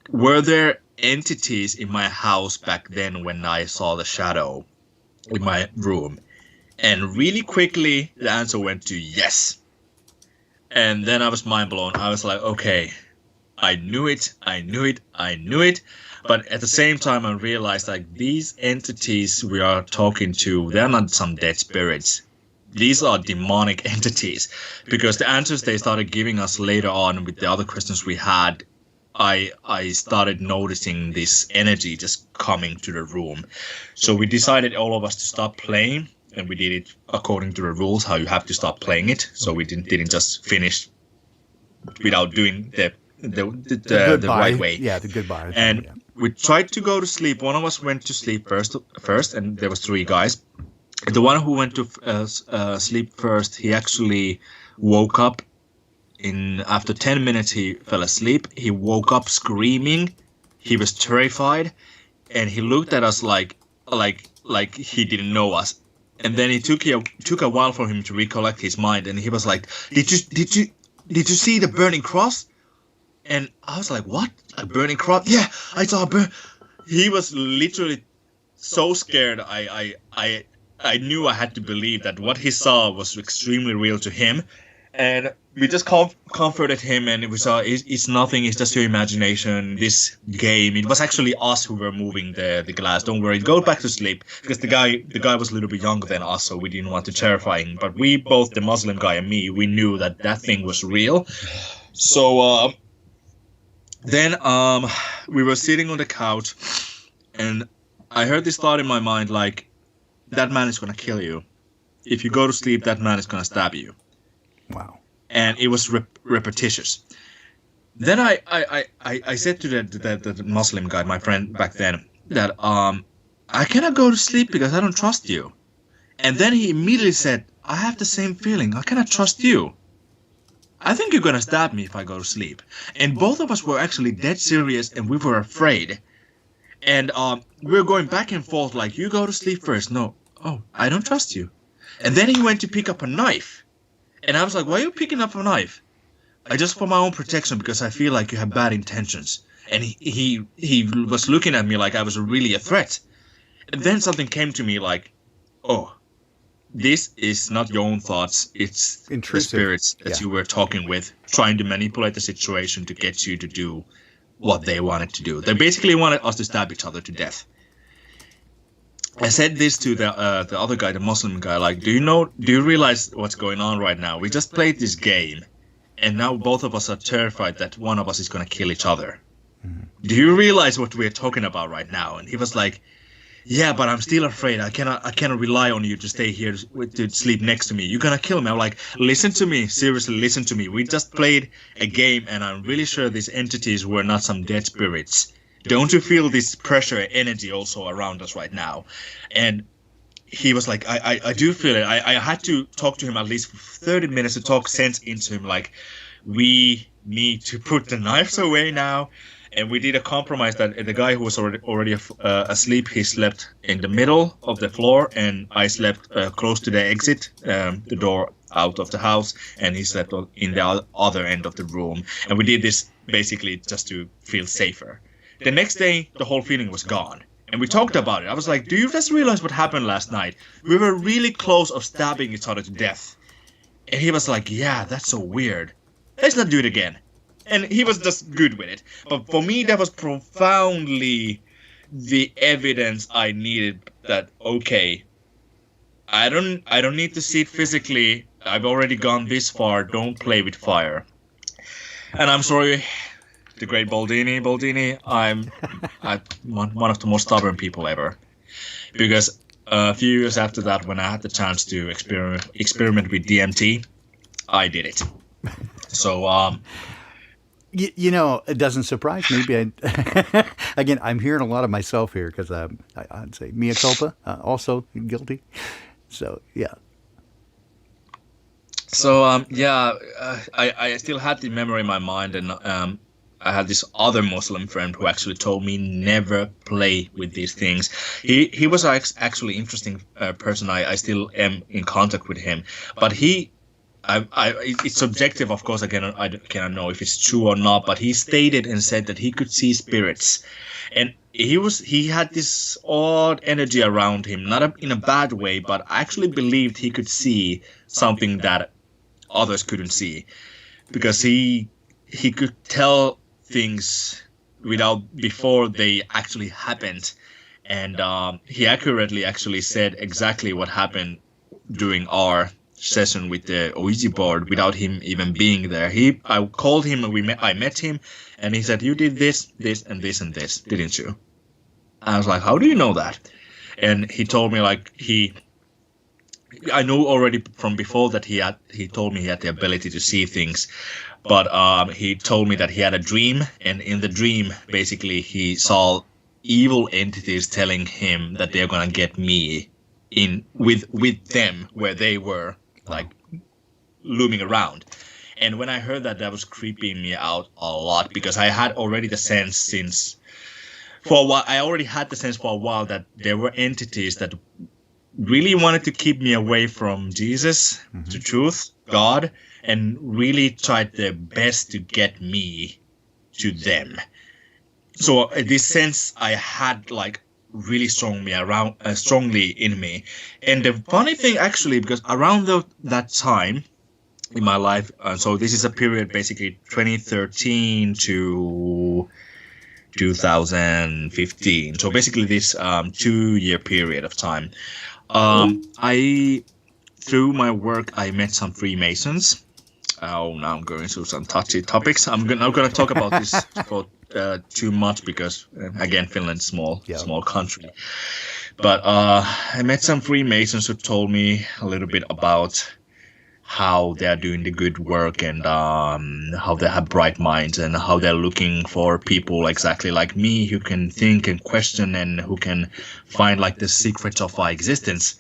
Speaker 3: were there entities in my house back then when I saw the shadow in my room? And really quickly, the answer went to yes. And then I was mind blown. I was like, okay, I knew it. But at the same time, I realized like these entities we are talking to, they're not some dead spirits. These are demonic entities, because the answers they started giving us later on with the other questions we had, I started noticing this energy just coming to the room. So we decided all of us to stop playing, and we did it according to the rules, how you have to stop playing it. So we didn't just finish without doing the right way.
Speaker 2: Yeah, the goodbye.
Speaker 3: And we tried to go to sleep. One of us went to sleep first, and there was 3 guys. The one who went to sleep first, he actually woke up. After 10 minutes, he fell asleep. He woke up screaming. He was terrified, and he looked at us like he didn't know us. And then it took a while for him to recollect his mind, and he was like, "Did you see the burning cross?" And I was like, what? A burning cross? Yeah, I saw a burn. He was literally so scared. I knew I had to believe that what he saw was extremely real to him. And we just comforted him, and we saw it's nothing. It's just your imagination. This game. It was actually us who were moving the glass. Don't worry. Go back to sleep, because the guy was a little bit younger than us, so we didn't want to terrify him. But we both, the Muslim guy and me, we knew that thing was real. So then we were sitting on the couch, and I heard this thought in my mind, like, that man is gonna kill you. If you go to sleep, that man is gonna stab you.
Speaker 2: Wow.
Speaker 3: And it was repetitious. Then I said to the Muslim guy, my friend back then, that I cannot go to sleep because I don't trust you. And then he immediately said, I have the same feeling. I cannot trust you. I think you're gonna stab me if I go to sleep. And both of us were actually dead serious, and we were afraid. And we were going back and forth, like, you go to sleep first. No. Oh, I don't trust you. And then he went to pick up a knife. And I was like, why are you picking up a knife? I just for my own protection, because I feel like you have bad intentions. And he was looking at me like I was really a threat. And then something came to me like, oh, this is not your own thoughts. It's
Speaker 2: intrusive.
Speaker 3: The spirits that you were talking with, trying to manipulate the situation to get you to do what they wanted to do. They basically wanted us to stab each other to death. I said this to the other guy, the Muslim guy, like, do you realize what's going on right now? We just played this game, and now both of us are terrified that one of us is going to kill each other. Mm-hmm. Do you realize what we're talking about right now? And he was like, yeah, but I'm still afraid. I cannot rely on you to stay here to sleep next to me. You're gonna kill me. I'm like, listen to me. Seriously, listen to me. We just played a game, and I'm really sure these entities were not some dead spirits. Don't you feel this pressure, energy also around us right now? And he was like, I do feel it. I had to talk to him at least for 30 minutes to talk sense into him. Like, we need to put the knives away now. And we did a compromise that the guy who was already asleep, he slept in the middle of the floor, and I slept close to the exit, the door out of the house, and he slept in the other end of the room. And we did this basically just to feel safer. The next day, the whole feeling was gone. And we talked about it. I was like, do you just realize what happened last night? We were really close of stabbing each other to death. And he was like, yeah, that's so weird. Let's not do it again. And he was just good with it. But for me, that was profoundly the evidence I needed that, okay, I don't need to see it physically. I've already gone this far. Don't play with fire. And I'm sorry, the great Baldini, I'm one of the most stubborn people ever. Because a few years after that, when I had the chance to experiment with DMT, I did it. So,
Speaker 2: You know, it doesn't surprise me. Again, I'm hearing a lot of myself here because I'd say mea culpa, also guilty. So, yeah.
Speaker 3: So, I still had the memory in my mind, and I had this other Muslim friend who actually told me never play with these things. He was actually interesting person. I still am in contact with him, but it's subjective, of course. Again, I cannot know if it's true or not, but he stated and said that he could see spirits, and he had this odd energy around him, not in a bad way, but I actually believed he could see something that others couldn't see, because he could tell things before they actually happened, and he accurately actually said exactly what happened during our session with the Ouija board without him even being there. I called him, and I met him, and he said, you did this, this, and this, and this, didn't you? I was like, how do you know that? And he told me, like, I knew already from before that he told me he had the ability to see things, but he told me that he had a dream, and in the dream, basically, he saw evil entities telling him that they're gonna get me in with them where they were, like, looming around. And when I heard that was creeping me out a lot, because I had already the sense for a while. I already had the sense for a while that there were entities that really wanted to keep me away from Jesus, the truth, God, and really tried their best to get me to them. So this sense I had, like, really strongly in me. And the funny thing, actually, because around that time in my life, so this is a period basically 2013 to 2015, so basically this 2-year period of time, through my work I met some Freemasons. Now I'm going through some touchy topics. I'm not going to talk about this for too much because again, Finland's small country. But I met some Freemasons who told me a little bit about how they're doing the good work and how they have bright minds and how they're looking for people exactly like me who can think and question and who can find like the secrets of our existence.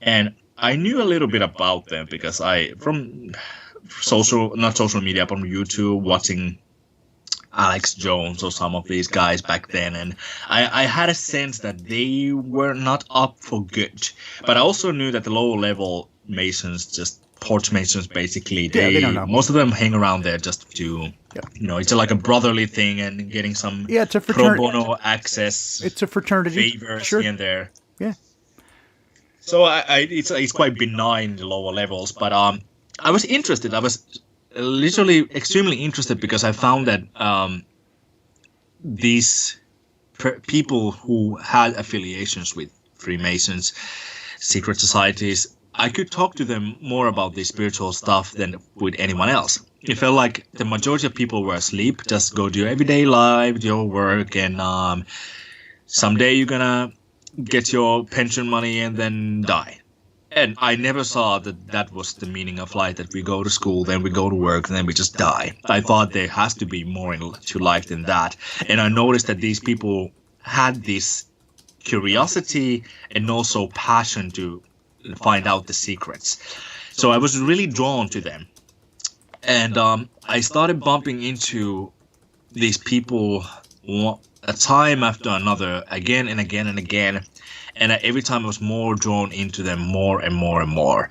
Speaker 3: And I knew a little bit about them because from not social media, from YouTube, watching Alex Jones or some of these guys back then, and I had a sense that they were not up for good. But I also knew that the lower level Masons, just porch Masons, basically, they don't know. Most of them hang around there just to, it's like a brotherly thing and getting some
Speaker 2: it's a
Speaker 3: pro bono access.
Speaker 2: It's a fraternity.
Speaker 3: Favors here and there.
Speaker 2: Yeah.
Speaker 3: So it's quite benign, the lower levels, but I was interested. I was literally extremely interested because I found that these people who had affiliations with Freemasons, secret societies, I could talk to them more about the spiritual stuff than with anyone else. It felt like the majority of people were asleep, just go do your everyday life, your work, and someday you're gonna get your pension money and then die. And I never saw that was the meaning of life, that we go to school, then we go to work, and then we just die. I thought there has to be more to life than that. And I noticed that these people had this curiosity and also passion to find out the secrets. So I was really drawn to them. And I started bumping into these people a time after another, again and again and again. And every time I was more drawn into them more and more and more.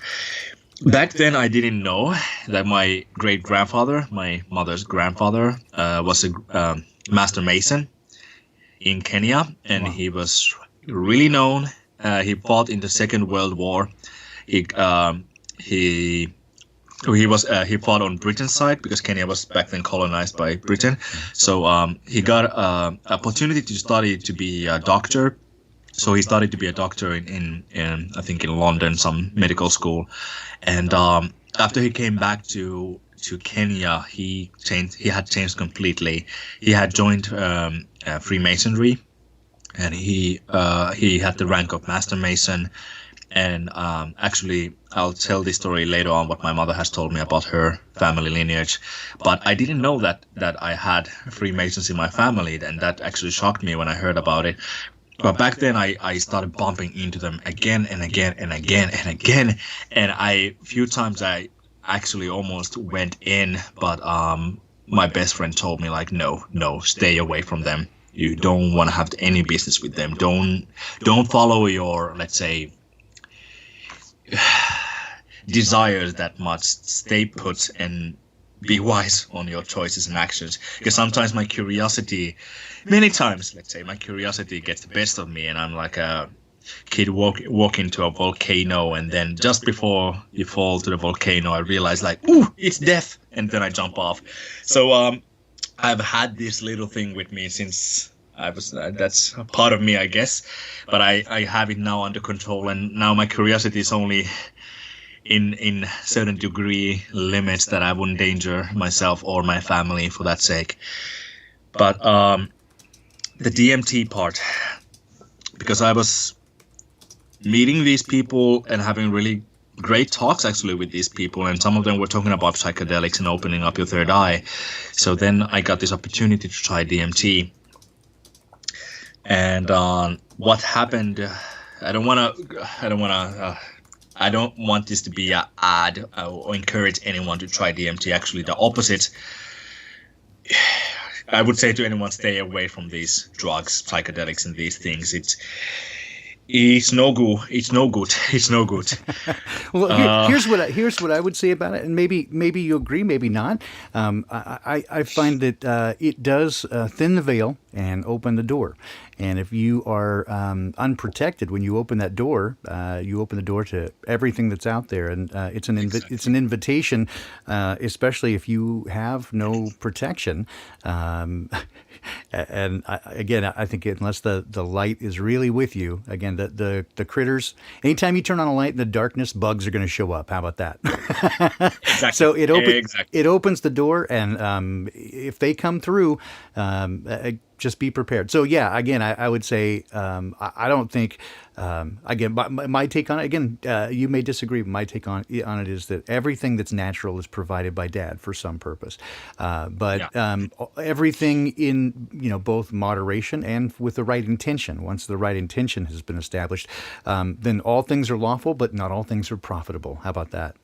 Speaker 3: Back then, I didn't know that my great-grandfather, my mother's grandfather, was a master mason in Kenya. And he was really known. He fought in the Second World War. He fought on Britain's side because Kenya was back then colonized by Britain. So he got an opportunity to study to be a doctor. So he started to be a doctor in I think in London, some medical school. And after he came back to Kenya, he had changed completely. He had joined Freemasonry. And he had the rank of Master Mason. And actually, I'll tell this story later on, what my mother has told me about her family lineage. But I didn't know that I had Freemasons in my family, and that actually shocked me when I heard about it. But back then, I started bumping into them again and again and again and again. And few times I actually almost went in, but my best friend told me, like, no, stay away from them. You don't want to have any business with them. Don't follow your, let's say, desires that much. Stay put and be wise on your choices and actions. Because sometimes my curiosity, many times, let's say, my curiosity gets the best of me, and I'm like a kid walk into a volcano, and then just before you fall to the volcano, I realize, like, ooh, it's death, and then I jump off. So I've had this little thing with me since I was. That's a part of me, I guess. But I have it now under control, and now my curiosity is only in certain degree limits that I wouldn't endanger myself or my family for that sake. But the DMT part, because I was meeting these people and having really great talks actually with these people, and some of them were talking about psychedelics and opening up your third eye. So then I got this opportunity to try DMT. And what happened, I don't want this to be an ad or encourage anyone to try DMT. Actually, the opposite. I would say to anyone, stay away from these drugs, psychedelics, and these things. It's no good. It's no good. It's no good.
Speaker 2: Well, here's what I would say about it, and maybe you agree, maybe not. I find that it does thin the veil and open the door, And if you are unprotected when you open that door, you open the door to everything that's out there, and it's an invitation, especially if you have no protection. And again, I think unless the light is really with you, again, the critters. Anytime you turn on a light in the darkness, bugs are going to show up. How about that?
Speaker 3: Exactly.
Speaker 2: So it opens the door, and if they come through, just be prepared. So yeah, again, I would say I don't think. Again, my take on it. Again, you may disagree. But my take on it is that everything that's natural is provided by Dad for some purpose, but everything in both moderation and with the right intention. Once the right intention has been established, then all things are lawful, but not all things are profitable. How about that?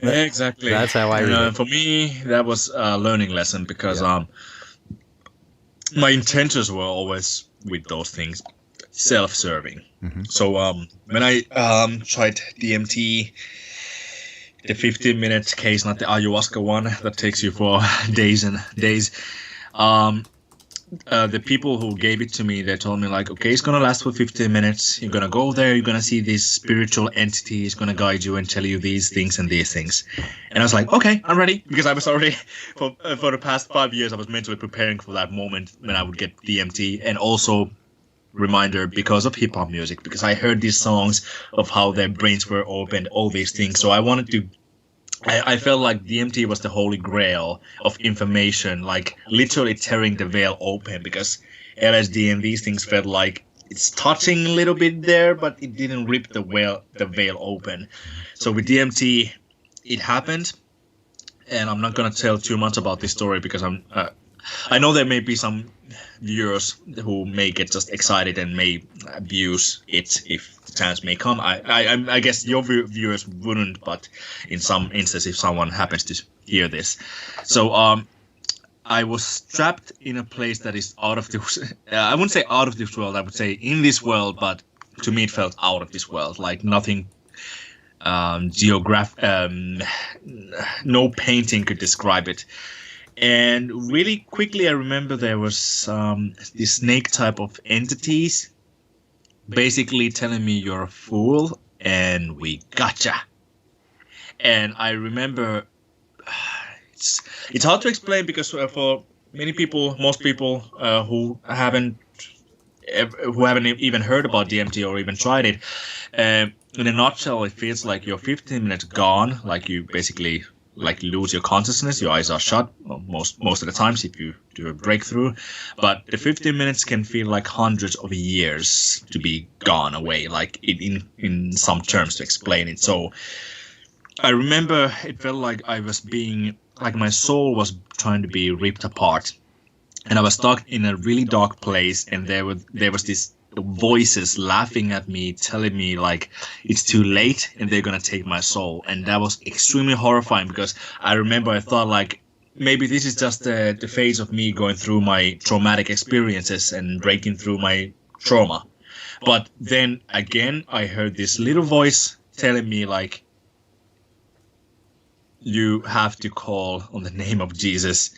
Speaker 3: Exactly.
Speaker 2: That's how I read it.
Speaker 3: For me, that was a learning lesson because my intentions were always with those things self-serving. Mm-hmm. So when I tried DMT, the 15-minute case, not the ayahuasca one that takes you for days and days, the people who gave it to me, they told me like, okay, it's gonna last for 15 minutes. You're gonna go there, you're gonna see this spiritual entity, is gonna guide you and tell you these things and these things. And I was like, okay, I'm ready, because I was already for the past 5 years I was mentally preparing for that moment when I would get DMT, and also reminder because of hip hop music, because I heard these songs of how their brains were opened, all these things. So I wanted to. I felt like DMT was the holy grail of information, like literally tearing the veil open, because LSD and these things felt like it's touching a little bit there, but it didn't rip the veil open. So with DMT, it happened, and I'm not gonna tell too much about this story because I know there may be some viewers who may get just excited and may abuse it if the chance may come. I guess your viewers wouldn't, but in some instances, if someone happens to hear this. So I was trapped in a place that is out of this. I wouldn't say out of this world. I would say in this world, but to me it felt out of this world. Like nothing. No painting could describe it. And really quickly, I remember there was this snake type of entities basically telling me you're a fool and we gotcha. And I remember it's hard to explain because for many people, most people who haven't even heard about DMT or even tried it, in a nutshell, it feels like you're 15 minutes gone, like you basically like lose your consciousness, your eyes are shut most of the times if you do a breakthrough, but the 15 minutes can feel like hundreds of years to be gone away, like in some terms to explain it. So I remember it felt like I was being, like my soul was trying to be ripped apart, and I was stuck in a really dark place, and there was this voices laughing at me, telling me like it's too late and they're gonna take my soul. And that was extremely horrifying because I remember I thought like maybe this is just the phase of me going through my traumatic experiences and breaking through my trauma. But then again I heard this little voice telling me like, you have to call on the name of Jesus.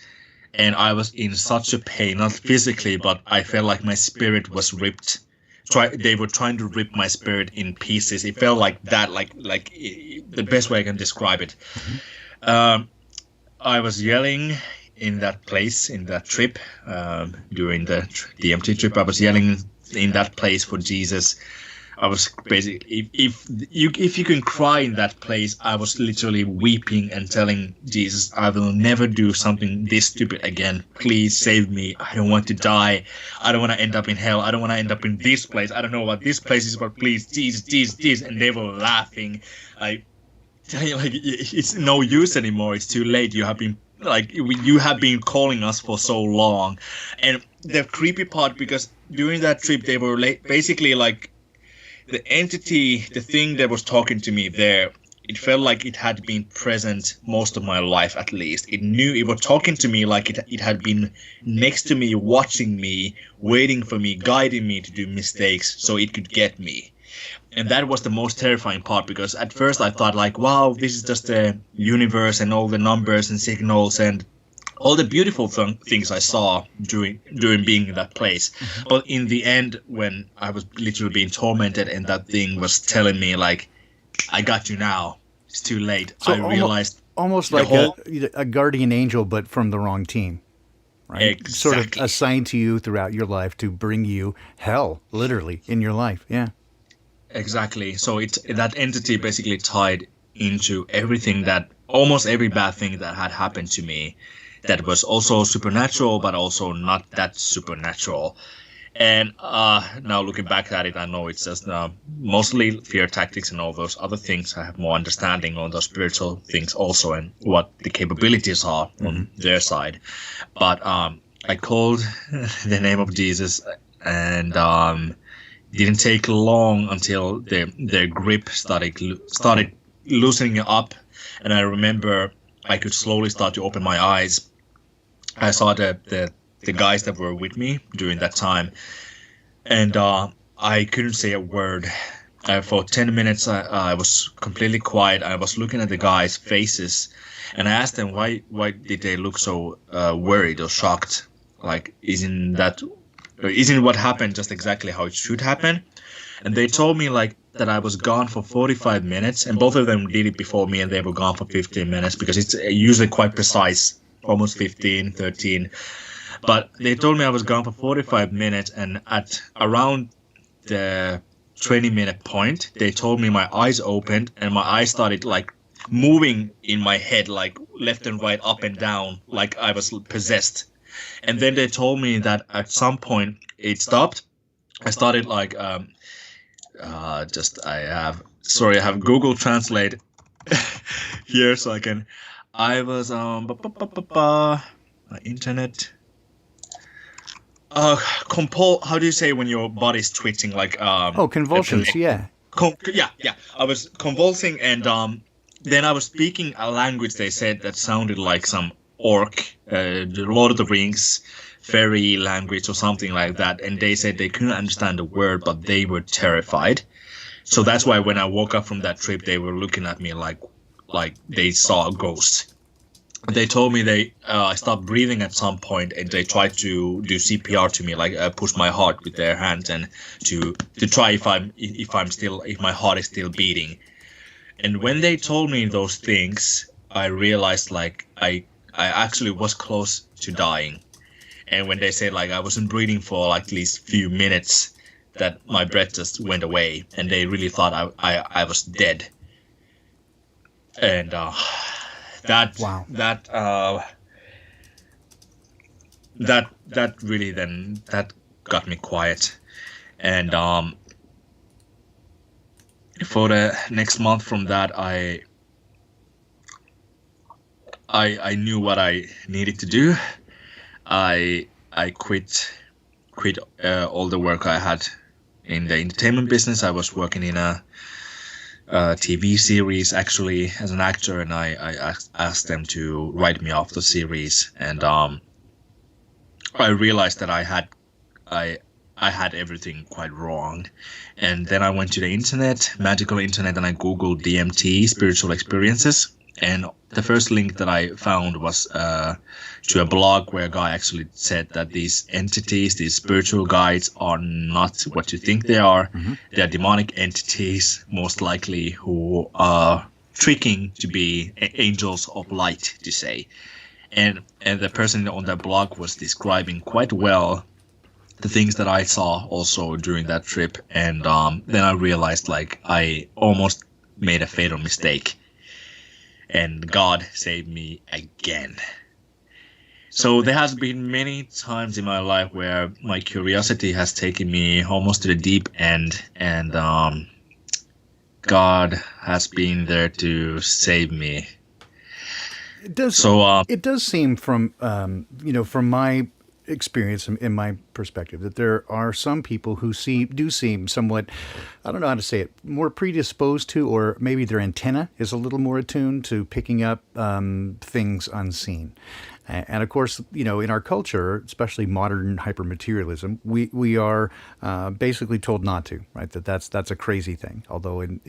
Speaker 3: And I was in such a pain, not physically, but I felt like my spirit was ripped. They were trying to rip my spirit in pieces. It felt like that, like the best way I can describe it. Mm-hmm. I was yelling in that place, in that trip, during the DMT trip. I was yelling in that place for Jesus. I was basically, if you can cry in that place, I was literally weeping and telling Jesus, I will never do something this stupid again. Please save me. I don't want to die. I don't want to end up in hell. I don't want to end up in this place. I don't know what this place is, but please, Jesus. And they were laughing. I tell you, like, it's no use anymore. It's too late. You have been calling us for so long. And the creepy part, because during that trip, they were basically like, the entity, the thing that was talking to me there, it felt like it had been present most of my life at least. It was talking to me like it had been next to me, watching me, waiting for me, guiding me to do mistakes so it could get me. And that was the most terrifying part, because at first I thought like, wow, this is just the universe and all the numbers and signals and all the beautiful things I saw during being in that place. But in the end, when I was literally being tormented and that thing was telling me like, I got you now, it's too late.
Speaker 2: So
Speaker 3: I realized
Speaker 2: almost
Speaker 3: the
Speaker 2: like
Speaker 3: whole-
Speaker 2: a guardian angel, but from the wrong team, right? Sort of
Speaker 3: Exactly.
Speaker 2: assigned to you throughout your life to bring you hell, literally, in your life. Yeah.
Speaker 3: Exactly. So that entity basically tied into everything almost every bad thing that had happened to me, that was also supernatural, but also not that supernatural. And now looking back at it, I know it's just mostly fear tactics and all those other things. I have more understanding on those spiritual things also and what the capabilities are on their side. But I called the name of Jesus, and didn't take long until their grip started loosening up. And I remember I could slowly start to open my eyes. I saw the guys that were with me during that time, and I couldn't say a word. For 10 minutes, I was completely quiet. I was looking at the guys' faces, and I asked them why did they look so worried or shocked? Like, isn't what happened just exactly how it should happen? And they told me like that I was gone for 45 minutes, and both of them did it before me, and they were gone for 15 minutes because it's usually quite precise, almost 15, 13. But they told me I was gone for 45 minutes, and at around the 20-minute point, they told me my eyes opened, and my eyes started like moving in my head, like left and right, up and down, like I was possessed. And then they told me that at some point it stopped. I started like I have Google Translate here so I can. I was my internet. How do you say when your body's twitching like
Speaker 2: convulsions, yeah.
Speaker 3: Yeah. I was convulsing, and then I was speaking a language they said that sounded like some orc, the Lord of the Rings fairy language or something like that, and they said they couldn't understand the word, but they were terrified. So that's why when I woke up from that trip, they were looking at me like they saw a ghost. They told me I stopped breathing at some point, and they tried to do CPR to me, like push my heart with their hands, and to try if my heart is still beating. And when they told me those things, I realized like I actually was close to dying. And when they said like I wasn't breathing for like at least few minutes, that my breath just went away, and they really thought I was dead. And that really then that got me quiet. And for the next month from that, I knew what I needed to do. I quit all the work I had in the entertainment business. I was working in a TV series actually as an actor, and I asked them to write me off the series. And I realized that I had everything quite wrong. And then I went to the internet, magical internet, and I googled DMT, spiritual experiences. And the first link that I found was to a blog where a guy actually said that these entities, these spiritual guides, are not what you think they are. Mm-hmm. They are demonic entities, most likely, who are tricking to be angels of light, to say. And the person on that blog was describing quite well the things that I saw also during that trip. And then I realized like I almost made a fatal mistake. And God saved me again. So there has been many times in my life where my curiosity has taken me almost to the deep end, and God has been there to save me.
Speaker 2: It does. So it does seem from from my experience in my perspective that there are some people who do seem somewhat, I don't know how to say it, more predisposed to, or maybe their antenna is a little more attuned to picking up things unseen. And of course, in our culture, especially modern hypermaterialism, we are basically told not to, right? That's a crazy thing. Although in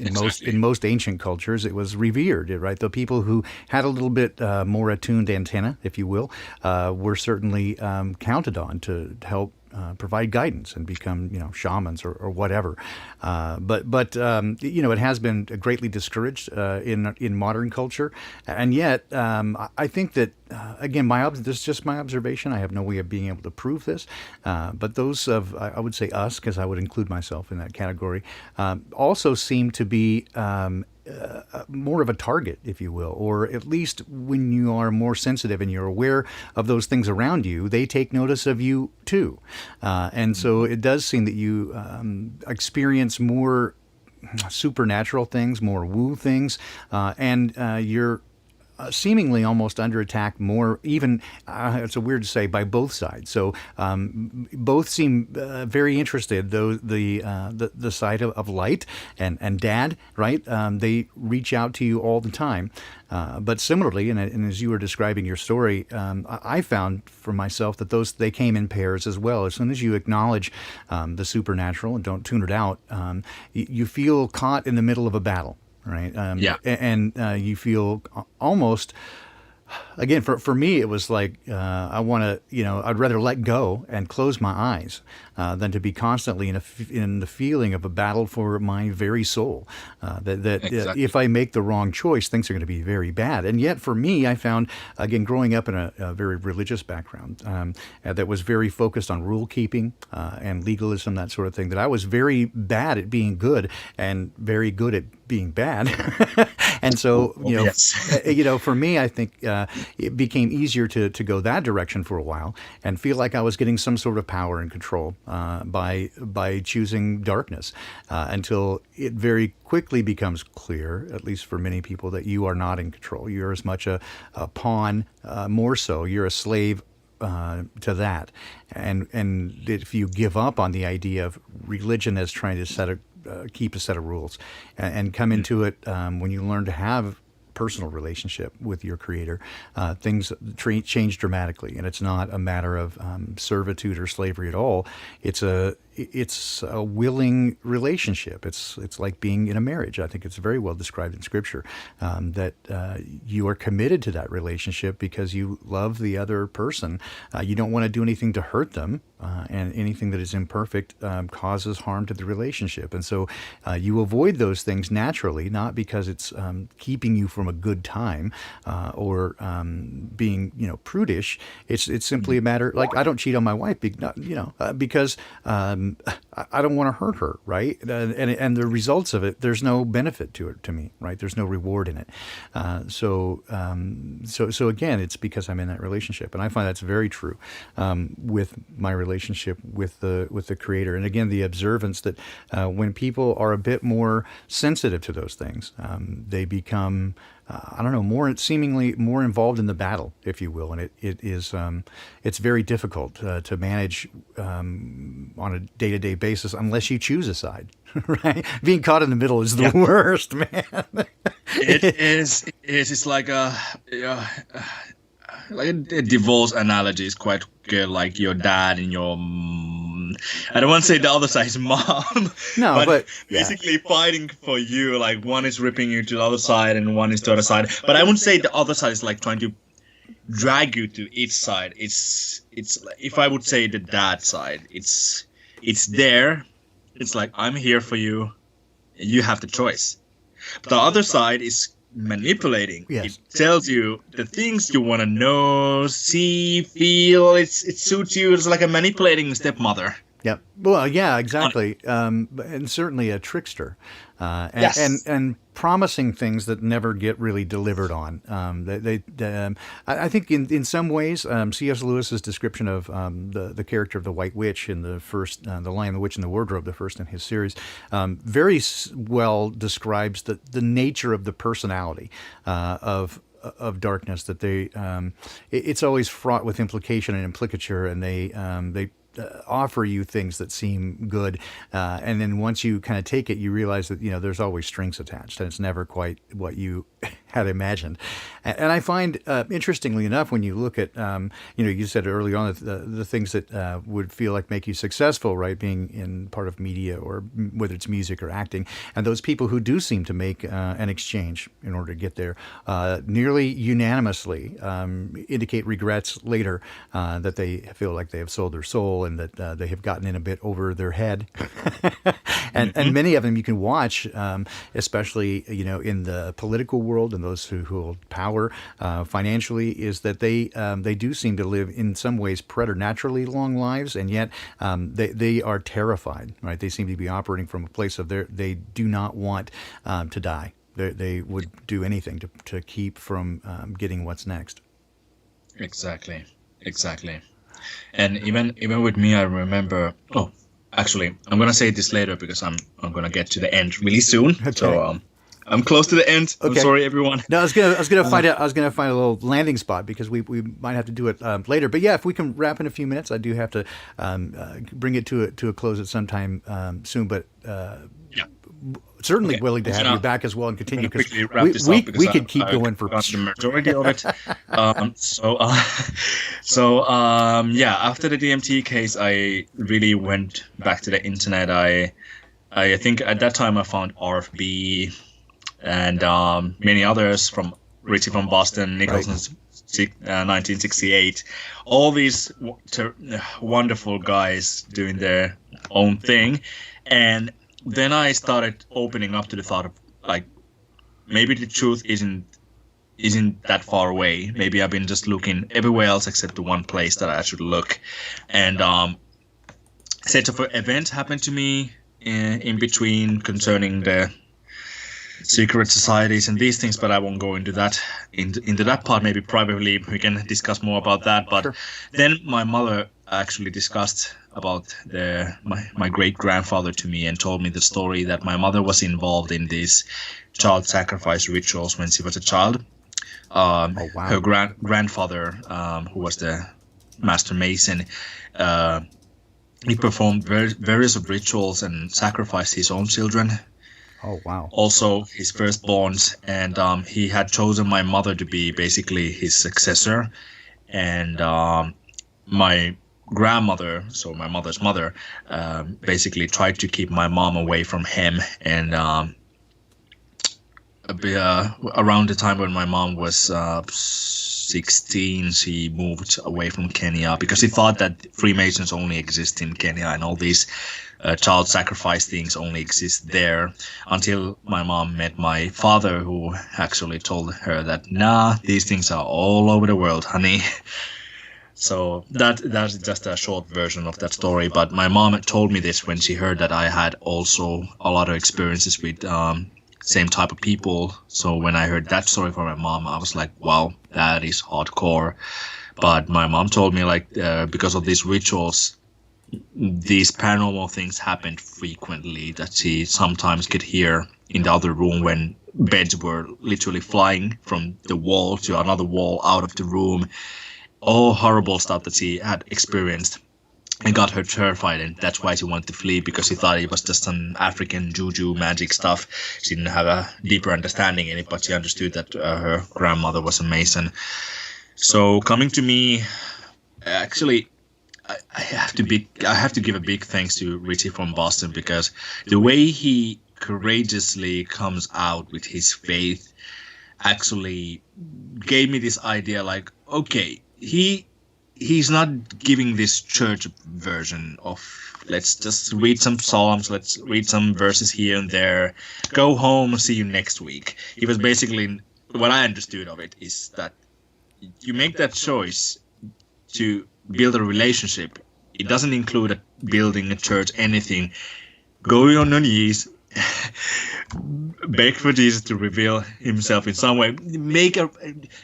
Speaker 2: most ancient cultures, it was revered, right? The people who had a little bit more attuned antenna, if you will, were certainly counted on to help provide guidance and become, shamans or whatever. But it has been greatly discouraged in modern culture, and yet I think that again, this is just my observation. I have no way of being able to prove this, but those of I would say us, because I would include myself in that category, also seem to be more of a target, if you will, or at least when you are more sensitive and you're aware of those things around you, they take notice of you too. And so it does seem that you experience more supernatural things, more woo things, and you're seemingly almost under attack more, even, it's weird to say, by both sides. So both seem very interested, though the side of light and dad, right? They reach out to you all the time. But similarly, and as you were describing your story, I found for myself that they came in pairs as well. As soon as you acknowledge the supernatural and don't tune it out, you feel caught in the middle of a battle. Right. And you feel almost, again, for me, it was like I want to, I'd rather let go and close my eyes than to be constantly in the feeling of a battle for my very soul. Exactly. If I make the wrong choice, things are going to be very bad. And yet, for me, I found, again, growing up in a very religious background that was very focused on rule keeping and legalism, that sort of thing, that I was very bad at being good and very good at being bad. And so, for me, I think it became easier to go that direction for a while and feel like I was getting some sort of power and control by choosing darkness until it very quickly becomes clear, at least for many people, that you are not in control. You're as much a pawn, more so. You're a slave to that. And if you give up on the idea of religion as trying to keep a set of rules and come into it when you learn to have personal relationship with your creator, things change dramatically, and it's not a matter of servitude or slavery at all. It's a willing relationship. It's like being in a marriage. I think it's very well described in Scripture that you are committed to that relationship because you love the other person. You don't want to do anything to hurt them, and anything that is imperfect causes harm to the relationship. And so you avoid those things naturally, not because it's keeping you from a good time or being prudish. It's simply a matter, like, I don't cheat on my wife because I don't want to hurt her, right? And the results of it, there's no benefit to me, right? There's no reward in it. So again, it's because I'm in that relationship, and I find that's very true with my relationship with the Creator. And again, the observance that when people are a bit more sensitive to those things, they become seemingly more involved in the battle, if you will, and it's very difficult to manage on a day-to-day basis unless you choose a side, right? Being caught in the middle is the worst, man.
Speaker 3: It is. It's like a divorce analogy is quite good, like your dad and your I don't want to say the other side's mom, but basically fighting for you. Like, one is ripping you to the other side and one is to the other side. But I wouldn't say the other side is like trying to drag you to each side. It's if I would say the dad side, it's there. It's like, I'm here for you. You have the choice. But the other side is manipulating.
Speaker 2: Yes.
Speaker 3: It tells you the things you want to know, see, feel. It suits you. It's like a manipulating stepmother.
Speaker 2: Yep. Well, yeah, exactly. And certainly a trickster. And promising things that never get really delivered on. I think in some ways, C.S. Lewis's description of the character of the White Witch in the first, The Lion, the Witch, and the Wardrobe, the first in his series, very well describes the nature of the personality of darkness. That it's always fraught with implication and implicature, and they offer you things that seem good, and then once you kind of take it, you realize that there's always strings attached, and it's never quite what you had imagined. And I find, interestingly enough, when you look at, you said early on the things that would feel like make you successful, right, being in part of media or whether it's music or acting, and those people who do seem to make an exchange in order to get there, nearly unanimously indicate regrets later that they feel like they have sold their soul and that they have gotten in a bit over their head. And many of them you can watch, especially, in the political world and those who hold power financially, is that they do seem to live in some ways preternaturally long lives, and yet they are terrified, right? They seem to be operating from a place of they do not want to die. They would do anything to keep from getting what's next.
Speaker 3: Exactly. And even with me, I remember. Oh, actually, I'm gonna say this later because I'm gonna get to the end really soon. Okay. So I'm close to the end. Okay. I'm sorry, everyone.
Speaker 2: No, I was gonna find out. I was gonna find a little landing spot because we might have to do it later. But yeah, if we can wrap in a few minutes, I do have to bring it to a close at some time soon. But certainly willing to have you back as well and continue because we could keep going for
Speaker 3: the majority of it. After the DMT case, I really went back to the internet. I think at that time I found RFB and many others from Richie from Boston, Nicholson's 1968. All these wonderful guys doing their own thing, and then I started opening up to the thought of like maybe the truth isn't that far away. Maybe I've been just looking everywhere else except the one place that I should look. And set of events happened to me in between concerning the secret societies and these things, but I won't go into that into that part. Maybe privately we can discuss more about that. But sure. Then my mother actually discussed about my great grandfather to me and told me the story that my mother was involved in these child sacrifice rituals when she was a child. Her grandfather, who was the master mason, he performed various rituals and sacrificed his own children.
Speaker 2: Oh, wow.
Speaker 3: Also his firstborns, and he had chosen my mother to be basically his successor. And my grandmother, so my mother's mother, basically tried to keep my mom away from him. And around the time when my mom was 16, she moved away from Kenya because he thought that Freemasons only exist in Kenya and all these child sacrifice things only exist there, until my mom met my father, who actually told her that, nah, these things are all over the world, honey. So that's just a short version of that story. But my mom told me this when she heard that I had also a lot of experiences with same type of people. So when I heard that story from my mom, I was like, wow, that is hardcore. But my mom told me, like, because of these rituals, these paranormal things happened frequently, that she sometimes could hear in the other room when beds were literally flying from the wall to another wall out of the room. All horrible stuff that she had experienced and got her terrified, and that's why she wanted to flee, because she thought it was just some African juju magic stuff. She didn't have a deeper understanding in it, but she understood that her grandmother was a Mason. So coming to me, actually, I have to give a big thanks to Richie from Boston, because the way he courageously comes out with his faith actually gave me this idea, like, okay, he's not giving this church version of, let's just read some psalms, let's read some verses here and there, go home, see you next week. He was basically, what I understood of it is that you make that choice to build a relationship. It doesn't include building a church, anything. Go on your knees, beg for Jesus to reveal himself in some way.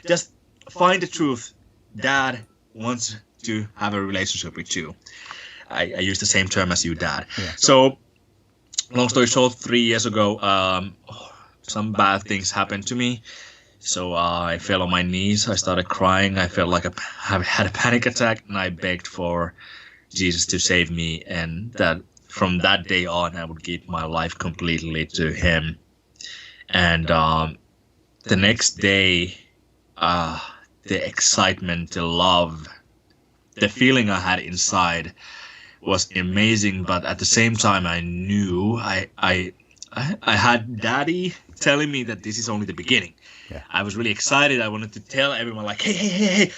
Speaker 3: Just find the truth. Dad wants to have a relationship with you. I use the same term as you, Dad. Yeah. So, long story short, 3 years ago, some bad things happened to me. So I fell on my knees. I started crying. I felt like I had a panic attack, and I begged for Jesus to save me. And that from that day on, I would give my life completely to him. And the next day, the excitement, the love, the feeling I had inside was amazing. But at the same time, I knew I had Daddy telling me that this is only the beginning.
Speaker 2: Yeah.
Speaker 3: I was really excited. I wanted to tell everyone, like, hey,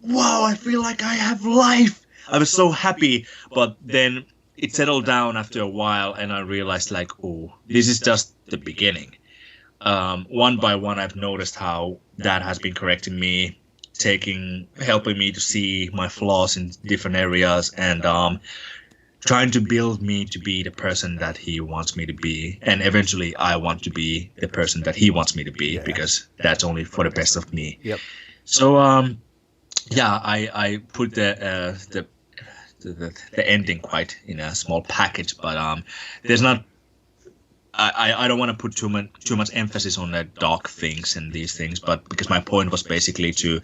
Speaker 3: wow, I feel like I have life. I was so happy. But then it settled down after a while, and I realized, like, oh, this is just the beginning. One by one, I've noticed how Dad has been correcting me, helping me to see my flaws in different areas, and trying to build me to be the person that he wants me to be. And eventually I want to be the person that he wants me to be, because that's only for the best of me.
Speaker 2: Yep.
Speaker 3: So, I put the ending quite in a small package, but there's not, I don't want to put too much emphasis on the dark things and these things, but because my point was basically to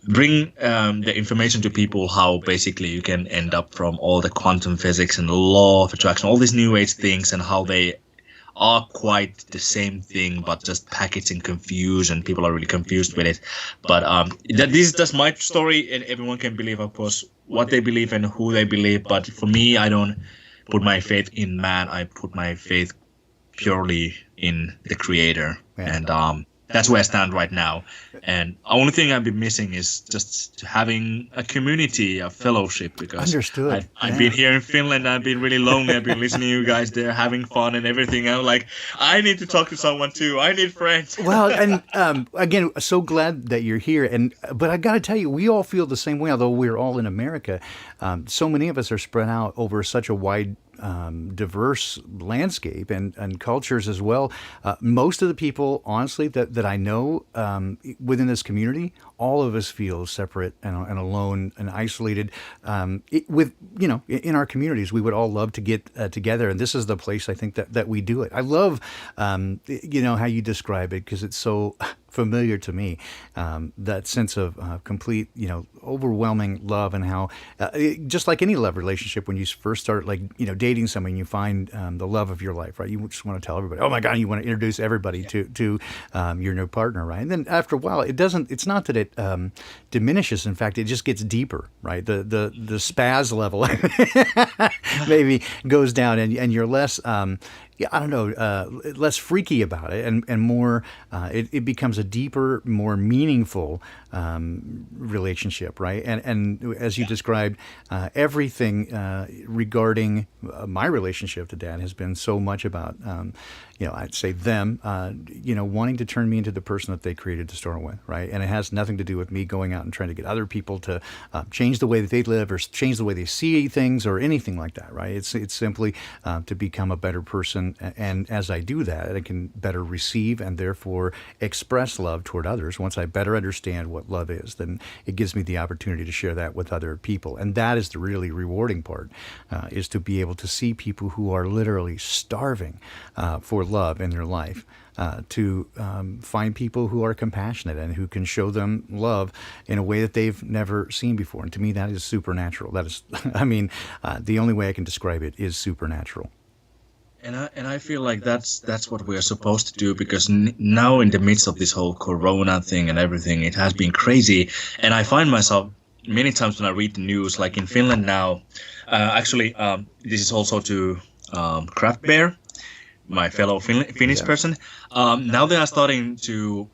Speaker 3: bring the information to people, how basically you can end up from all the quantum physics and the law of attraction, all these new age things, and how they are quite the same thing, but just packaged and confused, and people are really confused with it. But this is just my story, and everyone can believe, of course, what they believe and who they believe. But for me, I don't put my faith in man. I put my faith purely in the Creator, and that's where I stand right now. And the only thing I've been missing is just having a community, a fellowship, because
Speaker 2: Understood.
Speaker 3: I've been here in Finland. I've been really lonely. I've been listening to you guys there, having fun and everything. I'm like, I need to talk to someone too. I need friends.
Speaker 2: Well, and again, so glad that you're here. But I got to tell you, we all feel the same way, although we're all in America. So many of us are spread out over such a wide diverse landscape and cultures as well. Most of the people, honestly, that I know within this community, all of us feel separate and alone and isolated. In our communities, we would all love to get together, and this is the place I think that we do it. I love, how you describe it, because it's so familiar to me. That sense of complete, overwhelming love, and how just like any love relationship, when you first start, dating someone, you find the love of your life, right? You just want to tell everybody, oh my God, you want to introduce everybody to your new partner, right? And then after a while, it's not that it diminishes. In fact, it just gets deeper, right? The spaz level maybe goes down, and you're less, less freaky about it, and more, it becomes a deeper, more meaningful relationship, right? And as you described, everything regarding my relationship to Dad has been so much about, I'd say them, wanting to turn me into the person that they created to start with, right? And it has nothing to do with me going out and trying to get other people to change the way that they live or change the way they see things or anything like that, right? It's simply to become a better person, and as I do that, I can better receive and therefore express love toward others. Once I better understand what love is, then it gives me the opportunity to share that with other people, and that is the really rewarding part, is to be able to see people who are literally starving for love in their life, to find people who are compassionate and who can show them love in a way that they've never seen before. And to me, that is supernatural. That is, the only way I can describe it is supernatural.
Speaker 3: And I feel like that's what we're supposed to do, because now in the midst of this whole Corona thing and everything, it has been crazy. And I find myself many times when I read the news, like in Finland now, this is also to Craft Bear, my fellow Finnish person. Now they are starting to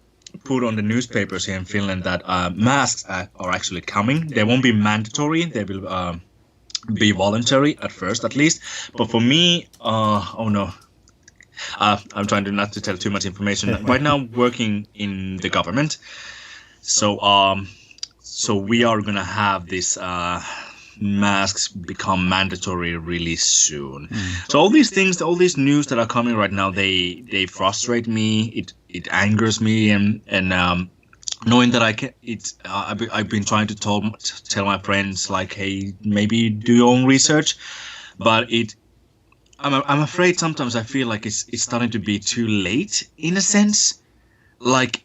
Speaker 3: put on the newspapers here in Finland that masks are actually coming. They won't be mandatory. They will be voluntary at first, at least. But for me, I'm trying not to tell too much information. Right now, working in the government, so we are gonna have this masks become mandatory really soon. So all these things, all these news that are coming right now, they frustrate me. It angers me, and knowing that I've been trying to tell my friends, like, hey, maybe do your own research, but I'm afraid sometimes I feel like it's starting to be too late in a sense. Like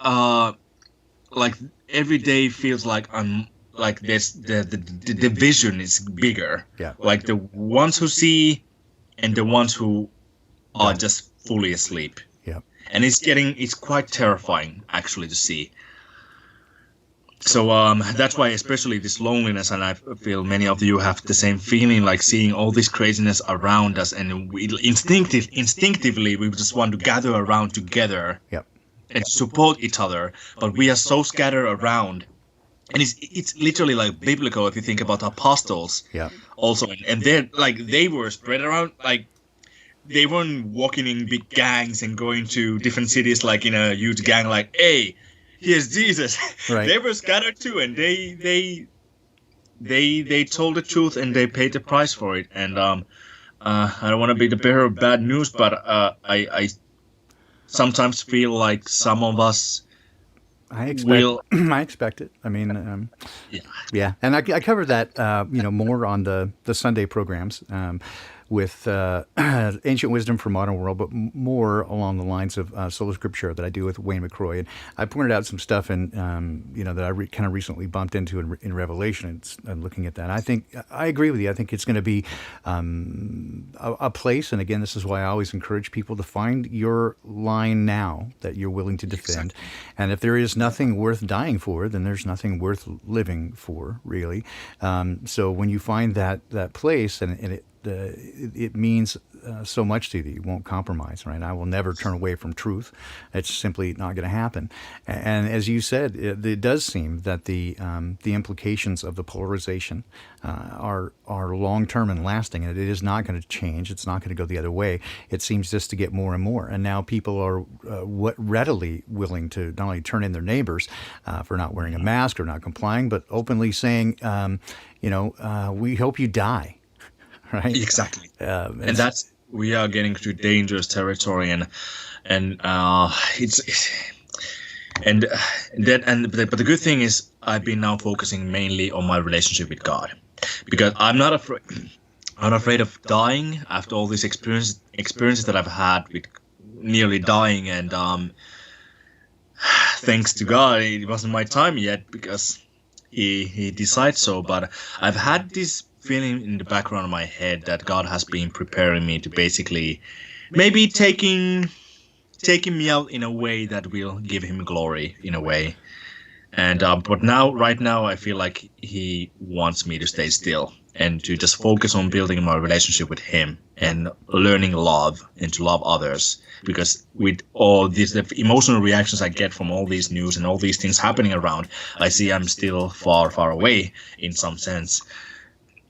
Speaker 3: every day feels like I'm like this. The vision is bigger.
Speaker 2: Yeah.
Speaker 3: Like the ones who see and the ones who are just fully asleep.
Speaker 2: Yeah.
Speaker 3: and it's quite terrifying actually to see. So that's why, especially this loneliness, and I feel many of you have the same feeling, like seeing all this craziness around us, and we instinctively we just want to gather around together and support each other, but we are so scattered around. And it's literally like biblical if you think about apostles. Also, and they were spread around, like they weren't walking in big gangs and going to different cities like in a huge gang. Like, hey, here's Jesus.
Speaker 2: Right.
Speaker 3: They were scattered too, and they told the truth and they paid the price for it. And I don't want to be the bearer of bad news, but I sometimes feel like some of us.
Speaker 2: I expect it. I mean, yeah. And I covered that, more on the Sunday programs with Ancient Wisdom for Modern World, but more along the lines of Sola Scriptura that I do with Wayne McCroy. And I pointed out some stuff that I kind of recently bumped into in Revelation and looking at that. I agree with you. I think it's going to be a place, and again, this is why I always encourage people to find your line now that you're willing to defend. Exactly. And if there is nothing worth dying for, then there's nothing worth living for, really. So when you find that place, and it means so much to you that you won't compromise, right? I will never turn away from truth. It's simply not going to happen. And as you said, it does seem that the implications of the polarization are long-term and lasting, and it is not going to change. It's not going to go the other way. It seems just to get more and more. And now people are readily willing to not only turn in their neighbors for not wearing a mask or not complying, but openly saying, we hope you die. Right. Exactly.
Speaker 3: And that's, we are getting to dangerous territory, but the good thing is I've been now focusing mainly on my relationship with God, because I'm not afraid of dying after all these experiences that I've had with nearly dying, and thanks to God, it wasn't my time yet because he decides so. But I've had this feeling in the background of my head that God has been preparing me to basically maybe taking me out in a way that will give him glory in a way. And but right now I feel like he wants me to stay still and to just focus on building my relationship with him and learning love and to love others, because with all these the emotional reactions I get from all these news and all these things happening around, I see I'm still far away in some sense.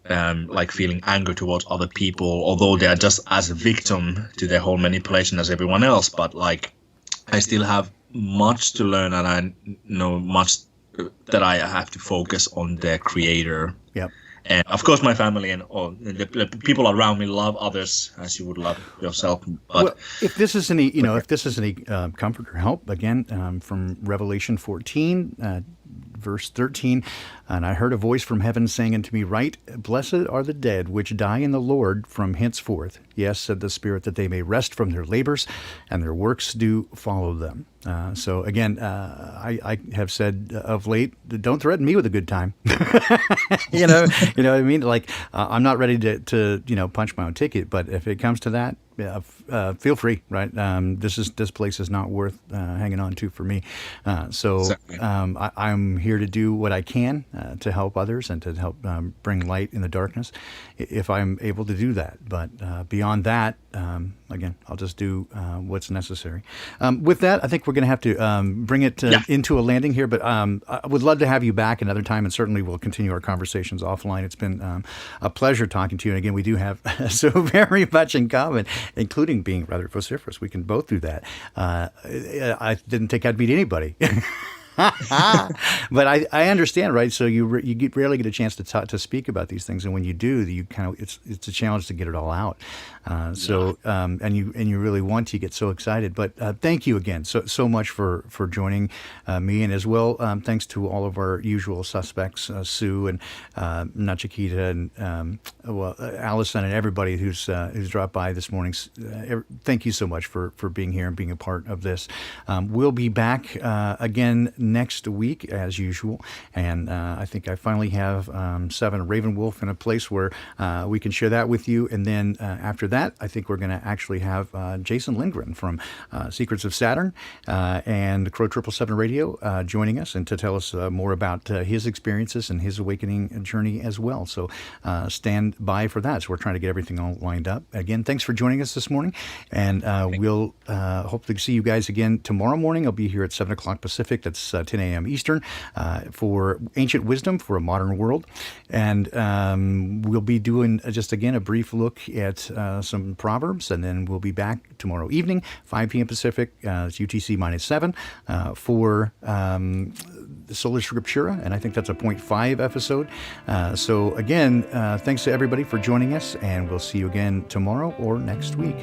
Speaker 3: Like feeling anger towards other people, although they are just as a victim to their whole manipulation as everyone else. But like, I still have much to learn, and I know much that I have to focus on their creator. Yep. And of course, my family and all the people around me love others as you would love yourself. But
Speaker 2: well, if this is any, comfort or help, again, from Revelation 14. Verse 13, and I heard a voice from heaven saying unto me, Write, blessed are the dead which die in the Lord from henceforth. Yes, said the Spirit, that they may rest from their labors, and their works do follow them. So again, I have said of late, don't threaten me with a good time. you know what I mean? Like, I'm not ready to punch my own ticket, but if it comes to that, feel free, right? This place is not worth hanging on to for me. Exactly. I'm here to do what I can to help others and to help bring light in the darkness, if I'm able to do that. But beyond that, again, I'll just do what's necessary. With that, I think we're going to have to bring it into a landing here. But I would love to have you back another time, and certainly we'll continue our conversations offline. It's been a pleasure talking to you. And again, we do have so very much in common, including being rather vociferous. We can both do that. I didn't think I'd meet anybody. But I understand, right? So you rarely get a chance to speak about these things, and when you do, it's a challenge to get it all out. And you really want to get so excited. But thank you again so much for joining me, and as well thanks to all of our usual suspects, Sue and Nachikita and Allison and everybody who's dropped by this morning. Thank you so much for being here and being a part of this. We'll be back again next week as usual. And I think I finally have 7 Ravenwolf in a place where we can share that with you. And then after that, I think we're going to actually have Jason Lindgren from Secrets of Saturn and Crow 777 Radio joining us and to tell us more about his experiences and his awakening journey as well. So stand by for that. So we're trying to get everything all lined up. Again, thanks for joining us this morning. And we'll hopefully see you guys again tomorrow morning. I'll be here at 7 o'clock Pacific. That's 10 a.m. Eastern for Ancient Wisdom for a Modern World. And we'll be doing just, again, a brief look at some Proverbs. And then we'll be back tomorrow evening, 5 p.m. Pacific. It's UTC -7 for the Solar Scriptura. And I think that's a 0.5 episode. So again, thanks to everybody for joining us. And we'll see you again tomorrow or next week.